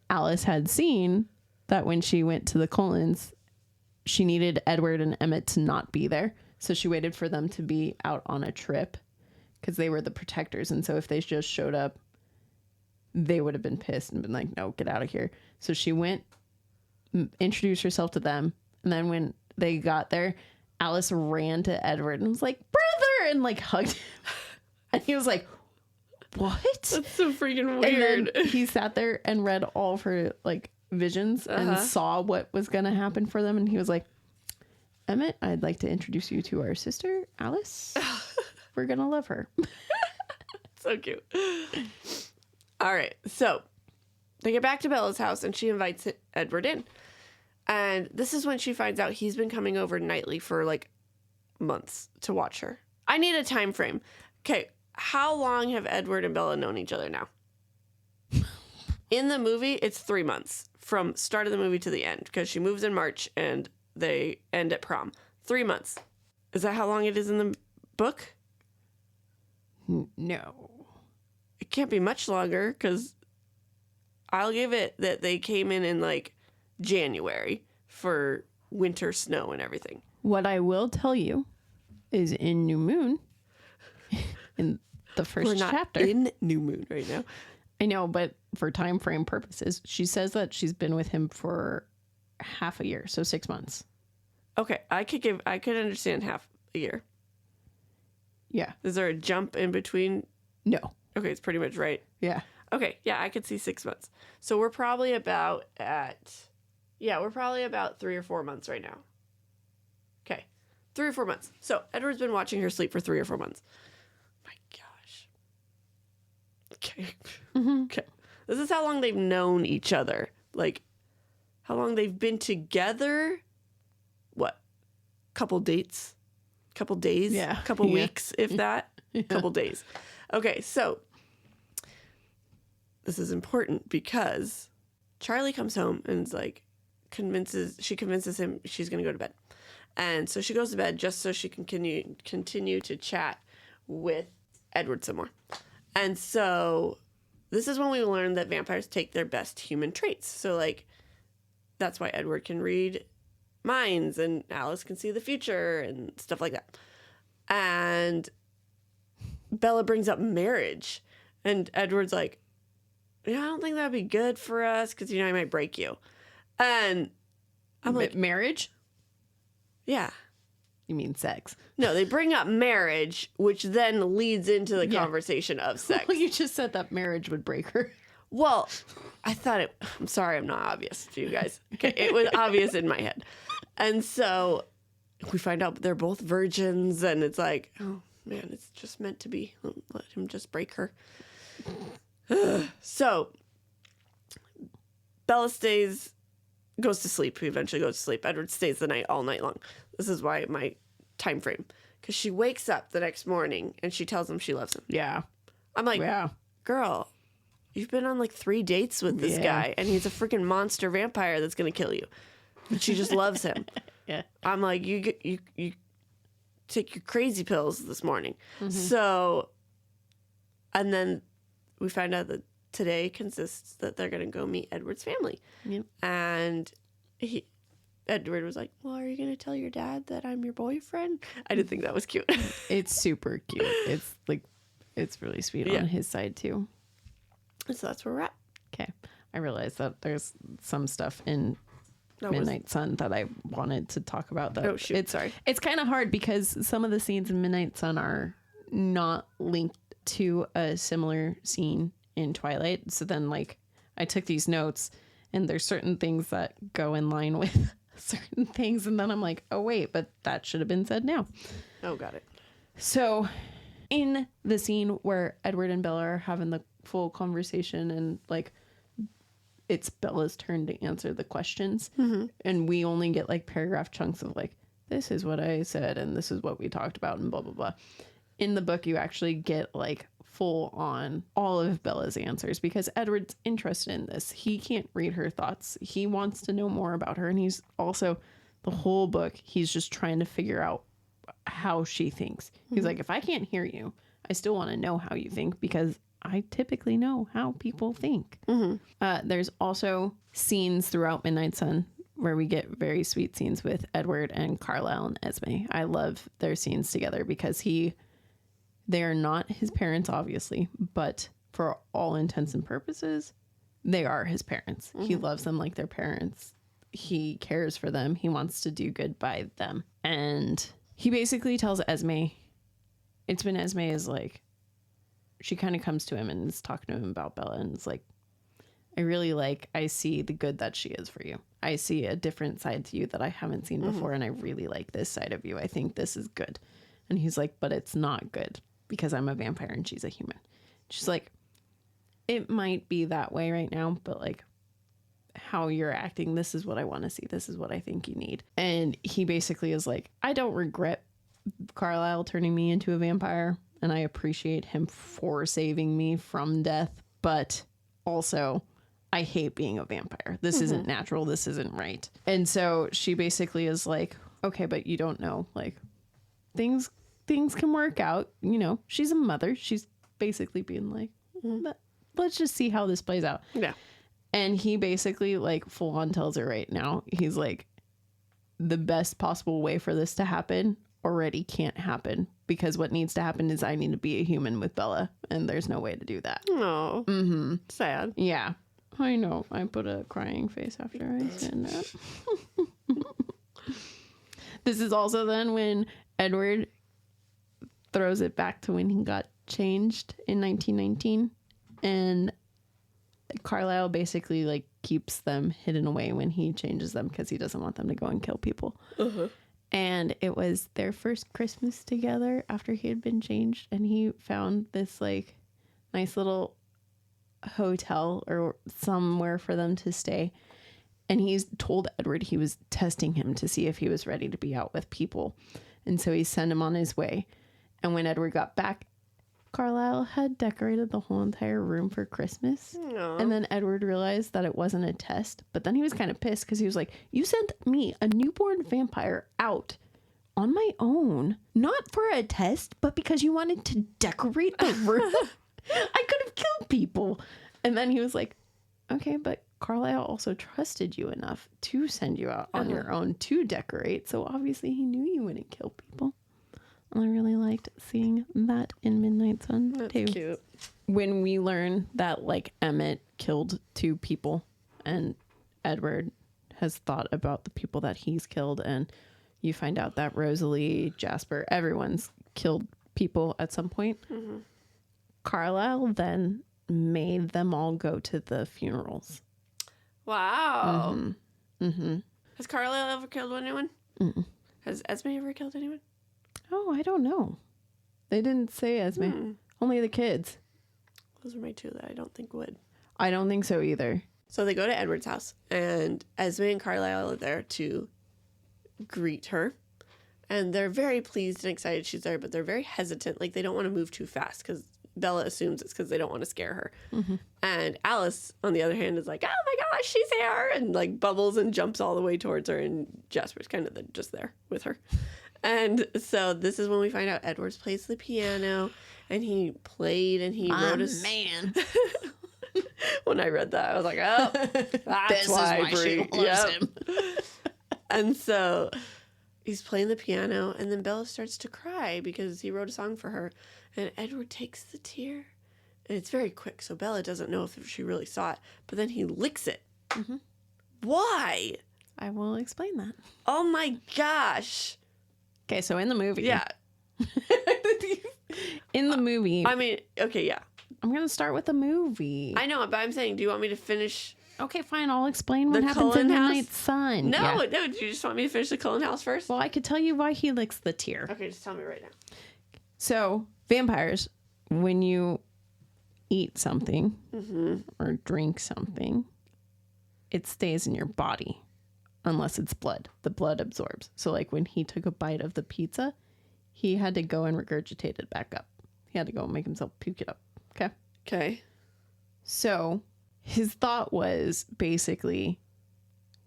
Alice had seen that when she went to the Colons, she needed Edward and Emmett to not be there. So she waited for them to be out on a trip because they were the protectors. And so if they just showed up, they would have been pissed and been like, no, get out of here. So she went, introduced herself to them. And then when they got there, Alice ran to Edward and was like, brother, and like hugged him. And he was like, what? That's so freaking weird. And then he sat there and read all of her like visions and saw what was going to happen for them. And he was like, Emmett, I'd like to introduce you to our sister, Alice. We're going to love her. So cute. All right. So they get back to Bella's house and she invites Edward in. And this is when she finds out he's been coming over nightly for like months to watch her. I need a time frame. Okay. How long have Edward and Bella known each other now? In the movie, it's 3 months from start of the movie to the end because she moves in March and they end at prom. 3 months. Is that how long it is in the book? No. It can't be much longer because I'll give it that they came in like January for winter snow and everything. What I will tell you is in New Moon, in the first We're not chapter. in New Moon right now. I know, but for time frame purposes, she says that she's been with him for half a year, so 6 months. Okay, I could understand half a year. Yeah. Is there a jump in between? No. Okay, it's pretty much right. Yeah. Okay, yeah, I could see 6 months. So we're probably about 3 or 4 months right now. Okay, 3 or 4 months. So Edward's been watching her sleep for 3 or 4 months. My gosh. Okay. Mm-hmm. Okay. This is how long they've known each other. Like, how long they've been together. What? Couple dates? Couple days? Yeah. Couple weeks, if that? Yeah. Couple days. Okay, so this is important because Charlie comes home and is like, she convinces him she's going to go to bed. And so she goes to bed just so she can continue to chat with Edward some more. And so this is when we learn that vampires take their best human traits. So, like, that's why Edward can read minds and Alice can see the future and stuff like that. And Bella brings up marriage. And Edward's like, yeah, I don't think that'd be good for us because, I might break you. And I'm like, marriage? yeah. You mean sex? No, they bring up marriage, which then leads into the conversation of sex. Well, you just said that marriage would break her. Well, I thought I'm sorry I'm not obvious to you guys. Okay, it was obvious in my head. And so we find out they're both virgins, and it's like, oh, man, it's just meant to be. Let him just break her. So Bella goes to sleep. He eventually goes to sleep. Edward stays the night all night long. This is why my time frame. Because she wakes up the next morning and she tells him she loves him. Yeah. I'm like, Yeah. girl, you've been on like 3 dates with this guy and he's a freaking monster vampire that's going to kill you. But she just loves him. Yeah. I'm like, you take your crazy pills this morning. Mm-hmm. So, and then we find out that today consists that they're going to go meet Edward's family. Yep. And Edward was like, well, are you going to tell your dad that I'm your boyfriend? I didn't think that was cute. It's super cute. It's really sweet on his side too. So that's where we're at. Okay. I realized that there's some stuff in Midnight Sun that I wanted to talk about. That oh, shoot. Sorry. It's kind of hard because some of the scenes in Midnight Sun are not linked to a similar scene in Twilight. So then, like, I took these notes and there's certain things that go in line with certain things. And then I'm like, oh, wait, but that should have been said now. Oh, got it. So in the scene where Edward and Bella are having the full conversation and, like, it's Bella's turn to answer the questions. Mm-hmm. And we only get, like, paragraph chunks of, like, this is what I said and this is what we talked about and blah, blah, blah. In the book, you actually get, like, full on all of Bella's answers because Edward's interested in this. He can't read her thoughts. He wants to know more about her. And he's also, the whole book, he's just trying to figure out how she thinks. He's like, if I can't hear you, I still want to know how you think because I typically know how people think. Mm-hmm. There's also scenes throughout Midnight Sun where we get very sweet scenes with Edward and Carlisle and Esme. I love their scenes together because they are not his parents, obviously, but for all intents and purposes, they are his parents. Mm-hmm. He loves them like their parents. He cares for them. He wants to do good by them. And he basically tells Esme, it's been Esme is like, she kind of comes to him and is talking to him about Bella and is like, I see the good that she is for you. I see a different side to you that I haven't seen before. And I really like this side of you. I think this is good. And he's like, but it's not good because I'm a vampire and she's a human. She's like, it might be that way right now, but like how you're acting, this is what I want to see. This is what I think you need. And he basically is like, I don't regret Carlisle turning me into a vampire. And I appreciate him for saving me from death. But also, I hate being a vampire. This isn't natural. This isn't right. And so she basically is like, okay, but you don't know, like, things can work out. You know, she's a mother. She's basically being like, let's just see how this plays out. Yeah. And he basically, like, full on tells her right now, he's like, the best possible way for this to happen already can't happen, because what needs to happen is I need to be a human with Bella, and there's no way to do that. Oh, sad. Yeah, I know. I put a crying face after I said that. This is also then when Edward throws it back to when he got changed in 1919, and Carlisle basically like keeps them hidden away when he changes them because he doesn't want them to go and kill people. And it was their first Christmas together after he had been changed, and he found this like nice little hotel or somewhere for them to stay. And he's told Edward he was testing him to see if he was ready to be out with people. And so he sent him on his way. And when Edward got back, Carlisle had decorated the whole entire room for Christmas. Aww. And then Edward realized that it wasn't a test. But then he was kind of pissed because he was like, you sent me, a newborn vampire, out on my own, not for a test, but because you wanted to decorate the room. I could have killed people. And then he was like, okay, but Carlisle also trusted you enough to send you out on your own to decorate. So obviously he knew you wouldn't kill people. And I really liked seeing that in Midnight Sun too. Cute. When we learn that like Emmett killed 2 people and Edward has thought about the people that he's killed, and you find out that Rosalie, Jasper, everyone's killed people at some point. Carlisle then made them all go to the funerals. Wow. Has Carlisle ever killed anyone? Has Esme ever killed anyone? Oh, I don't know. They didn't say Esme. Only the kids. Those are my 2 that I don't think would. I don't think so either. So they go to Edward's house, and Esme and Carlisle are there to greet her. And they're very pleased and excited she's there, but they're very hesitant. Like, they don't want to move too fast because Bella assumes it's because they don't want to scare her. And Alice, on the other hand, is like, oh my gosh, she's here, and like bubbles and jumps all the way towards her, and Jasper's kind of just there with her. And so this is when we find out Edward plays the piano, and he played and he wrote a man. When I read that, I was like, oh, that's why she loves him. And so he's playing the piano, and then Bella starts to cry because he wrote a song for her. And Edward takes the tear, and it's very quick, so Bella doesn't know if she really saw it. But then he licks it. Why? I will explain that. Oh my gosh. Okay, so in the movie. Yeah. In the movie. I mean, okay, yeah. I'm going to start with the movie. I know, but I'm saying, do you want me to finish? Okay, fine. I'll explain what The happens Cullen in house? Midnight Sun. No, Yeah. no. Do you just want me to finish the Cullen house first? Well, I could tell you why he licks the tear. Okay, just tell me right now. So, vampires, when you eat something or drink something, it stays in your body unless it's blood. The blood absorbs. So, like when he took a bite of the pizza, he had to go and regurgitate it back up. He had to go and make himself puke it up. Okay? Okay. So, his thought was basically,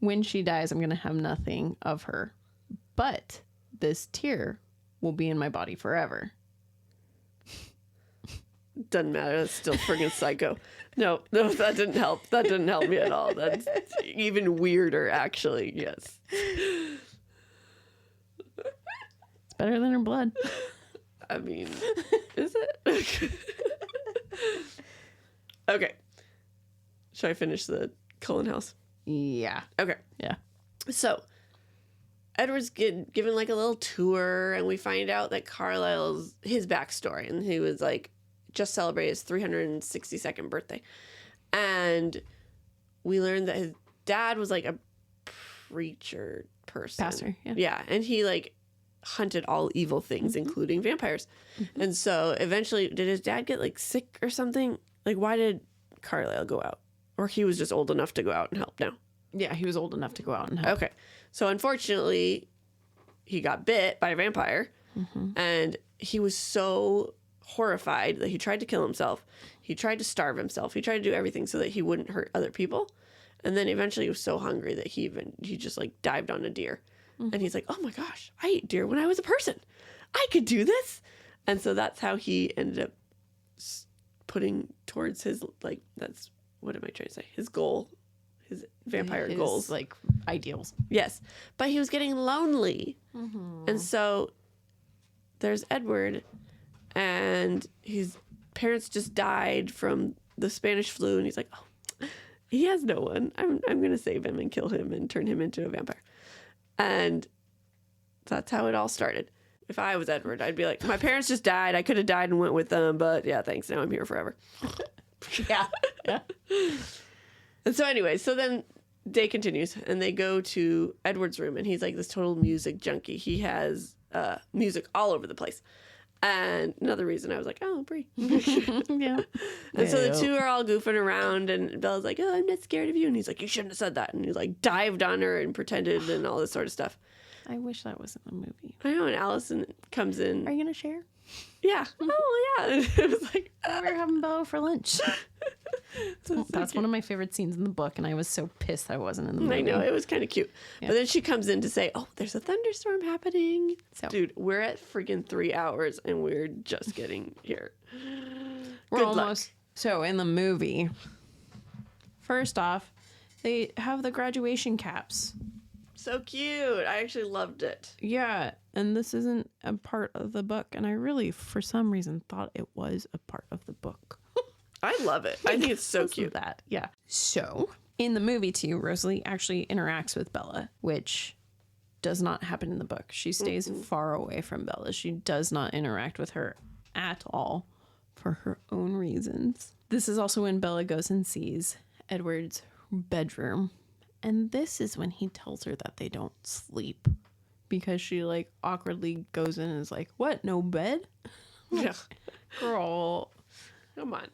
when she dies, I'm going to have nothing of her. But this tear will be in my body forever. Doesn't matter. That's still friggin' psycho. No, that didn't help. That didn't help me at all. That's even weirder, actually. Yes. It's better than her blood. I mean, is it? Okay. Should I finish the Cullen house? Yeah. Okay. Yeah. So, Edward's given like a little tour, and we find out that Carlisle's his backstory, and he was like just celebrated his 362nd birthday, and we learned that his dad was like a preacher person, Pastor. Yeah. yeah, and he like hunted all evil things, including vampires, and so eventually, did his dad get like sick or something? Like, why did Carlisle go out, or he was just old enough to go out and help now? Yeah, he was old enough to go out and help. Okay. So unfortunately, he got bit by a vampire, and he was so horrified that he tried to kill himself. He tried to starve himself. He tried to do everything so that he wouldn't hurt other people. And then eventually he was so hungry that he just like dived on a deer. And he's like, oh my gosh, I ate deer when I was a person. I could do this. And so that's how he ended up putting towards his, like, that's, what am I trying to say? His goal, his vampire goals. Like, ideals. Yes. But he was getting lonely. And so there's Edward, and his parents just died from the Spanish flu, and he's like, oh, he has no one. I'm going to save him and kill him and turn him into a vampire. And that's how it all started. If I was Edward, I'd be like, my parents just died. I could have died and went with them, but yeah, thanks. Now I'm here forever. Yeah. And so anyway, so then day continues, and they go to Edward's room, and he's like this total music junkie. He has music all over the place. And another reason I was like, oh, Brie. Yeah. And so the two are all goofing around, and Bella's like, oh, I'm not scared of you. And he's like, you shouldn't have said that. And he like dived on her and pretended and all this sort of stuff. I wish that was in the movie. I know, and Allison comes in. Are you going to share? Yeah. Oh, yeah. And it was like, we were having Bella for lunch. That's one of my favorite scenes in the book, and I was so pissed I wasn't in the movie. I know, it was kind of cute. Yeah. But then she comes in to say, oh, there's a thunderstorm happening. So, dude, we're at freaking 3 hours, and we're just getting here. We're almost. So in the movie, first off, they have the graduation caps. So cute. I actually loved it. Yeah, and this isn't a part of the book, and I really, for some reason, thought it was a part of the book. I love it. I think it's so cute. That, yeah. So, in the movie, too, Rosalie actually interacts with Bella, which does not happen in the book. She stays far away from Bella. She does not interact with her at all for her own reasons. This is also when Bella goes and sees Edward's bedroom. And this is when he tells her that they don't sleep. Because she, like, awkwardly goes in and is like, what, no bed? Yeah. Girl. Come on.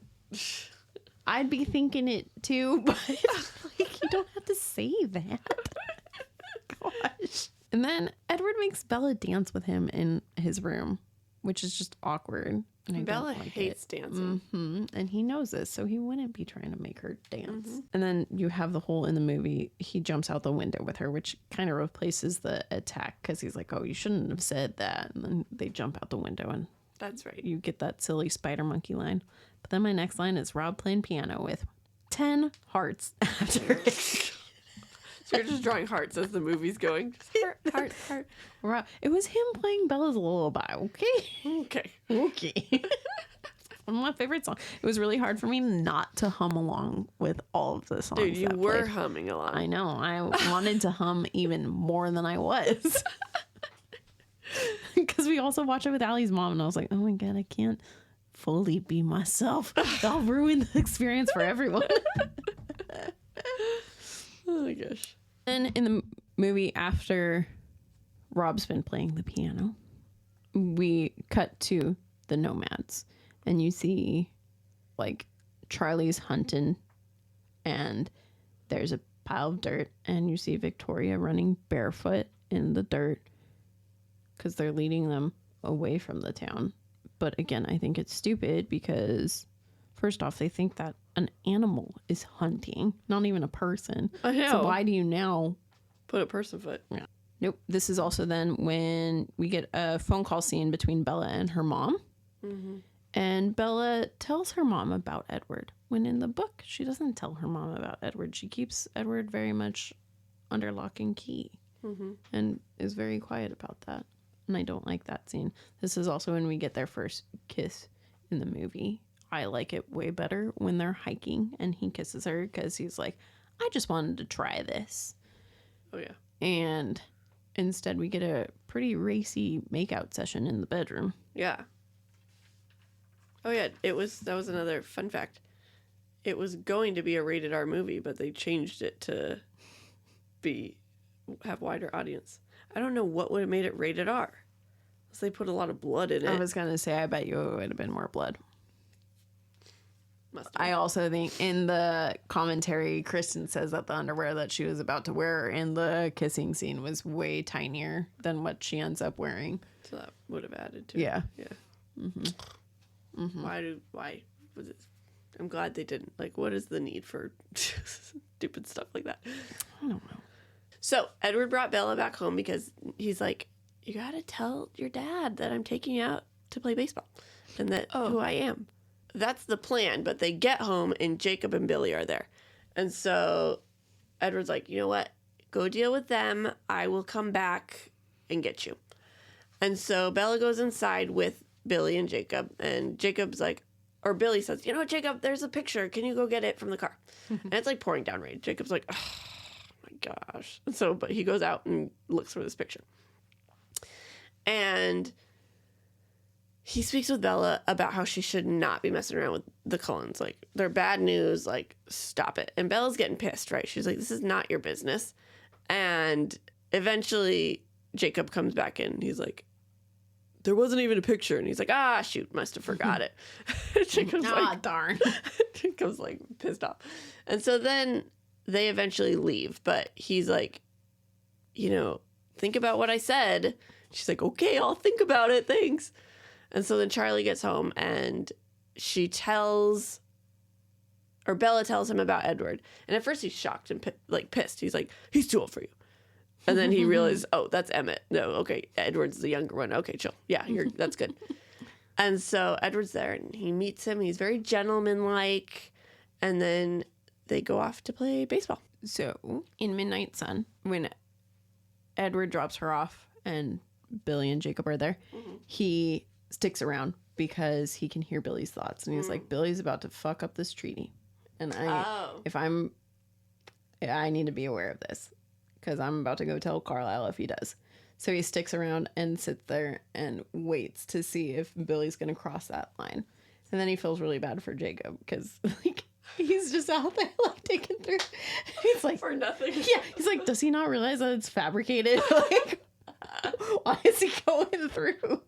I'd be thinking it, too, but, like, you don't have to say that. Gosh. And then Edward makes Bella dance with him in his room, which is just awkward. And Bella hates dancing. And he knows this, so he wouldn't be trying to make her dance. And then you have the whole in the movie, he jumps out the window with her, which kind of replaces the attack because he's like, oh, you shouldn't have said that. And then they jump out the window and that's right. You get that silly spider monkey line. But then my next line is Rob playing piano with 10 hearts after it. So you're just drawing hearts as the movie's going. Heart. Rob, it was him playing Bella's lullaby, okay? Okay. One of my favorite songs. It was really hard for me not to hum along with all of the songs. Dude, you were humming along. I know. I wanted to hum even more than I was. Because we also watched it with Allie's mom, and I was like, oh my God, I can't fully be myself. I'll ruin the experience for everyone. Oh my gosh. Then in the movie, after Rob's been playing the piano, we cut to the nomads, and you see like Charlie's hunting, and there's a pile of dirt, and you see Victoria running barefoot in the dirt because they're leading them away from the town. But again, I think it's stupid because first off, they think that an animal is hunting, not even a person. I know. So why do you now put a person foot? Yeah. Nope. This is also then when we get a phone call scene between Bella and her mom. And Bella tells her mom about Edward, when in the book, she doesn't tell her mom about Edward. She keeps Edward very much under lock and key and is very quiet about that. And I don't like that scene. This is also when we get their first kiss in the movie. I like it way better when they're hiking and he kisses her because he's like, I just wanted to try this. Oh, yeah. And instead we get a pretty racy makeout session in the bedroom. Yeah. Oh, yeah. That was another fun fact. It was going to be a rated R movie, but they changed it to have wider audience. I don't know what would have made it rated R. Unless they put a lot of blood in it. I was going to say, I bet you it would have been more blood. I also think in the commentary, Kristen says that the underwear that she was about to wear in the kissing scene was way tinier than what she ends up wearing. So that would have added to it. Yeah. Why was it? I'm glad they didn't. Like, what is the need for stupid stuff like that? I don't know. So Edward brought Bella back home because he's like, you got to tell your dad that I'm taking you out to play baseball and that who I am. That's the plan. But they get home and Jacob and Billy are there. And so Edward's like, you know what? Go deal with them. I will come back and get you. And so Bella goes inside with Billy and Jacob. And Jacob's like, or Billy says, you know what, Jacob, there's a picture. Can you go get it from the car? And it's like pouring down rain. Jacob's like, oh my gosh. And so, but he goes out and looks for this picture. And he speaks with Bella about how she should not be messing around with the Cullens. Like, they're bad news. Like, stop it. And Bella's getting pissed, right? She's like, this is not your business. And eventually Jacob comes back in. He's like, there wasn't even a picture. And he's like, shoot, must have forgot it. Jacob's like, darn. Jacob's like pissed off. And so then they eventually leave. But he's like, you know, think about what I said. She's like, okay, I'll think about it. Thanks. And so then Charlie gets home and Bella tells him about Edward. And at first he's shocked and pissed. He's like, he's too old for you. And then he realized, oh, that's Emmett. No, okay, Edward's the younger one. Okay, chill. Yeah, that's good. And so Edward's there and he meets him. He's very gentlemanlike. And then they go off to play baseball. So in Midnight Sun, when Edward drops her off and Billy and Jacob are there, he sticks around because he can hear Billy's thoughts. And he's like, Billy's about to fuck up this treaty. And I need to be aware of this because I'm about to go tell Carlisle if he does. So he sticks around and sits there and waits to see if Billy's going to cross that line. And then he feels really bad for Jacob because like he's just out there like taking through. He's like, for nothing. Yeah. He's like, does he not realize that it's fabricated? Like, why is he going through?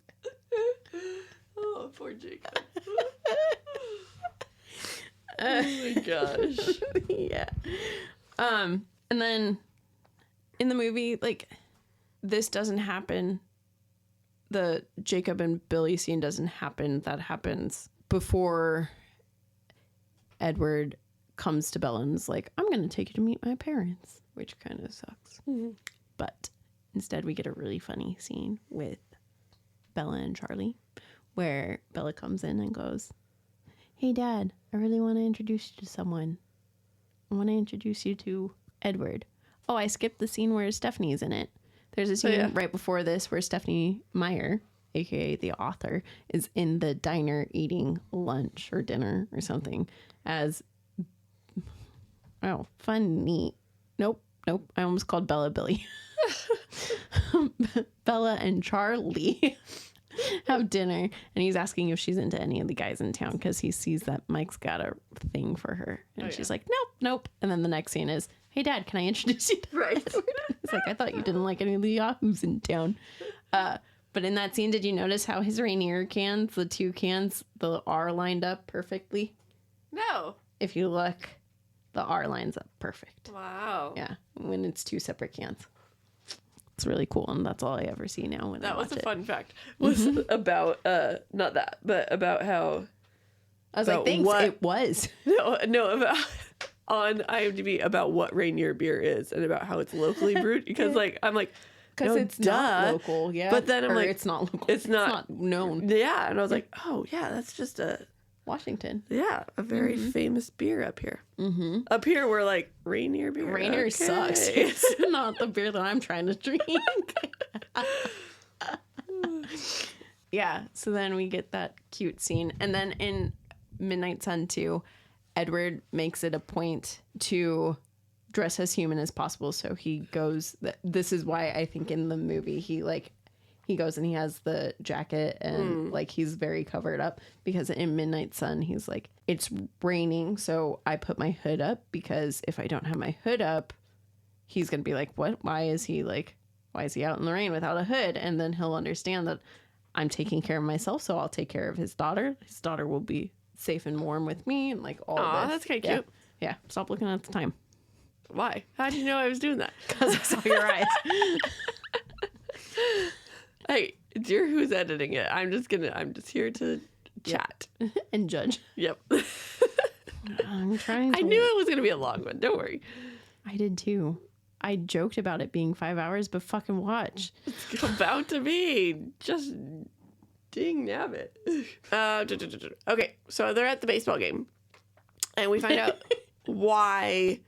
Oh, poor Jacob. Oh my gosh. Yeah. And then in the movie, like, this doesn't happen. The Jacob and Billy scene doesn't happen. That happens before Edward comes to Bella and is like, I'm going to take you to meet my parents, which kind of sucks. Mm-hmm. But instead we get a really funny scene with Bella and Charlie where Bella comes in and goes, hey, Dad, I really want to introduce you to someone. I want to introduce you to Edward. Oh, I skipped the scene where Stephanie's in it. There's a scene right before this where Stephanie Meyer, a.k.a. the author, is in the diner eating lunch or dinner or something as, oh, fun, neat. Nope. I almost called Bella Billy. Bella and Charlie have dinner, and he's asking if she's into any of the guys in town because he sees that Mike's got a thing for her. And she's like, nope. And then the next scene is, hey, Dad, can I introduce you to Edward? He's like, I thought you didn't like any of the yahoos in town. But in that scene, did you notice how his Rainier cans, the two cans, the R lined up perfectly? No. If you look, the R lines up perfect. Wow. Yeah, when it's two separate cans. It's really cool, and that's all I ever see now when I watch it. That was a fun fact. Was about, not that, but about how... I was like, thanks, it was. No, about... on IMDb about what Rainier beer is and about how it's locally brewed. Because, like, I'm like... Because it's not local, yeah. But then I'm like... It's not local. It's not known. Yeah, and I was like, oh, yeah, that's just a... Washington. Yeah, a very famous beer up here. Mm-hmm. Up here, we're like, Rainier beer. Rainier sucks. It's not the beer that I'm trying to drink. Yeah, so then we get that cute scene. And then in Midnight Sun 2, Edward makes it a point to dress as human as possible. So he goes, this is why I think in the movie he goes and he has the jacket and like he's very covered up because in Midnight Sun he's like, it's raining, so I put my hood up because if I don't have my hood up, he's gonna be like, what? Why is he out in the rain without a hood? And then he'll understand that I'm taking care of myself, so I'll take care of his daughter. His daughter will be safe and warm with me and like all this. That's kind of cute. Yeah. Stop looking at the time. Why? How did you know I was doing that? Because I saw your eyes. Hey, dear, who's editing it? I'm just here to chat and judge. Yep. I'm trying. I knew it was gonna be a long one. Don't worry. I did too. I joked about it being 5 hours, but fucking watch. It's about to be. Just ding nabbit. Okay, so they're at the baseball game, and we find out why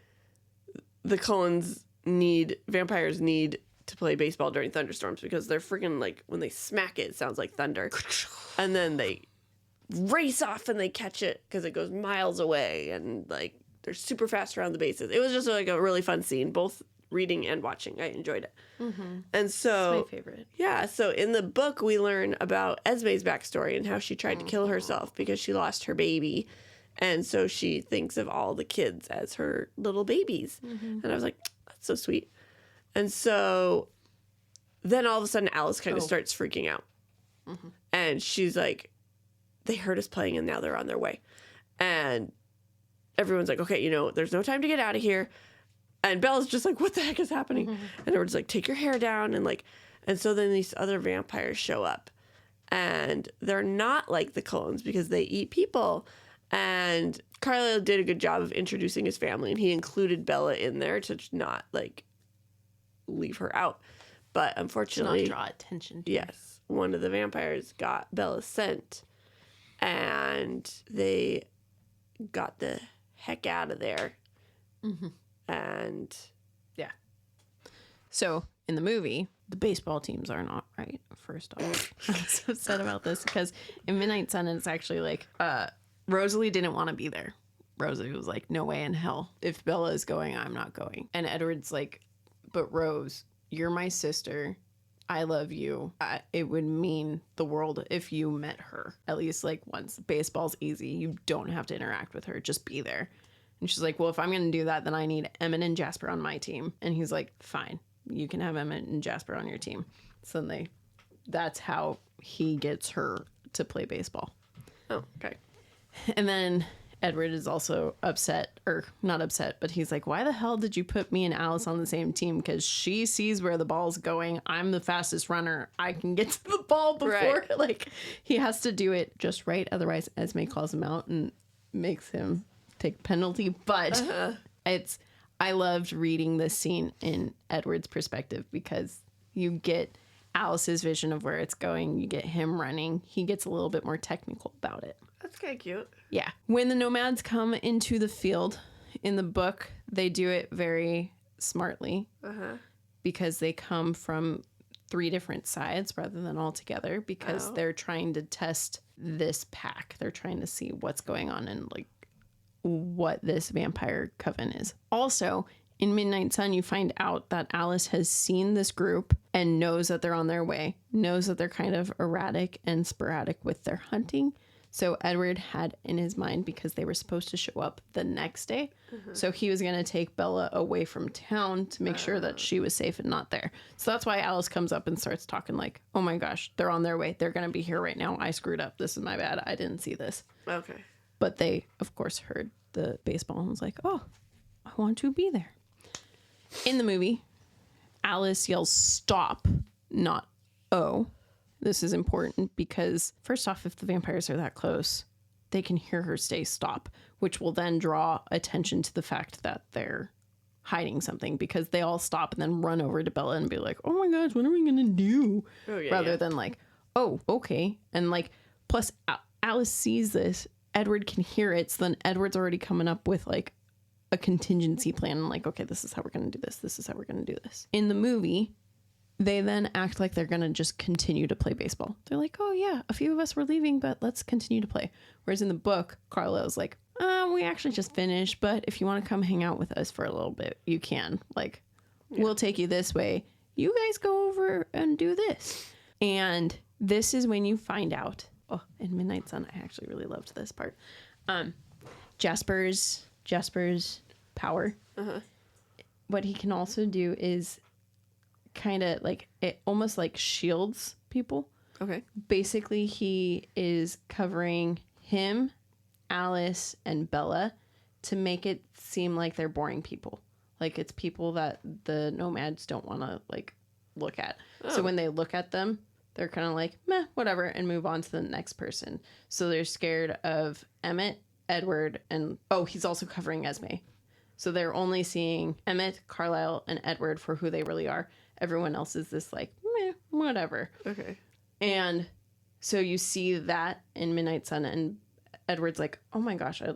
the Cullens vampires need to play baseball during thunderstorms because they're freaking like, when they smack it, it sounds like thunder. And then they race off and they catch it because it goes miles away, and like they're super fast around the bases. It was just like a really fun scene, both reading and watching. I enjoyed it. Mm-hmm. And so, it's my favorite. Yeah, so in the book we learn about Esme's backstory and how she tried to kill herself because she lost her baby. And so she thinks of all the kids as her little babies. Mm-hmm. And I was like, that's so sweet. And so then all of a sudden Alice kind of starts freaking out. Mm-hmm. And she's like, they heard us playing and now they're on their way. And everyone's like, okay, there's no time to get out of here. And Bella's just like, what the heck is happening? Mm-hmm. And everyone's like, take your hair down. And so then these other vampires show up. And they're not like the Cullens because they eat people. And Carlisle did a good job of introducing his family, and he included Bella in there to not like leave her out. But unfortunately, to not draw attention to yes, one of the vampires got Bella's scent, and they got the heck out of there. Mm-hmm. And yeah. So in the movie, the baseball teams are not right. First off, I'm so upset about this because in Midnight Sun, it's actually like Rosalie didn't want to be there. Rosalie was like, no way in hell. If Bella is going, I'm not going. And Edward's like, but Rose, you're my sister. I love you. It would mean the world if you met her at least like once. Baseball's easy. You don't have to interact with her. Just be there. And she's like, well, if I'm going to do that, then I need Emmett and Jasper on my team. And he's like, fine, you can have Emmett and Jasper on your team. So then that's how he gets her to play baseball. Oh, okay. And then Edward is also upset, or not upset, but he's like, why the hell did you put me and Alice on the same team? Because she sees where the ball's going. I'm the fastest runner. I can get to the ball before. Right. Like, he has to do it just right. Otherwise, Esme calls him out and makes him take penalty. But I loved reading this scene in Edward's perspective because you get Alice's vision of where it's going. You get him running. He gets a little bit more technical about it. That's kind of cute. Yeah. When the nomads come into the field in the book, they do it very smartly because they come from 3 different sides rather than all together because they're trying to test this pack. They're trying to see what's going on and like what this vampire coven is. Also, in Midnight Sun, you find out that Alice has seen this group and knows that they're on their way, knows that they're kind of erratic and sporadic with their hunting. So Edward had in his mind, because they were supposed to show up the next day, so he was going to take Bella away from town to make sure that she was safe and not there. So that's why Alice comes up and starts talking like, oh my gosh, they're on their way. They're going to be here right now. I screwed up. This is my bad. I didn't see this. Okay. But they, of course, heard the baseball and was like, oh, I want to be there. In the movie, Alice yells stop, not oh. This is important because, first off, if the vampires are that close, they can hear her say stop, which will then draw attention to the fact that they're hiding something because they all stop and then run over to Bella and be like, oh my gosh, what are we going to do? Rather than like, oh, okay. And like, plus Alice sees this, Edward can hear it. So then Edward's already coming up with like a contingency plan. And like, okay, this is how we're going to do this. This is how we're going to do this. In the movie, they then act like they're going to just continue to play baseball. They're like, oh, yeah, a few of us were leaving, but let's continue to play. Whereas in the book, Carlisle's like, we actually just finished, but if you want to come hang out with us for a little bit, you can. Like, we'll take you this way. You guys go over and do this. And this is when you find out. Oh, in Midnight Sun, I actually really loved this part. Jasper's power. What he can also do is kind of like it almost like shields people. Okay. Basically, he is covering him, Alice, and Bella to make it seem like they're boring people. Like it's people that the nomads don't want to like look at. Oh. So when they look at them, they're kind of like, meh, whatever, and move on to the next person. So they're scared of Emmett, Edward, and he's also covering Esme. So they're only seeing Emmett, Carlisle, and Edward for who they really are. Everyone else is this like, meh, whatever. Okay. And so you see that in Midnight Sun, and Edward's like, oh my gosh, I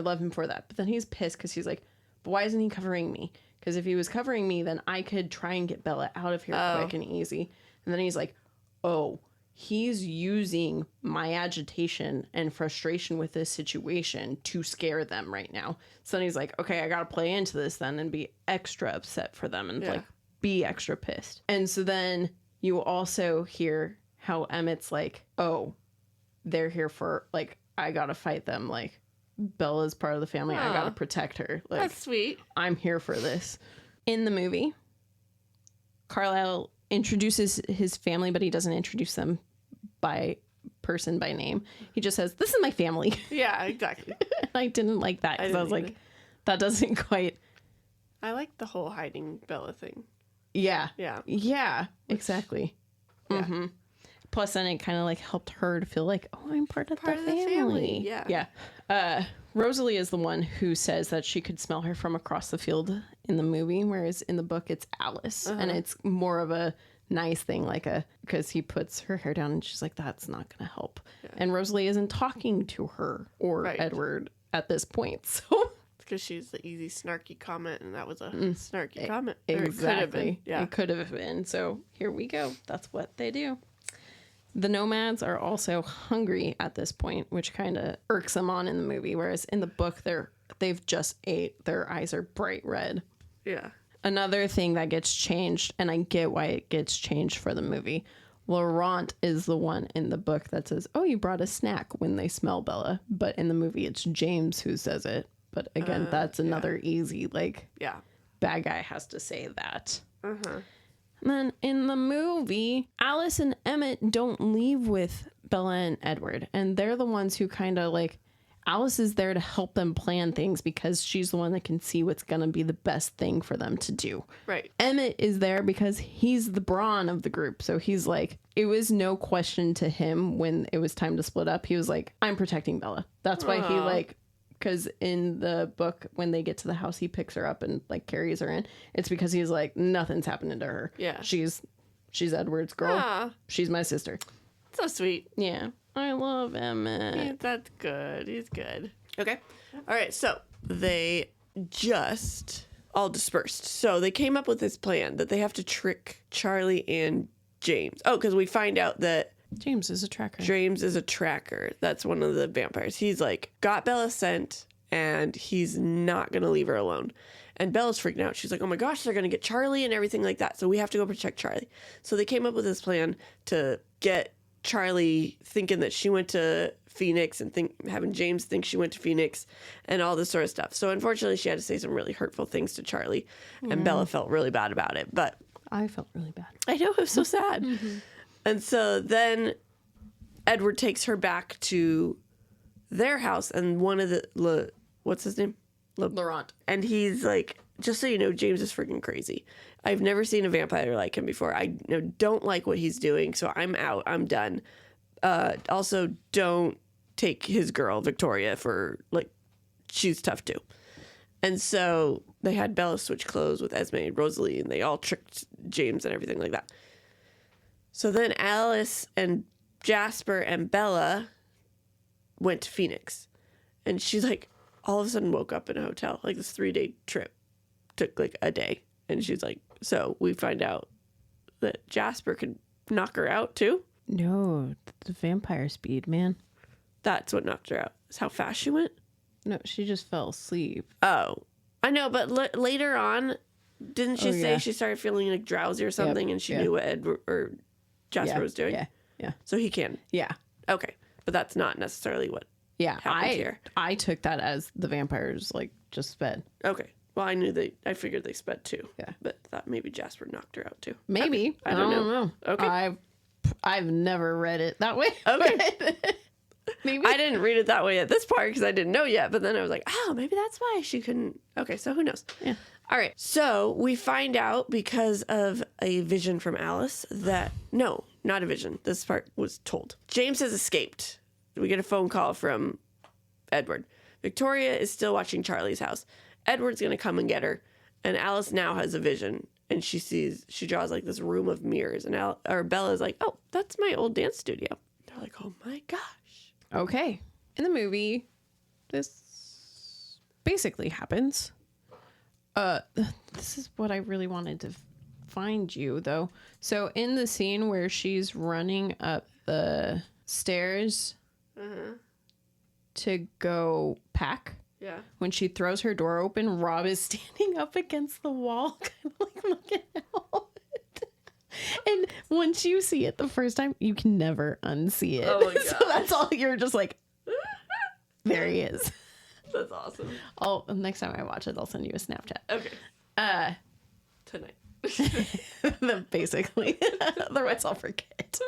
love him for that. But then he's pissed because he's like, but why isn't he covering me? Because if he was covering me, then I could try and get Bella out of here quick and easy. And then he's like, oh, he's using my agitation and frustration with this situation to scare them right now. So then he's like, okay, I got to play into this then and be extra upset for them and like be extra pissed. And so then you also hear how Emmett's like, oh, they're here for, like, I got to fight them. Like, Bella's part of the family. I got to protect her. Like, that's sweet. I'm here for this. In the movie, Carlisle introduces his family, but he doesn't introduce them by name. He just says, this is my family. Yeah, exactly. I didn't like that because I was like, that doesn't quite. I like the whole hiding Bella thing. Yeah. Yeah. Yeah, exactly. Yeah. Mm-hmm. Plus, then it kind of like helped her to feel like, oh, I'm part of the family. Yeah. Yeah. Rosalie is the one who says that she could smell her from across the field in the movie, whereas in the book it's Alice. And it's more of a nice thing, like because he puts her hair down and she's like, that's not going to help. Yeah. And Rosalie isn't talking to her or Edward at this point. So because she's the easy snarky comment, and that was a snarky comment. Exactly. It could have been. So here we go. That's what they do. The nomads are also hungry at this point, which kind of irks them on in the movie, whereas in the book they've just ate. Their eyes are bright red. Yeah. Another thing that gets changed, and I get why it gets changed for the movie, Laurent is the one in the book that says, oh, you brought a snack when they smell Bella. But in the movie, it's James who says it. But again, that's another easy, like, bad guy has to say that. And then in the movie, Alice and Emmett don't leave with Bella and Edward. And they're the ones who kind of like, Alice is there to help them plan things because she's the one that can see what's going to be the best thing for them to do. Right. Emmett is there because he's the brawn of the group. So he's like, it was no question to him when it was time to split up. He was like, I'm protecting Bella. That's why he like, because in the book, when they get to the house, he picks her up and like carries her in. It's because he's like, nothing's happening to her. Yeah. She's Edward's girl. Aww. She's my sister. So sweet. Yeah. I love Emmett. Yeah, that's good. He's good. Okay. All right. So they just all dispersed. So they came up with this plan that they have to trick Charlie and James. Oh, because we find out that James is a tracker. James is a tracker. That's one of the vampires. He's like, got Bella sent, and he's not going to leave her alone. And Bella's freaking out. She's like, oh my gosh, they're going to get Charlie and everything like that. So we have to go protect Charlie. So they came up with this plan to get Charlie thinking that she went to Phoenix and having James think she went to Phoenix and all this sort of stuff. So unfortunately, she had to say some really hurtful things to Charlie, and Bella felt really bad about it. But I felt really bad. I know, it was so sad. And so then Edward takes her back to their house, and one of the what's his name? Laurent. And he's like, just so you know, James is freaking crazy. I've never seen a vampire like him before. I don't like what he's doing, so I'm out. I'm done. Also, don't take his girl, Victoria, for, like, she's tough too. And so they had Bella switch clothes with Esme and Rosalie, and they all tricked James and everything like that. So then Alice and Jasper and Bella went to Phoenix. And she's like, all of a sudden woke up in a hotel, like this 3-day trip. Took like a day. And she's like, so we find out that Jasper could knock her out too? No, the vampire speed, man. That's what knocked her out. Is how fast she went? No, she just fell asleep. Oh, I know, but later on, didn't she say she started feeling like drowsy or something, and she knew what Edward or Jasper was doing? Yeah. So he can. Yeah. Okay, but that's not necessarily what happened here. I took that as the vampires like just sped. Okay. Well, I figured they sped too. Yeah. But thought maybe Jasper knocked her out too. Maybe. Okay. I don't know. Okay. I've never read it that way. Okay. Maybe. I didn't read it that way at this part because I didn't know yet. But then I was like, oh, maybe that's why she couldn't. Okay, so who knows? Yeah. All right. So we find out because of a vision from Alice that, no, not a vision. This part was told. James has escaped. We get a phone call from Edward. Victoria is still watching Charlie's house. Edward's going to come and get her. And Alice now has a vision. And she draws like this room of mirrors. And Bella's like, oh, that's my old dance studio. They're like, oh my gosh. Okay. In the movie, this basically happens. This is what I really wanted to find you, though. So in the scene where she's running up the stairs to go pack, when she throws her door open, Rob is standing up against the wall, kind of like looking out. And once you see it the first time, you can never unsee it. Oh my God. So that's all. You're just like, there he is. That's awesome. Next time I watch it, I'll send you a Snapchat. Okay. Tonight. Basically. Otherwise I'll forget.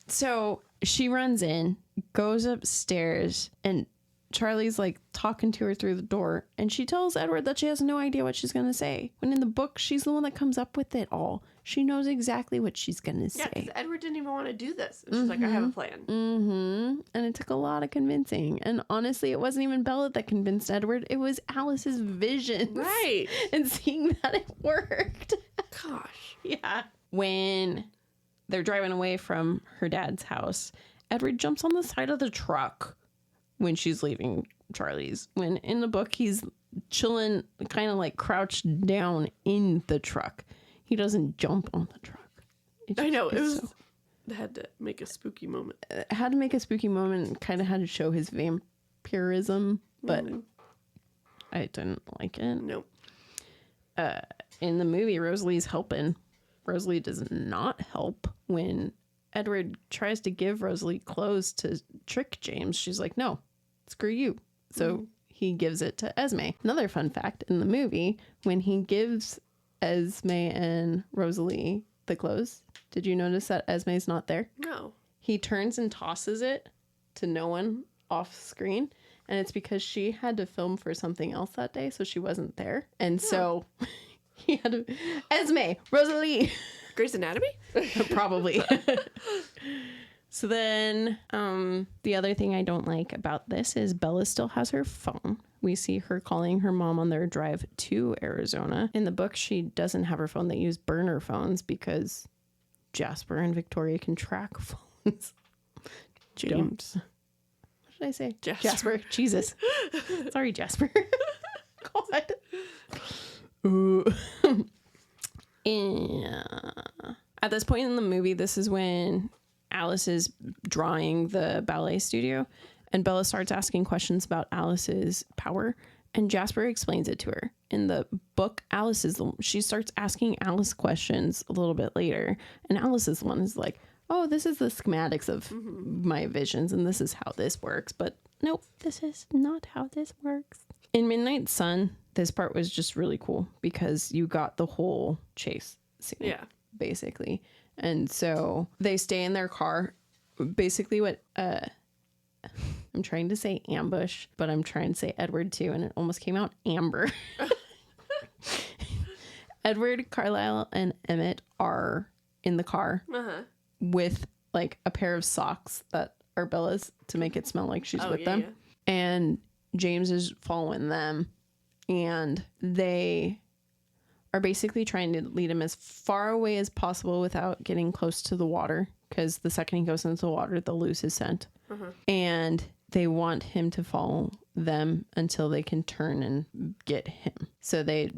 So she runs in, goes upstairs, and Charlie's like talking to her through the door, and she tells Edward that she has no idea what she's going to say. When in the book, she's the one that comes up with it all. She knows exactly what she's going to say. Yeah, because Edward didn't even want to do this. And she's like, I have a plan. And it took a lot of convincing. And honestly, it wasn't even Bella that convinced Edward. It was Alice's vision. Right. And seeing that it worked. Gosh. Yeah. When they're driving away from her dad's house, Edward jumps on the side of the truck when she's leaving Charlie's. When in the book, he's chilling, kind of like crouched down in the truck. He doesn't jump on the truck. I know. It had to make a spooky moment. It had to make a spooky moment and kind of had to show his vampirism, but I didn't like it. Nope. In the movie, Rosalie's helping. Rosalie does not help when Edward tries to give Rosalie clothes to trick James. She's like, no, screw you. So he gives it to Esme. Another fun fact in the movie, when he gives Esme and Rosalie the clothes, did you notice that Esme's not there? No. He turns and tosses it to no one off screen, and it's because she had to film for something else that day, so she wasn't there. And so he had to... Esme! Rosalie! Grey's Anatomy? Probably. So then the other thing I don't like about this is Bella still has her phone. We see her calling her mom on their drive to Arizona. In the book, she doesn't have her phone. They use burner phones because Jasper and Victoria can track phones. James. What did I say? Jasper. Jesus. Sorry, Jasper. God. Ooh. At this point in the movie, this is when Alice is drawing the ballet studio, and Bella starts asking questions about Alice's power, and Jasper explains it to her. In the book, she starts asking Alice questions a little bit later, and Alice is the one who's like, oh, this is the schematics of my visions, and this is how this works. But nope, this is not how this works. In Midnight Sun, this part was just really cool because you got the whole chase scene, basically. And so they stay in their car. Basically what, I'm trying to say ambush, but I'm trying to say Edward too, and it almost came out Amber. Edward, Carlisle, and Emmett are in the car with like a pair of socks that are Bella's to make it smell like she's with them. Yeah. And James is following them, and they are basically trying to lead him as far away as possible without getting close to the water, because the second he goes into the water, they'll lose his scent. And they want him to follow them until they can turn and get him. So they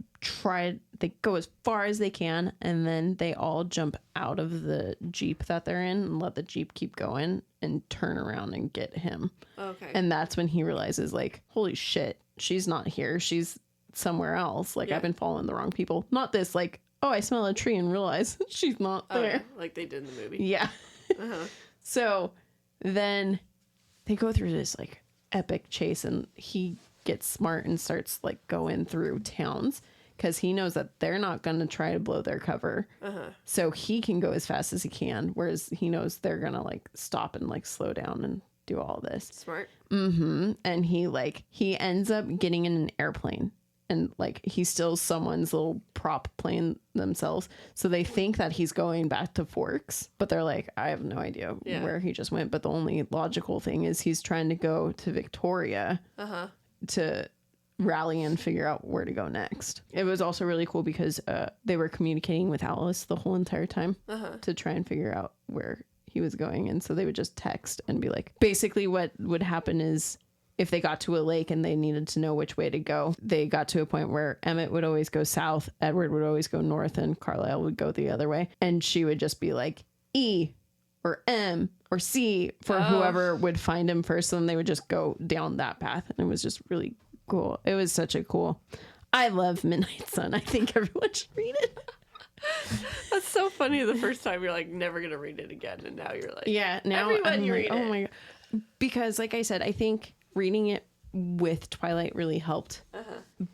go as far as they can, and then they all jump out of the Jeep that they're in and let the Jeep keep going and turn around and get him. Okay. And that's when he realizes, like, holy shit, she's not here. She's somewhere else. Like, I've been following the wrong people. Not this, like, oh, I smell a tree and realize she's not there. Like they did in the movie. Yeah. So then they go through this, like, epic chase, and he gets smart and starts, like, going through towns because he knows that they're not going to try to blow their cover. So he can go as fast as he can, whereas he knows they're going to, like, stop and, like, slow down and do all this. Smart. And he ends up getting in an airplane. And, like, he steals someone's little prop plane themselves. So they think that he's going back to Forks. But they're like, I have no idea where he just went. But the only logical thing is he's trying to go to Victoria to rally and figure out where to go next. It was also really cool because they were communicating with Alice the whole entire time to try and figure out where he was going. And so they would just text and be like, basically what would happen is if they got to a lake and they needed to know which way to go, they got to a point where Emmett would always go south, Edward would always go north, and Carlisle would go the other way. And she would just be like E or M or C for whoever would find him first. And they would just go down that path. And it was just really cool. It was such a cool. I love Midnight Sun. I think everyone should read it. That's so funny. The first time you're like, never going to read it again. And now you're like, yeah, now everyone you read it. Oh my God. Because like I said, I think reading it with Twilight really helped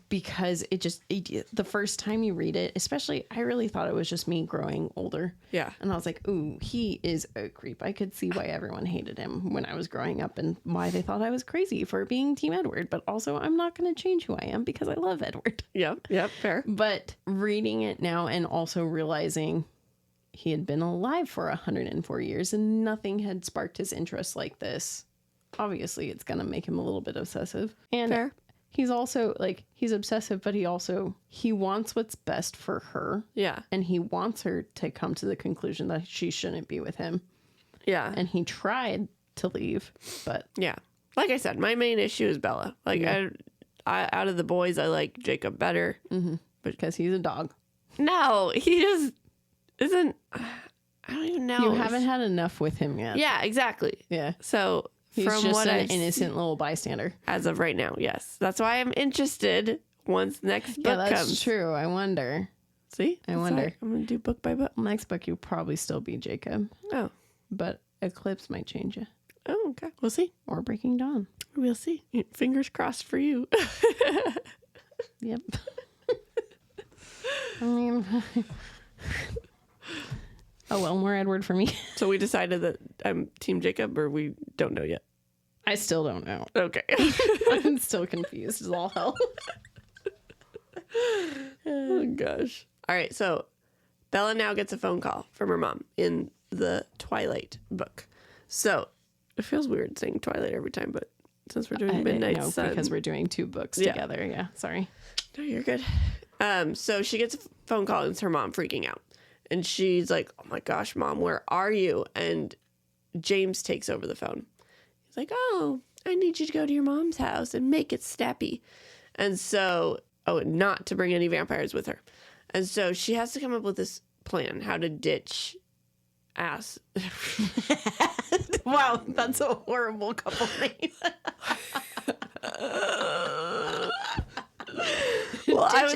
because the first time you read it, especially, I really thought it was just me growing older. Yeah. And I was like, ooh, he is a creep. I could see why everyone hated him when I was growing up and why they thought I was crazy for being Team Edward. But also, I'm not going to change who I am because I love Edward. Yep, fair. But reading it now and also realizing he had been alive for 104 years and nothing had sparked his interest like this. Obviously, it's going to make him a little bit obsessive. And fair. He's also like, he's obsessive, but he wants what's best for her. Yeah. And he wants her to come to the conclusion that she shouldn't be with him. Yeah. And he tried to leave, but. Yeah. Like I said, my main issue is Bella. Like, I out of the boys, I like Jacob better. Mm-hmm. Because he's a dog. No, he just isn't. I don't even know. You haven't had enough with him yet. Yeah, exactly. Yeah. So he's from just what an innocent little bystander. As of right now, yes. That's why I'm interested once next book that's comes. True. I wonder. See? I wonder. I'm going to do book by book. Next book, you'll probably still be Jacob. Oh. But Eclipse might change you. Oh, okay. We'll see. Or Breaking Dawn. We'll see. Fingers crossed for you. Yep. I mean, oh, well, more Edward for me. So we decided that I'm Team Jacob, or we don't know yet? I still don't know. Okay. I'm still confused as all hell. Oh, gosh. All right. So Bella now gets a phone call from her mom in the Twilight book. So it feels weird saying Twilight every time, but since we're doing Midnight Sun. Because we're doing two books together. Yeah, sorry. No, you're good. So she gets a phone call and it's her mom freaking out. And she's like, oh my gosh, Mom, where are you? And James takes over the phone. He's like, oh, I need you to go to your mom's house and make it snappy. And so, not to bring any vampires with her. And so she has to come up with this plan, how to ditch ass. Wow, that's a horrible couple name. Well, I was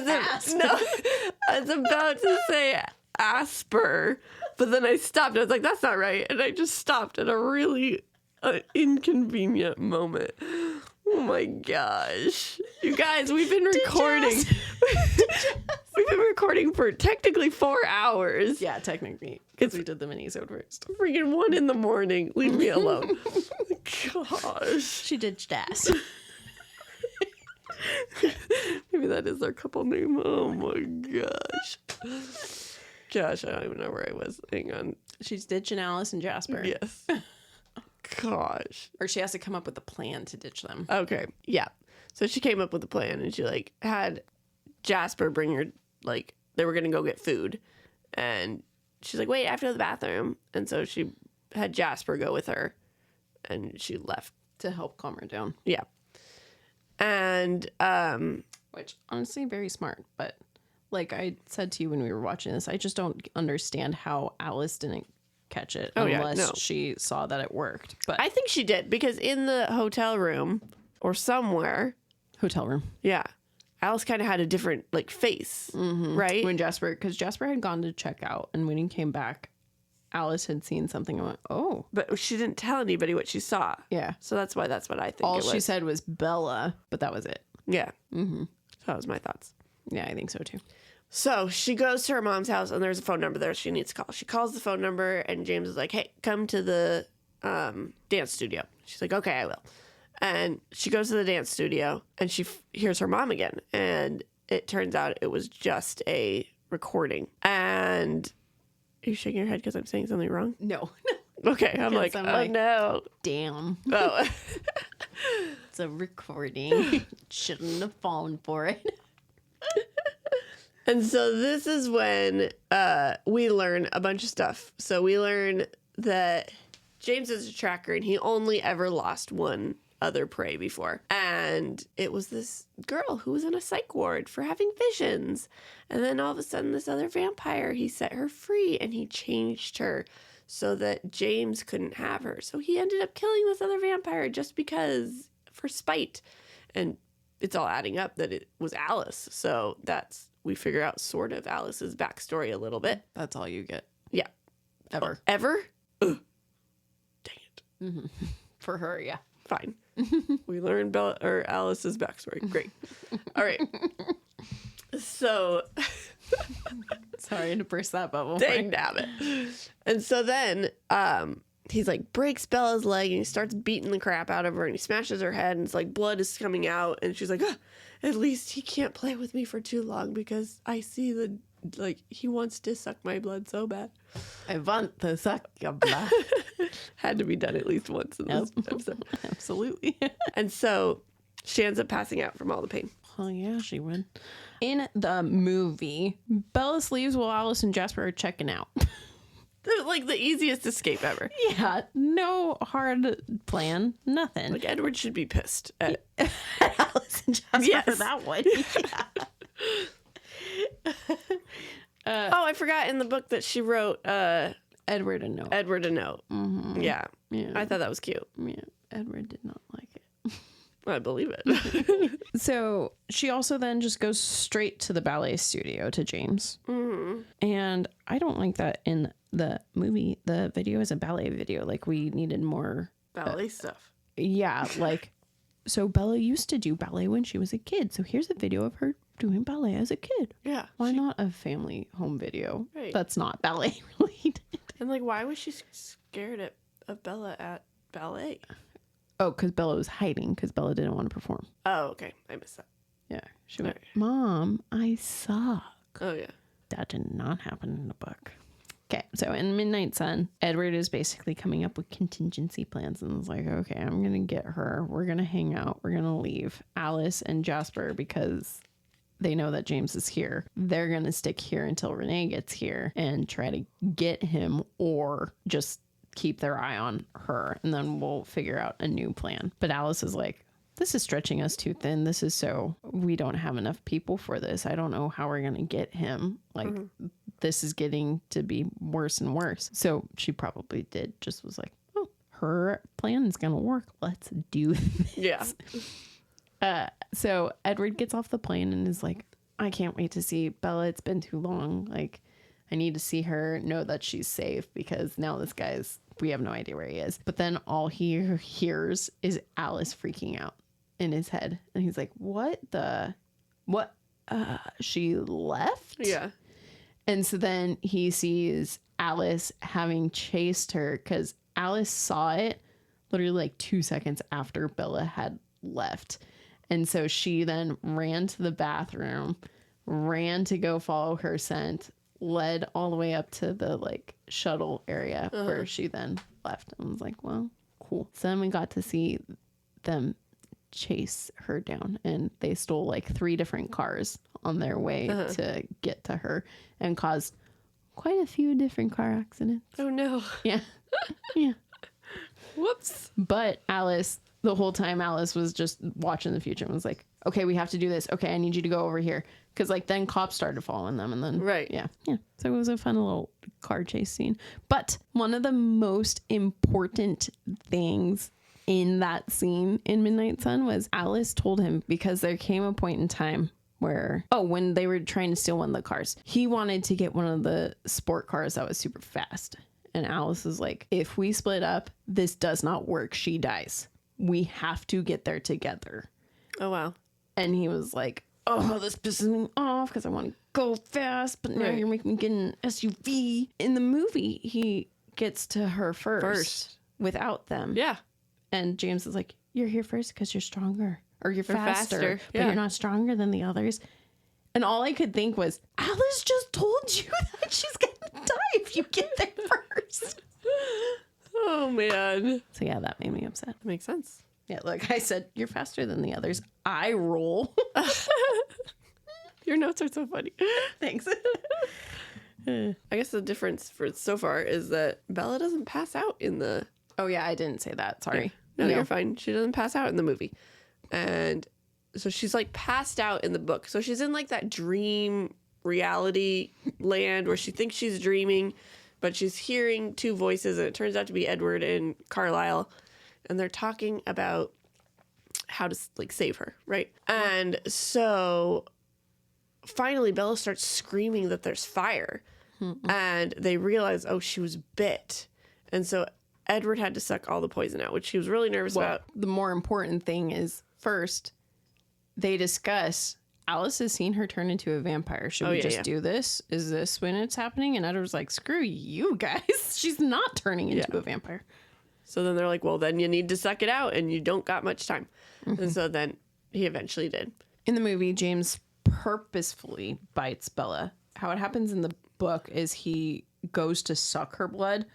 about to say Asper, but then I stopped. I was like, that's not right. And I just stopped at a really inconvenient moment. Oh my gosh. You guys, we've been recording. We've been recording for technically 4 hours. Yeah, technically. Because we did the mini-sode first. Freaking 1 a.m. Leave me alone. Gosh. She ditched ass. Maybe that is their couple name. Oh my gosh. Gosh, I don't even know where I was. Hang on. She's ditching Alice and Jasper. Yes. Gosh. Or she has to come up with a plan to ditch them. Okay. Yeah. So she came up with a plan and she had Jasper bring her, they were going to go get food. And she's like, wait, I have to go to the bathroom. And so she had Jasper go with her and she left. To help calm her down. Yeah. And, which honestly, very smart. But like I said to you when we were watching this, I just don't understand how Alice didn't catch it unless she saw that it worked. But I think she did because in the hotel room or somewhere. Hotel room. Yeah. Alice kind of had a different face, right? Because Jasper had gone to check out and when he came back, Alice had seen something and went, oh. But she didn't tell anybody what she saw. Yeah. So that's what I think All it was. she said was Bella, but that was it. Yeah. Mm-hmm. So that was my thoughts. Yeah, I think so too. So she goes to her mom's house and there's a phone number there she needs to call. She calls the phone number and James is like, hey, come to the dance studio. She's like, okay, I will. And she goes to the dance studio and she hears her mom again. And it turns out it was just a recording. And are you shaking your head because I'm saying something wrong? No. Okay. I'm like, no. Damn. Oh. It's a recording. Shouldn't have fallen for it. And so this is when we learn a bunch of stuff. So we learn that James is a tracker and he only ever lost one other prey before. And it was this girl who was in a psych ward for having visions. And then all of a sudden, this other vampire, he set her free and he changed her so that James couldn't have her. So he ended up killing this other vampire just because, for spite. And it's all adding up that it was Alice. So we figure out sort of Alice's backstory a little bit. That's all you get. Yeah. Ever. Ever? Dang it. Mm-hmm. For her, yeah. Fine. We learned Alice's backstory. Great. All right. So. Sorry to burst that bubble. Dang nabbit. And so then he's like breaks Bella's leg and he starts beating the crap out of her and he smashes her head and it's like blood is coming out and she's like, at least he can't play with me for too long because I see he wants to suck my blood so bad. I want to suck your blood. Had to be done at least once in this episode. Absolutely. And so she ends up passing out from all the pain. Oh, yeah, she would. In the movie, Bella leaves while Alice and Jasper are checking out. Like the easiest escape ever. Yeah, no hard plan, nothing. Like Edward should be pissed at Alice and Jasper for that one. Yeah. I forgot in the book that she wrote Edward a note. Mm-hmm. Yeah. I thought that was cute. Yeah, Edward did not like it. I believe it. So she also then just goes straight to the ballet studio to James. Mm-hmm. And I don't like that in the movie. The video is a ballet video. Like, we needed more ballet stuff. Yeah, like, so Bella used to do ballet when she was a kid. So here's a video of her doing ballet as a kid. Yeah. Why not a family home video right. that's not ballet related? And like, why was she scared of Bella at ballet? Oh, because Bella was hiding because Bella didn't want to perform. Oh, okay. I missed that. Yeah. She went, Mom, I suck. Oh, yeah. That did not happen in the book. Okay, so in Midnight Sun, Edward is basically coming up with contingency plans and is like, okay, I'm going to get her. We're going to hang out. We're going to leave Alice and Jasper because they know that James is here. They're going to stick here until Renee gets here and try to get him or just keep their eye on her. And then we'll figure out a new plan. But Alice is like, this is stretching us too thin. We don't have enough people for this. I don't know how we're going to get him. Like, this is getting to be worse and worse. So she probably just was like, oh, her plan is going to work. Let's do this. Yeah. So Edward gets off the plane and is like, I can't wait to see Bella. It's been too long. Like, I need to see her, know that she's safe because now we have no idea where he is. But then all he hears is Alice freaking out in his head. And he's like, what? She left? Yeah. And so then he sees Alice having chased her because Alice saw it literally like 2 seconds after Bella had left. And so she then ran to the bathroom, ran to go follow her scent, led all the way up to the like shuttle area where she then left. I was like, well, cool. So then we got to see them chase her down and they stole like 3 different cars on their way to get to her and caused quite a few different car accidents. Oh no. Yeah. Yeah. Whoops. But Alice, the whole time Alice was just watching the future and was like, okay, we have to do this. Okay, I need you to go over here. Because like then cops started following them and then right. Yeah. So it was a fun little car chase scene. But one of the most important things in that scene in Midnight Sun was Alice told him, because there came a point in time where, when they were trying to steal one of the cars, he wanted to get one of the sport cars that was super fast. And Alice was like, if we split up, this does not work. She dies. We have to get there together. Oh, wow. And he was like, oh, this pisses me off because I want to go fast, but now you're making me get an SUV. In the movie, he gets to her first without them. Yeah. And James is like, you're here first because you're stronger. Or you're faster. But yeah. you're not stronger than the others. And all I could think was, Alice just told you that she's going to die if you get there first. Oh, man. So, yeah, that made me upset. Makes sense. Yeah, like I said, you're faster than the others. I roll. Your notes are so funny. Thanks. I guess the difference for so far is that Bella doesn't pass out in the... Oh, yeah, I didn't say that. Sorry. No, you're fine. She doesn't pass out in the movie. And so she's like passed out in the book. So she's in like that dream reality land where she thinks she's dreaming, but she's hearing two voices, and it turns out to be Edward and Carlisle. And they're talking about how to like save her, right? And so finally Bella starts screaming that there's fire. And they realize, oh, she was bit. And so Edward had to suck all the poison out, which she was really nervous about. The more important thing is, first, they discuss, Alice has seen her turn into a vampire. Should we just do this? Is this when it's happening? And Edward's like, screw you guys. She's not turning into a vampire. So then they're like, well, then you need to suck it out, and you don't got much time. And so then he eventually did. In the movie, James purposefully bites Bella. How it happens in the book is he goes to suck her blood,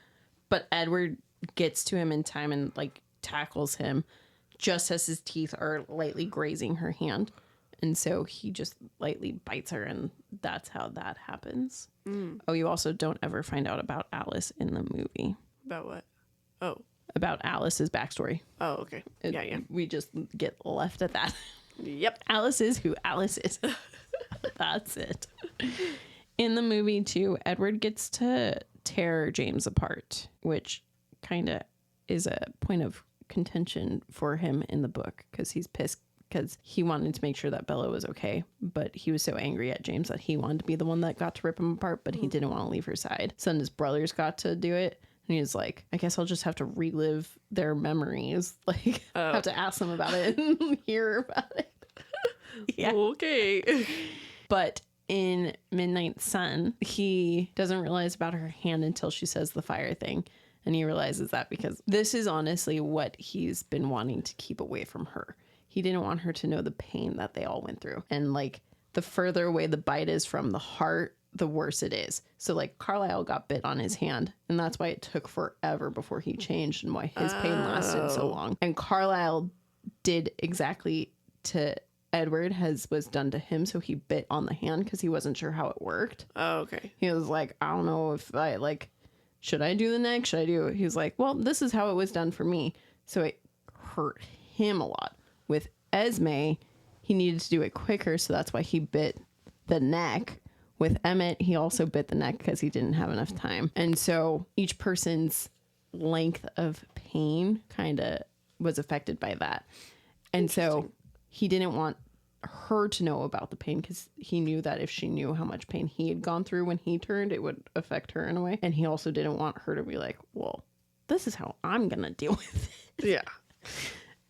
but Edward gets to him in time and like tackles him just as his teeth are lightly grazing her hand, and so he just lightly bites her, and that's how that happens. Oh, you also don't ever find out about Alice in the movie. About what? Oh, about Alice's backstory. Oh, okay. Yeah. We just get left at that. Yep. Alice is who Alice is. That's it. In the movie too, Edward gets to tear James apart, which kind of is a point of contention for him in the book, because he's pissed because he wanted to make sure that Bella was okay, but he was so angry at James that he wanted to be the one that got to rip him apart, but he didn't want to leave her side. So then his brothers got to do it, and he was like, I guess I'll just have to relive their memories, like have to ask them about it and hear about it. Yeah. Okay. But in Midnight Sun, he doesn't realize about her hand until she says the fire thing. And he realizes that because this is honestly what he's been wanting to keep away from her. He didn't want her to know the pain that they all went through. And like the further away the bite is from the heart, the worse it is. So like Carlisle got bit on his hand, and that's why it took forever before he changed and why his pain lasted so long. And Carlisle did exactly to Edward as was done to him. So he bit on the hand because he wasn't sure how it worked. Oh, okay. He was like, I don't know if I like, should I do the neck? Should I do it? He was like, well, this is how it was done for me. So it hurt him a lot. With Esme, he needed to do it quicker. So that's why he bit the neck. With Emmett, he also bit the neck because he didn't have enough time. And so each person's length of pain kind of was affected by that. And so he didn't want her to know about the pain because he knew that if she knew how much pain he had gone through when he turned, it would affect her in a way. And he also didn't want her to be like, well, this is how I'm going to deal with it. Yeah.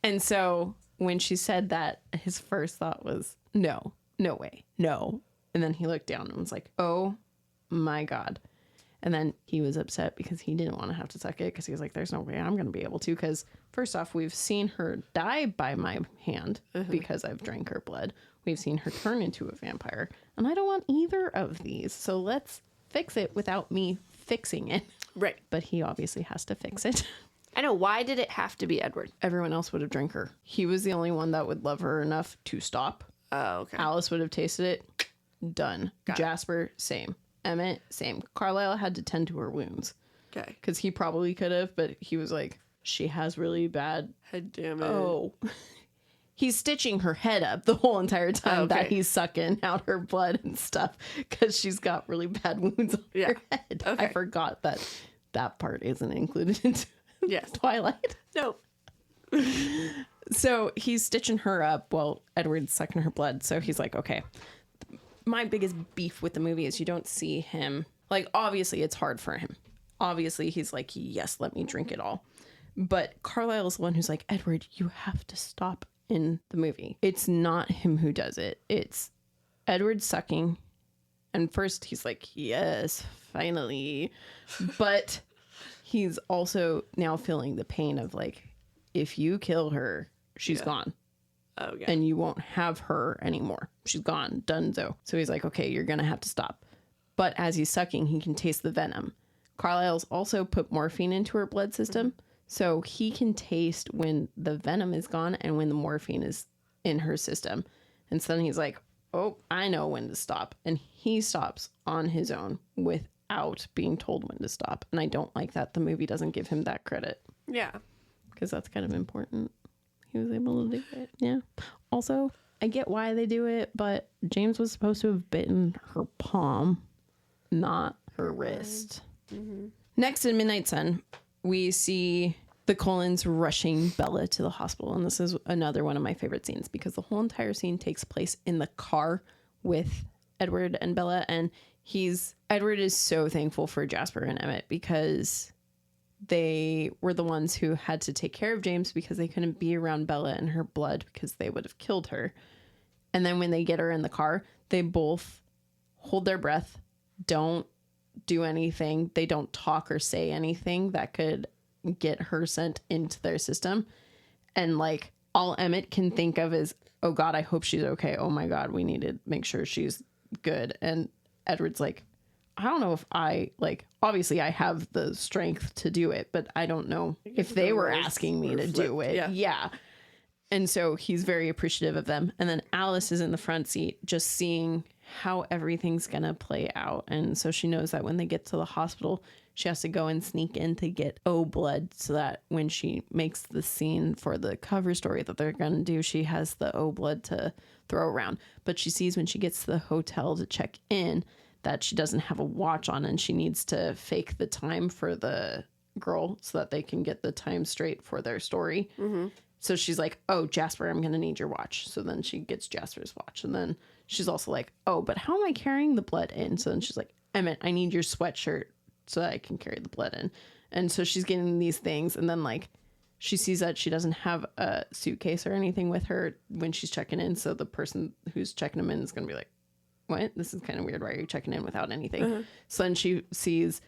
And so when she said that, his first thought was, no way, no. And then he looked down and was like, oh my God. And then he was upset because he didn't want to have to suck it because he was like, there's no way I'm going to be able to. Because first off, we've seen her die by my hand because I've drank her blood. We've seen her turn into a vampire. And I don't want either of these. So let's fix it without me fixing it. Right. But he obviously has to fix it. I know. Why did it have to be Edward? Everyone else would have drank her. He was the only one that would love her enough to stop. Oh, okay. Alice would have tasted it. Done. Jasper, same. Emmett, same. Carlisle had to tend to her wounds. Okay. Because he probably could have, but he was like, she has really bad... Head damage. Oh. He's stitching her head up the whole entire time that he's sucking out her blood and stuff because she's got really bad wounds on her head. Okay. I forgot that part isn't included into Twilight. No. So he's stitching her up while Edward's sucking her blood. So he's like, okay. My biggest beef with the movie is you don't see him. Like, obviously, it's hard for him. Obviously, he's like, yes, let me drink it all. But Carlisle's the one who's like, Edward, you have to stop in the movie. It's not him who does it. It's Edward sucking. And first, he's like, yes, finally. But he's also now feeling the pain of, like, if you kill her, she's gone. Okay. And you won't have her anymore. She's gone. Donezo. So he's like, okay, you're going to have to stop. But as he's sucking, he can taste the venom. Carlisle's also put morphine into her blood system. So he can taste when the venom is gone and when the morphine is in her system. And so then he's like, oh, I know when to stop. And he stops on his own without being told when to stop. And I don't like that the movie doesn't give him that credit. Yeah. because that's kind of important. He was able to do it. Yeah. Also, I get why they do it, but James was supposed to have bitten her palm, not her wrist. Mm-hmm. Next in Midnight Sun, we see the Cullens rushing Bella to the hospital. And this is another one of my favorite scenes because the whole entire scene takes place in the car with Edward and Bella. And Edward is so thankful for Jasper and Emmett because they were the ones who had to take care of James because they couldn't be around Bella and her blood because they would have killed her. And then when they get her in the car, they both hold their breath, don't do anything. They don't talk or say anything that could get her sent into their system. And like all Emmett can think of is, oh God, I hope she's okay. Oh my God, we need to make sure she's good. And Edward's like, I don't know if obviously I have the strength to do it, but I don't know if they were asking me to do it. Yeah. And so he's very appreciative of them. And then Alice is in the front seat just seeing how everything's going to play out. And so she knows that when they get to the hospital, she has to go and sneak in to get O blood so that when she makes the scene for the cover story that they're going to do, she has the O blood to throw around. But she sees when she gets to the hotel to check in that she doesn't have a watch on and she needs to fake the time for the girl so that they can get the time straight for their story. Mm-hmm. So she's like, oh, Jasper, I'm going to need your watch. So then she gets Jasper's watch. And then she's also like, oh, but how am I carrying the blood in? So then she's like, Emmett, I need your sweatshirt so that I can carry the blood in. And so she's getting these things. And then like she sees that she doesn't have a suitcase or anything with her when she's checking in. So the person who's checking them in is going to be like, what? This is kind of weird. Why are you checking in without anything? Uh-huh. So then she sees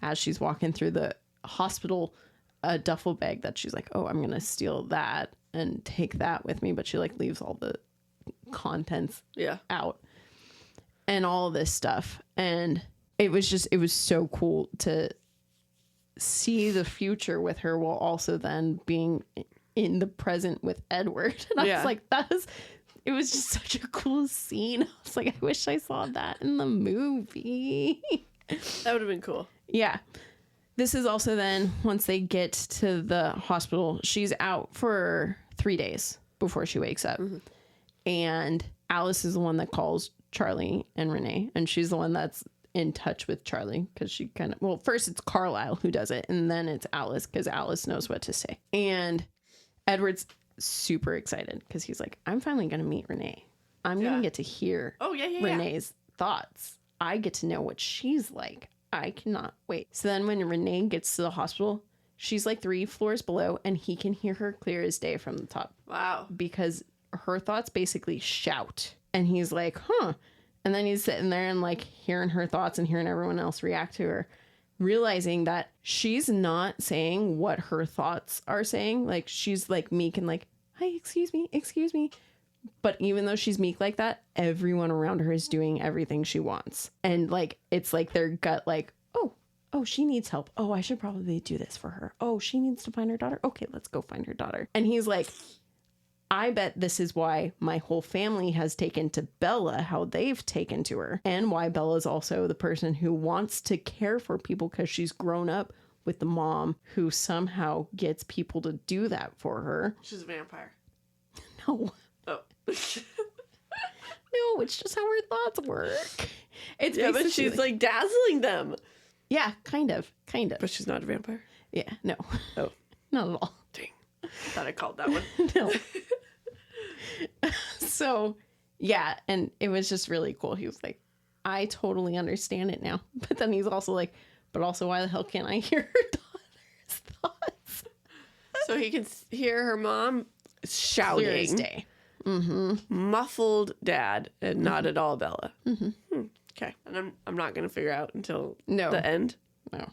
as she's walking through the hospital a duffel bag that she's like, oh, I'm going to steal that and take that with me. But she like leaves all the contents out and all of this stuff. And it was so cool to see the future with her while also then being in the present with Edward. And I was like, it was just such a cool scene. I was like, I wish I saw that in the movie. That would have been cool. Yeah. This is also then, once they get to the hospital, she's out for 3 days before she wakes up. Mm-hmm. And Alice is the one that calls Charlie and Renee. And she's the one that's in touch with Charlie because she first it's Carlisle who does it. And then it's Alice because Alice knows what to say. And Edward's super excited because he's like, I'm finally going to meet Renee. I'm going to get to hear Renee's thoughts. I get to know what she's like. I cannot wait. So then when Renee gets to the hospital, she's like 3 floors below and he can hear her clear as day from the top. Wow. Because her thoughts basically shout. And he's like, huh. And then he's sitting there and like hearing her thoughts and hearing everyone else react to her, realizing that she's not saying what her thoughts are saying. Like she's like meek and like, hi, excuse me. But even though she's meek like that, everyone around her is doing everything she wants. And like, it's like their gut, like, oh, she needs help. Oh, I should probably do this for her. Oh, she needs to find her daughter. Okay, let's go find her daughter. And he's like, I bet this is why my whole family has taken to Bella, how they've taken to her. And why Bella's also the person who wants to care for people because she's grown up with the mom who somehow gets people to do that for her. She's a vampire. No. Oh. No, it's just how her thoughts work. It's but she's like dazzling them. Yeah, kind of. But she's not a vampire. Yeah, no. Oh, not at all. Dang. Thought I called that one. No. So, yeah, and it was just really cool. He was like, I totally understand it now. But then he's also like, but also why the hell can't I hear her daughter's thoughts? So he can hear her mom shouting. Clear as day. Mm-hmm. Muffled dad and not at all Bella. Mm-hmm. Okay. And I'm not going to figure out until the end. No.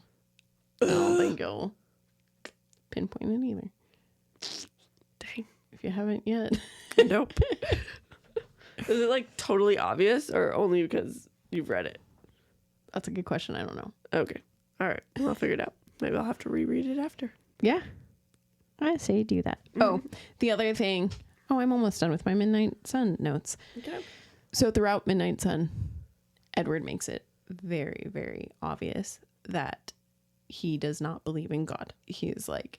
I don't think you'll pinpoint it either. Dang. If you haven't yet. Nope. Is it like totally obvious or only because you've read it? That's a good question. I don't know. Okay. All right. Well, I'll figure it out. Maybe I'll have to reread it after. Yeah. I say do that. Mm-hmm. Oh, the other thing. Oh, I'm almost done with my Midnight Sun notes. Okay. So throughout Midnight Sun, Edward makes it very, very obvious that he does not believe in God. He's like,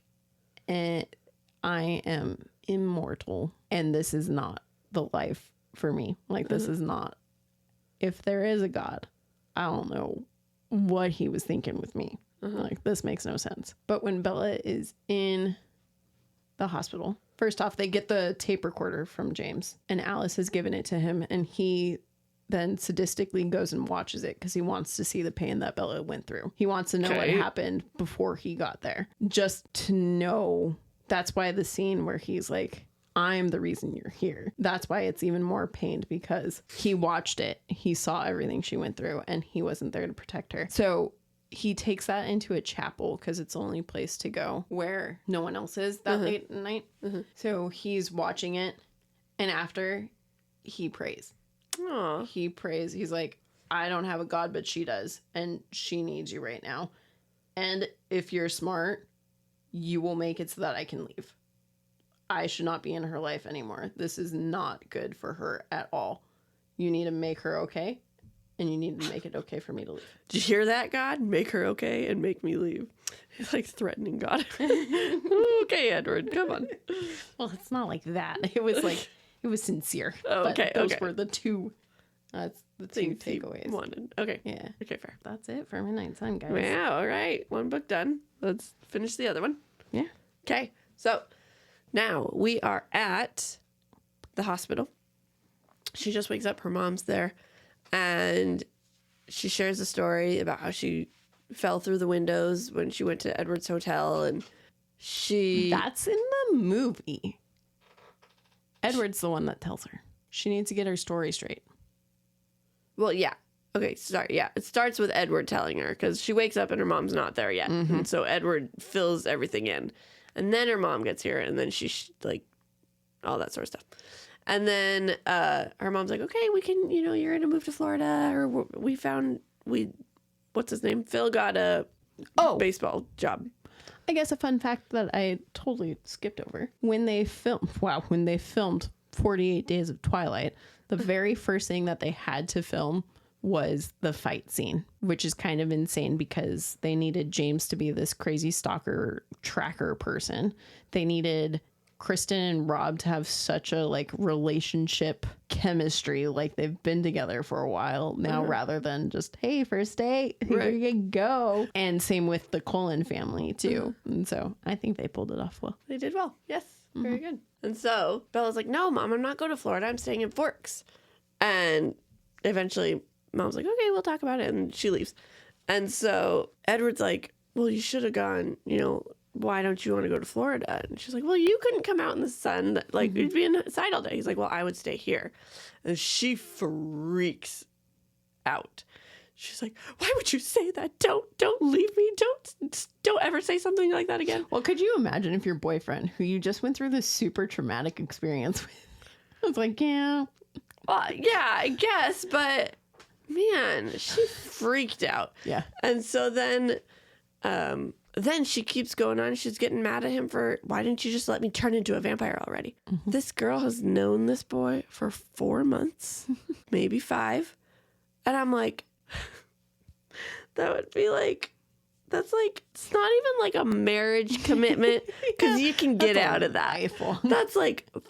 I am immortal and this is not the life for me. Like, this is not, if there is a God, I don't know what he was thinking with me. Like, this makes no sense. But when Bella is in the hospital, first off, they get the tape recorder from James, and Alice has given it to him, and he then sadistically goes and watches it because he wants to see the pain that Bella went through. He wants to know what happened before he got there. Just to know. That's why the scene where he's like, I'm the reason you're here. That's why it's even more pained, because he watched it. He saw everything she went through, and he wasn't there to protect her. So he takes that into a chapel because it's the only place to go where no one else is that late at night. So he's watching it, and after, he prays. Aww. He prays. He's like, I don't have a God, but she does, and she needs you right now. And if you're smart, you will make it so that I can leave. I should not be in her life anymore. This is not good for her at all. You need to make her okay. And you need to make it okay for me to leave. Did you hear that, God? Make her okay and make me leave. He's like threatening God. Okay, Edward, come on. Well, it's not like that. It was like, it was sincere. Oh, okay, Those were the two, the two Things he takeaways. wanted. Okay. Yeah. Okay, fair. That's it for Midnight Sun, guys. Yeah, all right. One book done. Let's finish the other one. Yeah. Okay, so now we are at the hospital. She just wakes up. Her mom's there. And she shares a story about how she fell through the windows when she went to Edward's hotel. And That's in the movie. Edward's the one that tells her. She needs to get her story straight. Well, yeah. Okay, sorry. Yeah, it starts with Edward telling her because she wakes up and her mom's not there yet. And so Edward fills everything in. And then her mom gets here, and then she, like, all that sort of stuff. And then her mom's like, okay, we can, you're going to move to Florida. Or what's his name? Phil got a baseball job. I guess a fun fact that I totally skipped over. When they filmed 48 Days of Twilight, the very first thing that they had to film was the fight scene, which is kind of insane because they needed James to be this crazy stalker tracker person. They needed Kristen and Rob to have such a relationship chemistry, like they've been together for a while now, rather than just, hey, first date, here you go. And same with the Cullen family too. And so I think they pulled it off well. They did well. Yes. Very good. And so Bella's like, no, Mom, I'm not going to Florida. I'm staying in Forks. And eventually Mom's like, okay, we'll talk about it. And she leaves. And so Edward's like, well, you should have gone, why don't you want to go to Florida? And she's like, well, you couldn't come out in the sun. You'd be inside all day. He's like, well, I would stay here. And she freaks out. She's like, why would you say that? Don't leave me. Don't ever say something like that again. Well, could you imagine if your boyfriend, who you just went through this super traumatic experience with, was like, yeah. Well, yeah, I guess. But, man, she freaked out. Yeah. And so then she keeps going on. She's getting mad at him for, why didn't you just let me turn into a vampire already? This girl has known this boy for 4 months, maybe 5. And I'm like, that would be that's it's not even a marriage commitment because you can get out of that. That's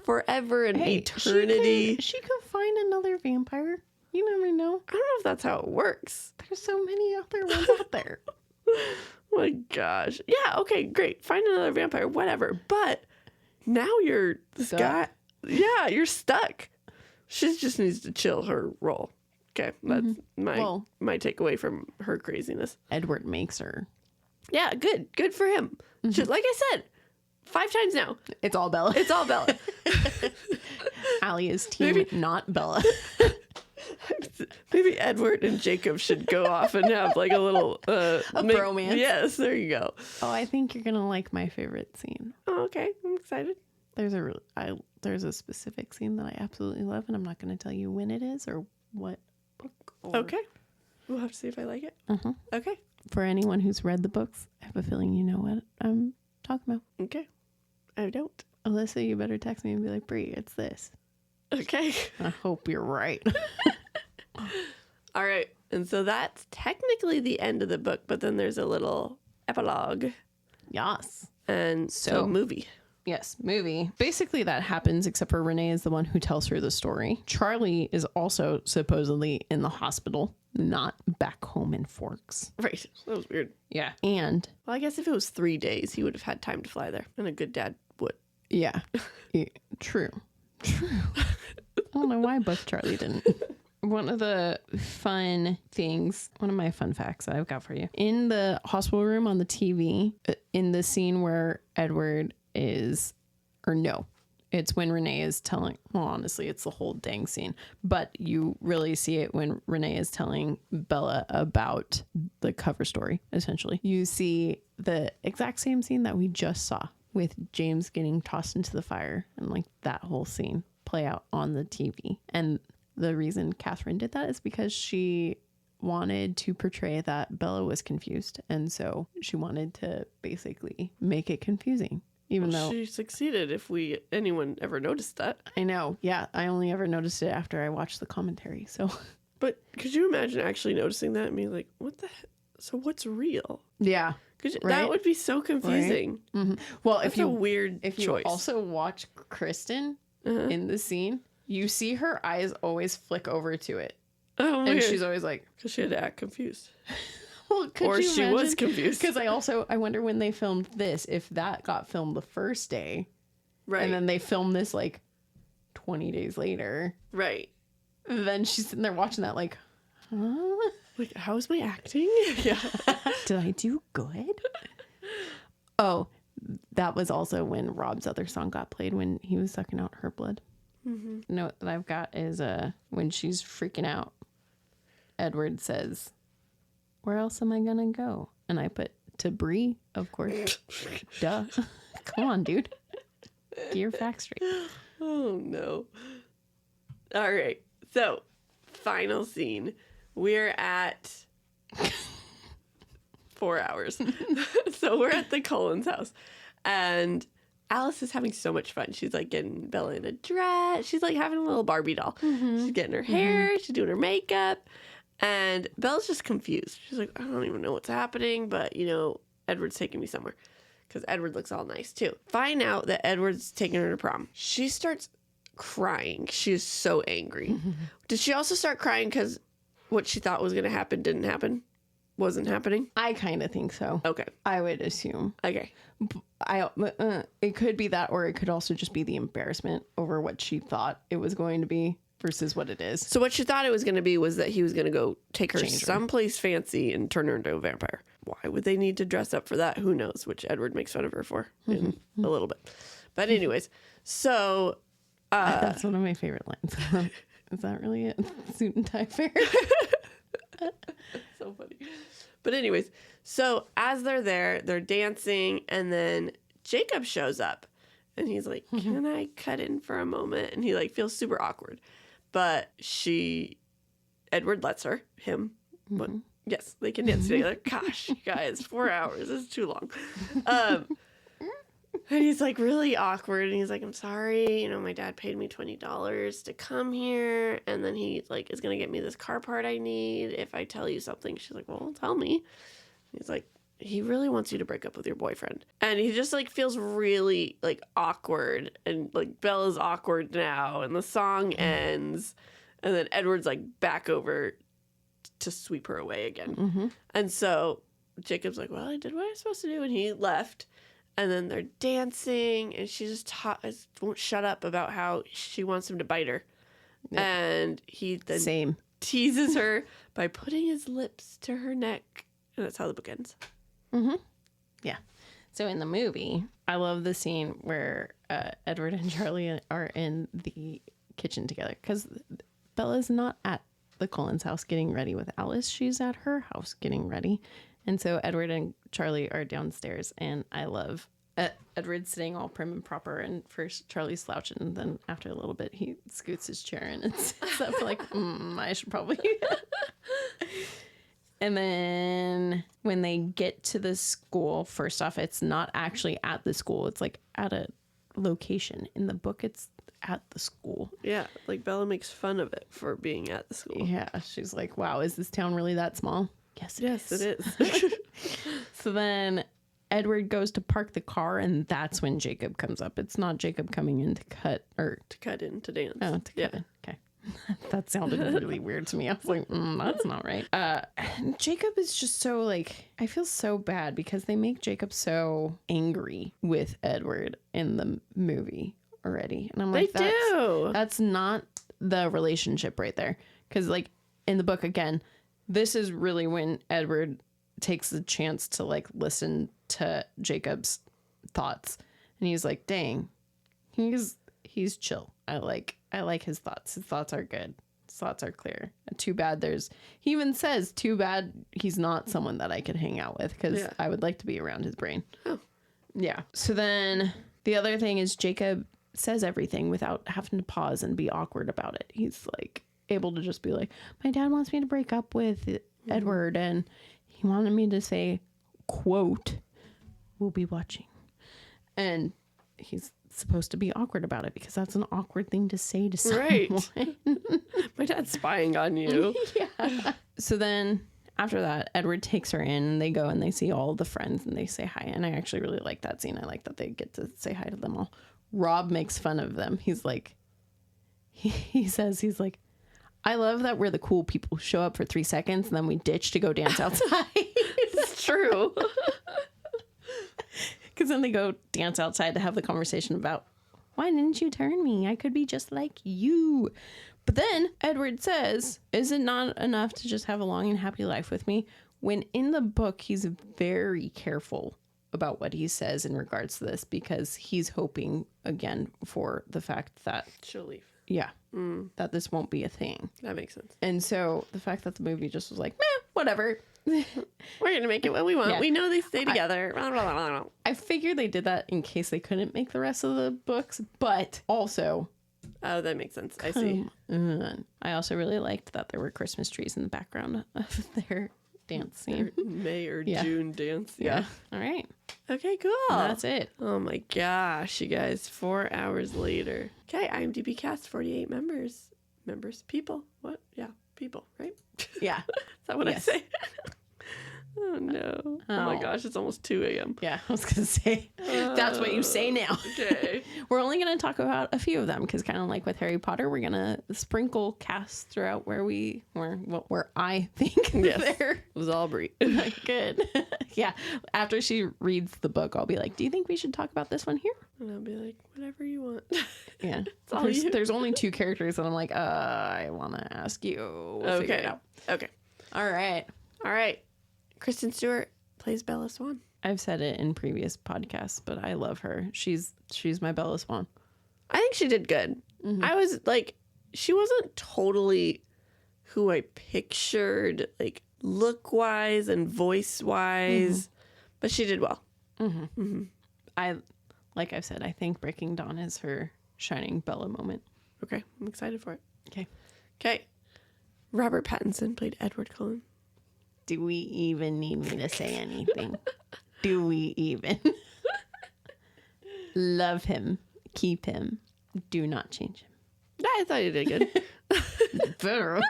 forever and eternity. She could find another vampire. You never know. I don't know if that's how it works. There's so many other ones out there. Oh my gosh. Yeah, okay, great. Find another vampire, whatever. But now you're this guy. Yeah, you're stuck. She just needs to chill her role. Okay, that's my takeaway from her craziness. Edward makes her. Yeah, good. Good for him. Just, like I said, 5 times now. It's all Bella. It's all Bella. Allie is team not Bella. Maybe Edward and Jacob should go off and have a little bromance. Yes, there you go. Oh, I think you're gonna like my favorite scene. Oh, okay, I'm excited. There's a specific scene that I absolutely love, and I'm not gonna tell you when it is or what book. Okay, we'll have to see if I like it. Okay. For anyone who's read the books, I have a feeling you know what I'm talking about. Okay, I don't. Alyssa, you better text me and be like, Brie, it's this. Okay. I hope you're right. All right. And so that's technically the end of the book, but then there's a little epilogue. Yes. And so movie. Yes, movie. Basically, that happens, except for Renee is the one who tells her the story. Charlie is also supposedly in the hospital, not back home in Forks. Right. That was weird. Yeah. And... Well, I guess if it was 3 days, he would have had time to fly there. And a good dad would. Yeah. True. I don't know why both Charlie didn't. One of the fun things, one of my fun facts that I've got for you. In the hospital room on the TV, in the scene where Edward is, or no, it's when Renee is telling, well, honestly, it's the whole dang scene, but you really see it when Renee is telling Bella about the cover story, essentially. You see the exact same scene that we just saw with James getting tossed into the fire and like that whole scene play out on the TV. And the reason Catherine did that is because she wanted to portray that Bella was confused. And so she wanted to basically make it confusing, even though she succeeded. If anyone ever noticed that. I know. Yeah. I only ever noticed it after I watched the commentary. So, but could you imagine actually noticing that and being like, what the heck? So what's real? Yeah. Right? That would be so confusing. Right? Mm-hmm. Well, That's a weird choice. You also watch Kristen in the scene, you see her eyes always flick over to it. Oh, and weird. she's always like, because she had to act confused. Well, or she was confused. Because I wonder when they filmed this, if that got filmed the first day, right? And then they filmed this like 20 days later, right? Then she's sitting there watching that like, huh? Like, how's my acting? Yeah. Did I do good? Oh, that was also when Rob's other song got played when he was sucking out her blood. Mm-hmm. Note that I've got is when she's freaking out, Edward says, "Where else am I gonna go?" And I put to Bree, of course. Duh. Come on, dude. Get your facts straight. Oh no. All right. So, final scene. We're at 4 hours. So we're at the Collins house. And Alice is having so much fun. She's like getting Bella in a dress. She's like having a little Barbie doll. Mm-hmm. She's getting her hair. She's doing her makeup. And Bella's just confused. She's like, I don't even know what's happening, but Edward's taking me somewhere. Because Edward looks all nice too. Find out that Edward's taking her to prom. She starts crying. She is so angry. Did she also start crying because what she thought was going to happen didn't happen? Wasn't happening? I kind of think so. Okay. I would assume. Okay. It could be that, or it could also just be the embarrassment over what she thought it was going to be versus what it is. So what she thought it was going to be was that he was going to go take her someplace fancy and turn her into a vampire. Why would they need to dress up for that? Who knows? Which Edward makes fun of her for in a little bit. But anyways, so... that's one of my favorite lines. Is that really it? Suit and tie fair? So funny. But anyways, so as they're there, they're dancing, and then Jacob shows up, and he's like, "Can I cut in for a moment?" And he like feels super awkward, but Edward lets him. But yes, they can dance together. Gosh, you guys, 4 hours is too long. And he's like really awkward, and he's like, "I'm sorry, my dad paid me $20 to come here, and then he like is gonna get me this car part I need if I tell you something." She's like, "Well, tell me." He's like, "He really wants you to break up with your boyfriend," and he just like feels really like awkward, and like Bella's awkward now, and the song ends, and then Edward's like back over to sweep her away again, and so Jacob's like, "Well, I did what I was supposed to do," and he left. And then they're dancing, and she just won't shut up about how she wants him to bite her. Yep. And he then teases her by putting his lips to her neck. And that's how the book ends. Mm-hmm. Yeah. So in the movie, I love the scene where Edward and Charlie are in the kitchen together. Because Bella's not at the Collins house getting ready with Alice. She's at her house getting ready. And so Edward and Charlie are downstairs, and I love Edward sitting all prim and proper, and first Charlie's slouching, and then after a little bit he scoots his chair in and sits up like, I should probably. And then when they get to the school, first off, it's not actually at the school. It's like at a location. In the book, it's at the school. Yeah, like Bella makes fun of it for being at the school. Yeah, she's like, wow, is this town really that small? Yes, it is. It is. So then Edward goes to park the car, and that's when Jacob comes up. It's not Jacob coming in to cut in to dance. Oh, to cut in. Okay. That sounded really weird to me. I was like, that's not right. Jacob is just so like, I feel so bad because they make Jacob so angry with Edward in the movie already. And I'm like, that's not the relationship right there. Because like in the book, again, this is really when Edward takes the chance to like listen to Jacob's thoughts. And he's like, dang, he's chill. I like his thoughts. His thoughts are good. His thoughts are clear. Too bad he even says, too bad he's not someone that I could hang out with because I would like to be around his brain. Oh. Yeah. So then the other thing is Jacob says everything without having to pause and be awkward about it. He's like able to just be like, my dad wants me to break up with Edward and he wanted me to say, quote, we'll be watching. And he's supposed to be awkward about it because that's an awkward thing to say to someone. Right. My dad's spying on you. Yeah. So then after that, Edward takes her in and they go and they see all the friends and they say hi. And I actually really like that scene. I like that they get to say hi to them all. Rob makes fun of them. He's like, he says, he's like, I love that we're the cool people who show up for 3 seconds and then we ditch to go dance outside. It's true. Because then they go dance outside to have the conversation about, why didn't you turn me? I could be just like you. But then Edward says, is it not enough to just have a long and happy life with me? When in the book, he's very careful about what he says in regards to this because he's hoping, again, for the fact that she'll leave. Yeah. That this won't be a thing. That makes sense. And so the fact that the movie just was like, whatever. We're going to make it what we want. Yeah. We know they stay together. I figured they did that in case they couldn't make the rest of the books, but also... Oh, that makes sense. I see. I also really liked that there were Christmas trees in the background of their dance scene. Their May or June dance. Yeah. All right. Okay, cool. That's it. Oh my gosh, you guys. 4 hours later. Okay, IMDb cast 48 members. People. What? Yeah, people, right? Yeah. Is that what I say? Oh no. Oh my gosh, it's almost 2 a.m. Yeah, I was going to say, that's what you say now. Okay. We're only going to talk about a few of them because kind of like with Harry Potter, we're going to sprinkle casts throughout where I think they're. It was Aubrey. Good. Yeah. After she reads the book, I'll be like, do you think we should talk about this one here? And I'll be like, whatever you want. Yeah. There's only 2 characters and I'm like, I want to ask you. We'll figure it out. Okay. All right. Kristen Stewart plays Bella Swan. I've said it in previous podcasts, but I love her. She's my Bella Swan. I think she did good. Mm-hmm. I was like, she wasn't totally who I pictured, like look-wise and voice-wise, but she did well. Mm-hmm. Mm-hmm. Like I've said, I think Breaking Dawn is her shining Bella moment. Okay, I'm excited for it. Okay. Robert Pattinson played Edward Cullen. Do we even need me to say anything? Do we even? Love him. Keep him. Do not change him. I thought you did good. Better.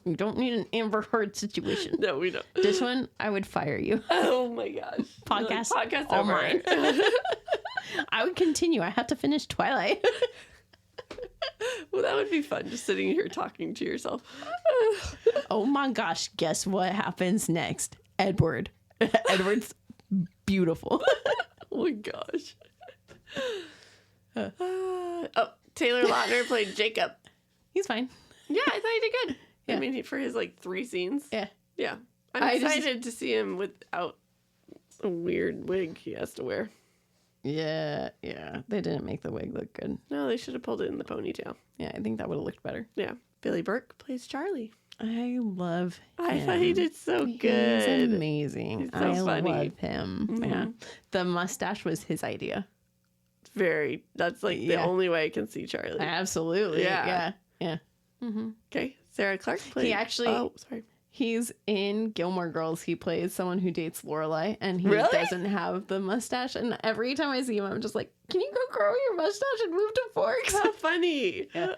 We don't need an Amber Heard situation. No, we don't. This one, I would fire you. Oh my gosh. Podcast all mine. I would continue. I have to finish Twilight. Well, that would be fun, just sitting here talking to yourself. Oh my gosh, guess what happens next? Edward's beautiful. Oh my gosh. Taylor Lautner played Jacob. He's fine. Yeah, I thought he did good. Yeah. I mean, for his 3 scenes. Yeah. I'm excited to see him without a weird wig he has to wear. Yeah. They didn't make the wig look good. No, they should have pulled it in the ponytail. Yeah, I think that would have looked better. Yeah. Billy Burke plays Charlie. I love him. I thought he did so good. He's amazing. He's so funny. I love him. Mm-hmm. Yeah. The mustache was his idea. That's the only way I can see Charlie. Absolutely. Yeah. Mm-hmm. Okay. Sarah Clark played. He's in Gilmore Girls. He plays someone who dates Lorelai, and he doesn't have the mustache. And every time I see him, I'm just like, can you go grow your mustache and move to Forks? How funny. Yeah.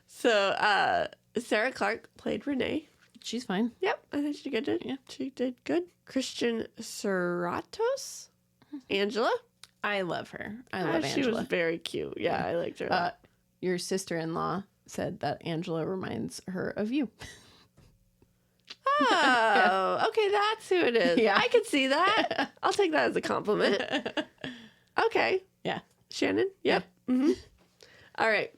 So Sarah Clark played Renee. She's fine. Yep, I think she did good. Yeah, she did good. Christian Serratos, Angela. I love her. I love Angela. She was very cute. Yeah, I liked her a lot. Your sister-in-law said that Angela reminds her of you. Oh, okay, that's who it is. Yeah. I can see that. I'll take that as a compliment. Okay. Yeah. Shannon? Yep. Mm-hmm. All right.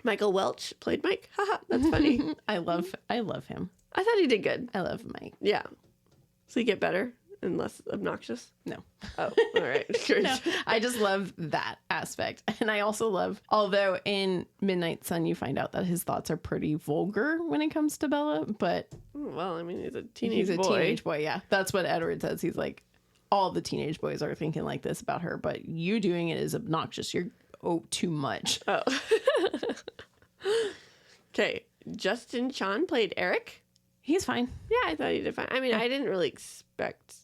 Michael Welch played Mike. Haha, that's funny. I love him. I thought he did good. I love Mike. Yeah. So he get better and less obnoxious? No. Oh, all right. No, I just love that aspect. And I also love, although in Midnight Sun you find out that his thoughts are pretty vulgar when it comes to Bella, but... Well, I mean, he's a teenage boy. Yeah. That's what Edward says. He's like, all the teenage boys are thinking like this about her, but you doing it is obnoxious. You're too much. Oh. Okay. Justin Chan played Eric. He's fine. Yeah, I thought he did fine. I mean, I didn't really expect...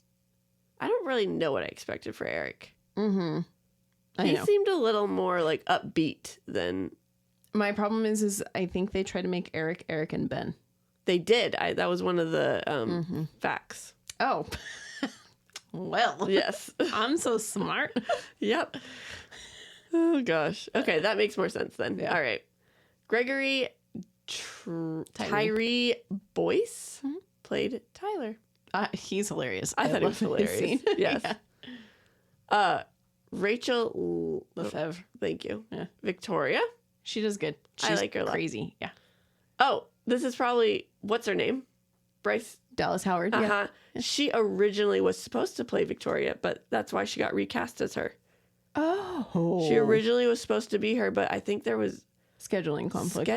I don't really know what I expected for Eric. Mm-hmm. He seemed a little more like upbeat than... My problem is I think they try to make Eric, and Ben. They did. That was one of the facts. Oh. Well. Yes. I'm so smart. Yep. Oh, gosh. Okay, that makes more sense then. Yeah. All right. Gregory Tyree Boyce played Tyler. He's hilarious. I thought he was hilarious. Yes. Yeah. Rachel Lefebvre. Thank you. Yeah. Victoria. She does good. She's I like her a lot. Crazy. Yeah. Oh, this is probably, what's her name? Bryce Dallas Howard. Yeah. She originally was supposed to play Victoria, but that's why she got recast as her. Oh. She originally was supposed to be her, but I think there was scheduling conflict.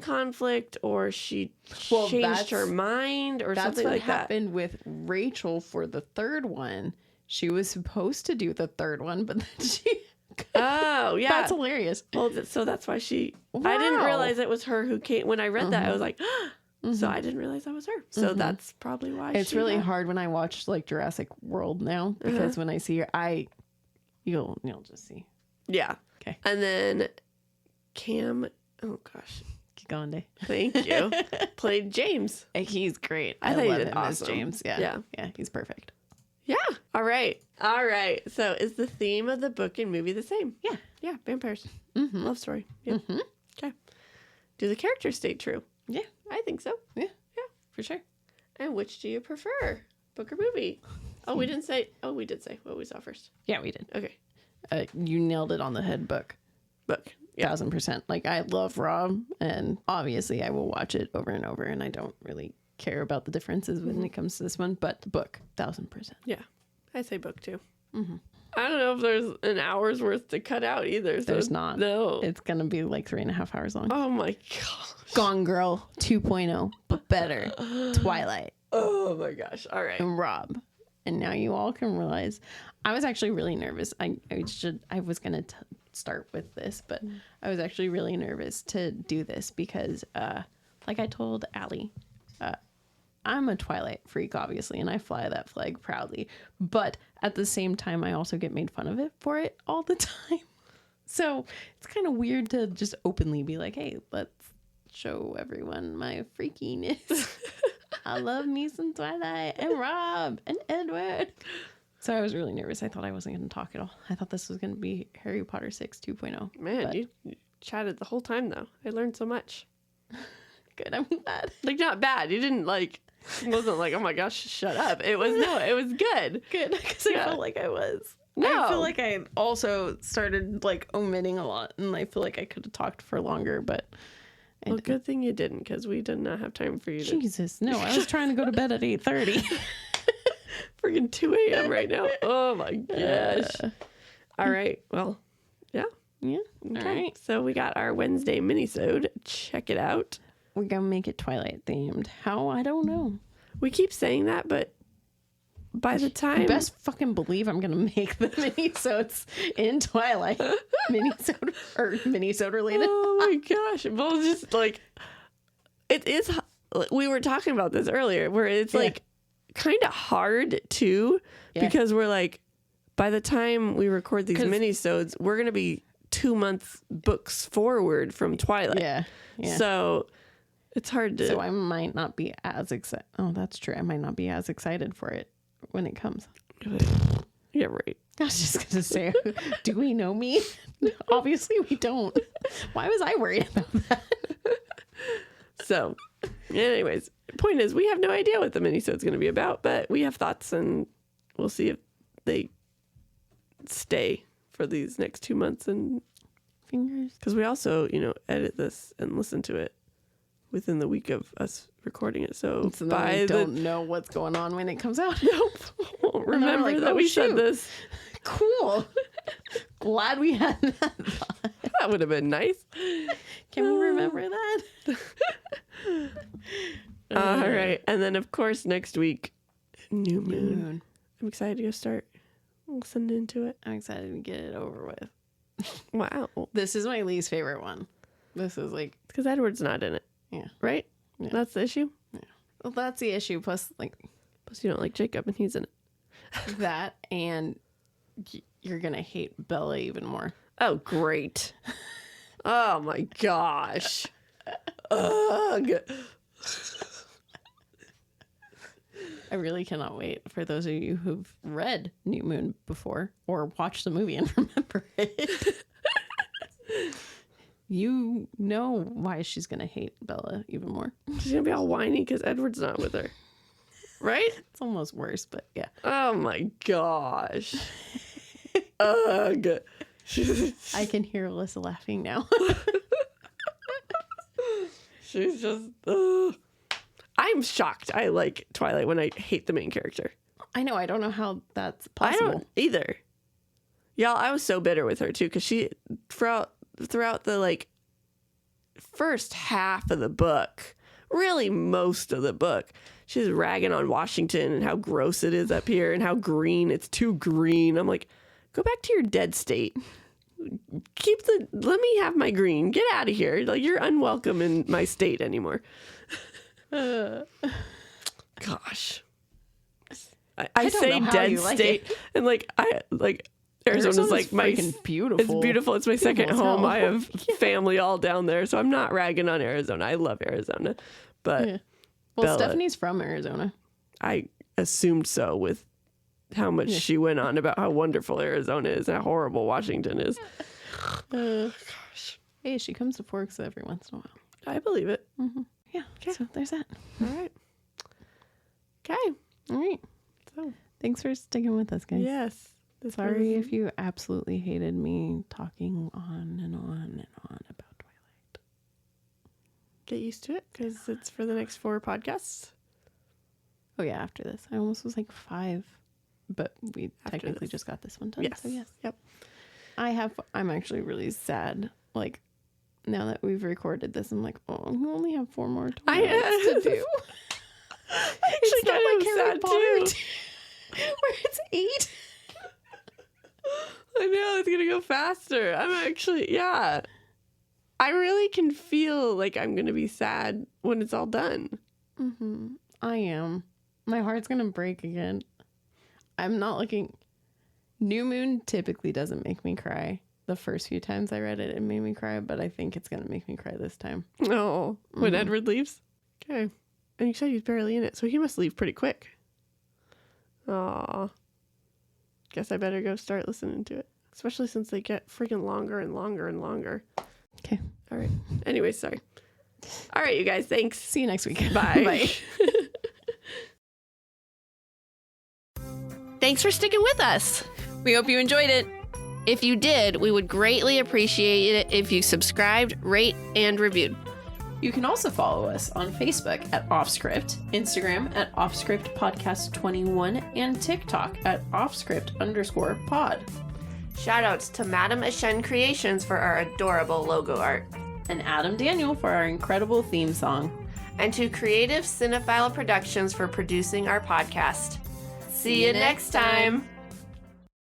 Conflict, or she changed her mind, or something like that. That's what happened with Rachel for the third one. She was supposed to do the third one, but then she... Oh, yeah. That's hilarious. Well, so that's why she... Wow. I didn't realize it was her who came... When I read that, I was like... So I didn't realize that was her. So that's probably why it's really hard when I watch like Jurassic World now, because when I see her, you'll just see. Yeah. Okay. And then Cam... Oh, gosh. Gigande. Thank you. Played James. He's great. I love him awesome. as James. Yeah. He's perfect. Yeah. All right. So is the theme of the book and movie the same? Yeah. Yeah. Vampires. Love story. Yeah. Okay. Do the characters stay true? Yeah. I think so. Yeah. Yeah. For sure. And which do you prefer? Book or movie? Oh, we didn't say. Oh, we did say what we saw first. Yeah, we did. Okay. You nailed it on the head. Book. Yeah. 1000%. Like, I love Rob, and obviously I will watch it over and over, and I don't really care about the differences when it comes to this one, but the book, 1000%. Yeah. I say book too. I don't know if there's an hour's worth to cut out either. So there's not. No. It's going to be like 3.5 hours long. Oh my gosh. Gone Girl 2.0, but better. Twilight. Oh my gosh. All right. And Rob. And now you all can realize I was actually really nervous. I was going to start with this, but I was actually really nervous to do this because, like I told Allie, I'm a Twilight freak, obviously, and I fly that flag proudly. But at the same time, I also get made fun of it for it all the time. So it's kind of weird to just openly be like, hey, let's show everyone my freakiness. I love me some Twilight and Rob and Edward. So I was really nervous. I thought I wasn't going to talk at all. I thought this was going to be Harry Potter 6 2.0. Man, you chatted the whole time, though. I learned so much. Good, I'm glad. Like, not bad. You didn't, wasn't like, oh my gosh, shut up. It was good. Good, because I felt like I was. No. I feel like I also started, omitting a lot, and I feel like I could have talked for longer, but... Well, good thing you didn't, because we did not have time for you to... Jesus, no, I was trying to go to bed at 8:30. Friggin' 2 a.m. right now. Oh my gosh. All right. Well, yeah. Yeah. Okay. All right. So we got our Wednesday minisode. Check it out. We're going to make it Twilight themed. How? I don't know. We keep saying that, but by the time... You best fucking believe I'm going to make the minisodes in Twilight. Minisode related. Oh my gosh. Well, just it is... We were talking about this earlier, where it's kind of hard too, because we're by the time we record these minisodes, we're going to be 2 months books forward from Twilight. Yeah. So It's hard to. So I might not be as excited. Oh, that's true. I might not be as excited for it when it comes. Yeah, right. I was just going to say, do we know me? Obviously, we don't. Why was I worried about that? So, anyways, point is, we have no idea what the minisode's going to be about, but we have thoughts, and we'll see if they stay for these next 2 months. And Fingers. because we also, edit this and listen to it within the week of us recording it. So I don't know what's going on when it comes out. Nope. Won't remember like, that we said this. Cool. Glad we had that thought. That would have been nice. Can we remember that? All right. And then, of course, next week, New Moon. I'm excited to go start listening to it. I'm excited to get it over with. Wow. This is my least favorite one. This is like... Because Edward's not in it. Yeah. Right? Yeah. That's the issue? Yeah. Well, that's the issue. Plus you don't like Jacob, and he's in it. That, and you're going to hate Bella even more. Oh, great. Oh, my gosh. Ugh. I really cannot wait for those of you who've read New Moon before or watched the movie and remember it. You know why she's going to hate Bella even more. She's going to be all whiny because Edward's not with her. Right? It's almost worse, but yeah. Oh, my gosh. Ugh. I can hear Alyssa laughing now. She's just... I'm shocked. I like Twilight when I hate the main character. I know. I don't know how that's possible. I don't either. Y'all, I was so bitter with her, too, because she... Throughout the, first half of the book, really most of the book, she's ragging on Washington and how gross it is up here and how green. It's too green. I'm like, go back to your dead state. Let me have my green. Get out of here. You're unwelcome in my state anymore. Gosh. I say dead state. And Arizona's like my beautiful. It's beautiful. It's my second home. I have family all down there, so I'm not ragging on Arizona. I love Arizona, but Well, Stephanie's from Arizona. I assumed so with how much she went on about how wonderful Arizona is and how horrible Washington is. Gosh. Hey, she comes to Forks every once in a while. I believe it. Mm-hmm. Yeah. Okay. So there's that. All right. Okay. All right. So thanks for sticking with us, guys. Yes. Sorry if you absolutely hated me talking on and on and on about Twilight. Get used to it because it's for the next 4 podcasts. Oh, yeah, after this. I almost was 5, but we technically just got this one done. Yes. So, yes. Yep. I'm actually really sad. Now that we've recorded this, I'm oh, you only have 4 more Twilights to do. It's not like Harry Potter too. Where it's 8. I know, it's gonna go faster. I'm actually, I really can feel like I'm gonna be sad when it's all done. Mm-hmm. I am. My heart's gonna break again. I'm not looking. New Moon typically doesn't make me cry. The first few times I read it, it made me cry, but I think it's gonna make me cry this time. Oh, when Edward leaves? Okay. And you said he's barely in it, so he must leave pretty quick. Aw. Guess I better go start listening to it. Especially since they get freaking longer and longer and longer. Okay. All right. Anyway, sorry. All right, you guys. Thanks. See you next week. Bye. Bye. Thanks for sticking with us. We hope you enjoyed it. If you did, we would greatly appreciate it if you subscribed, rate, and reviewed. You can also follow us on Facebook at Offscript, Instagram at Offscript Podcast 21, and TikTok at Offscript_pod. Shoutouts to MadamAshenCreations for our adorable logo art. And Adam Daniel for our incredible theme song. And to Creative Cinephile Productions for producing our podcast. See you next time.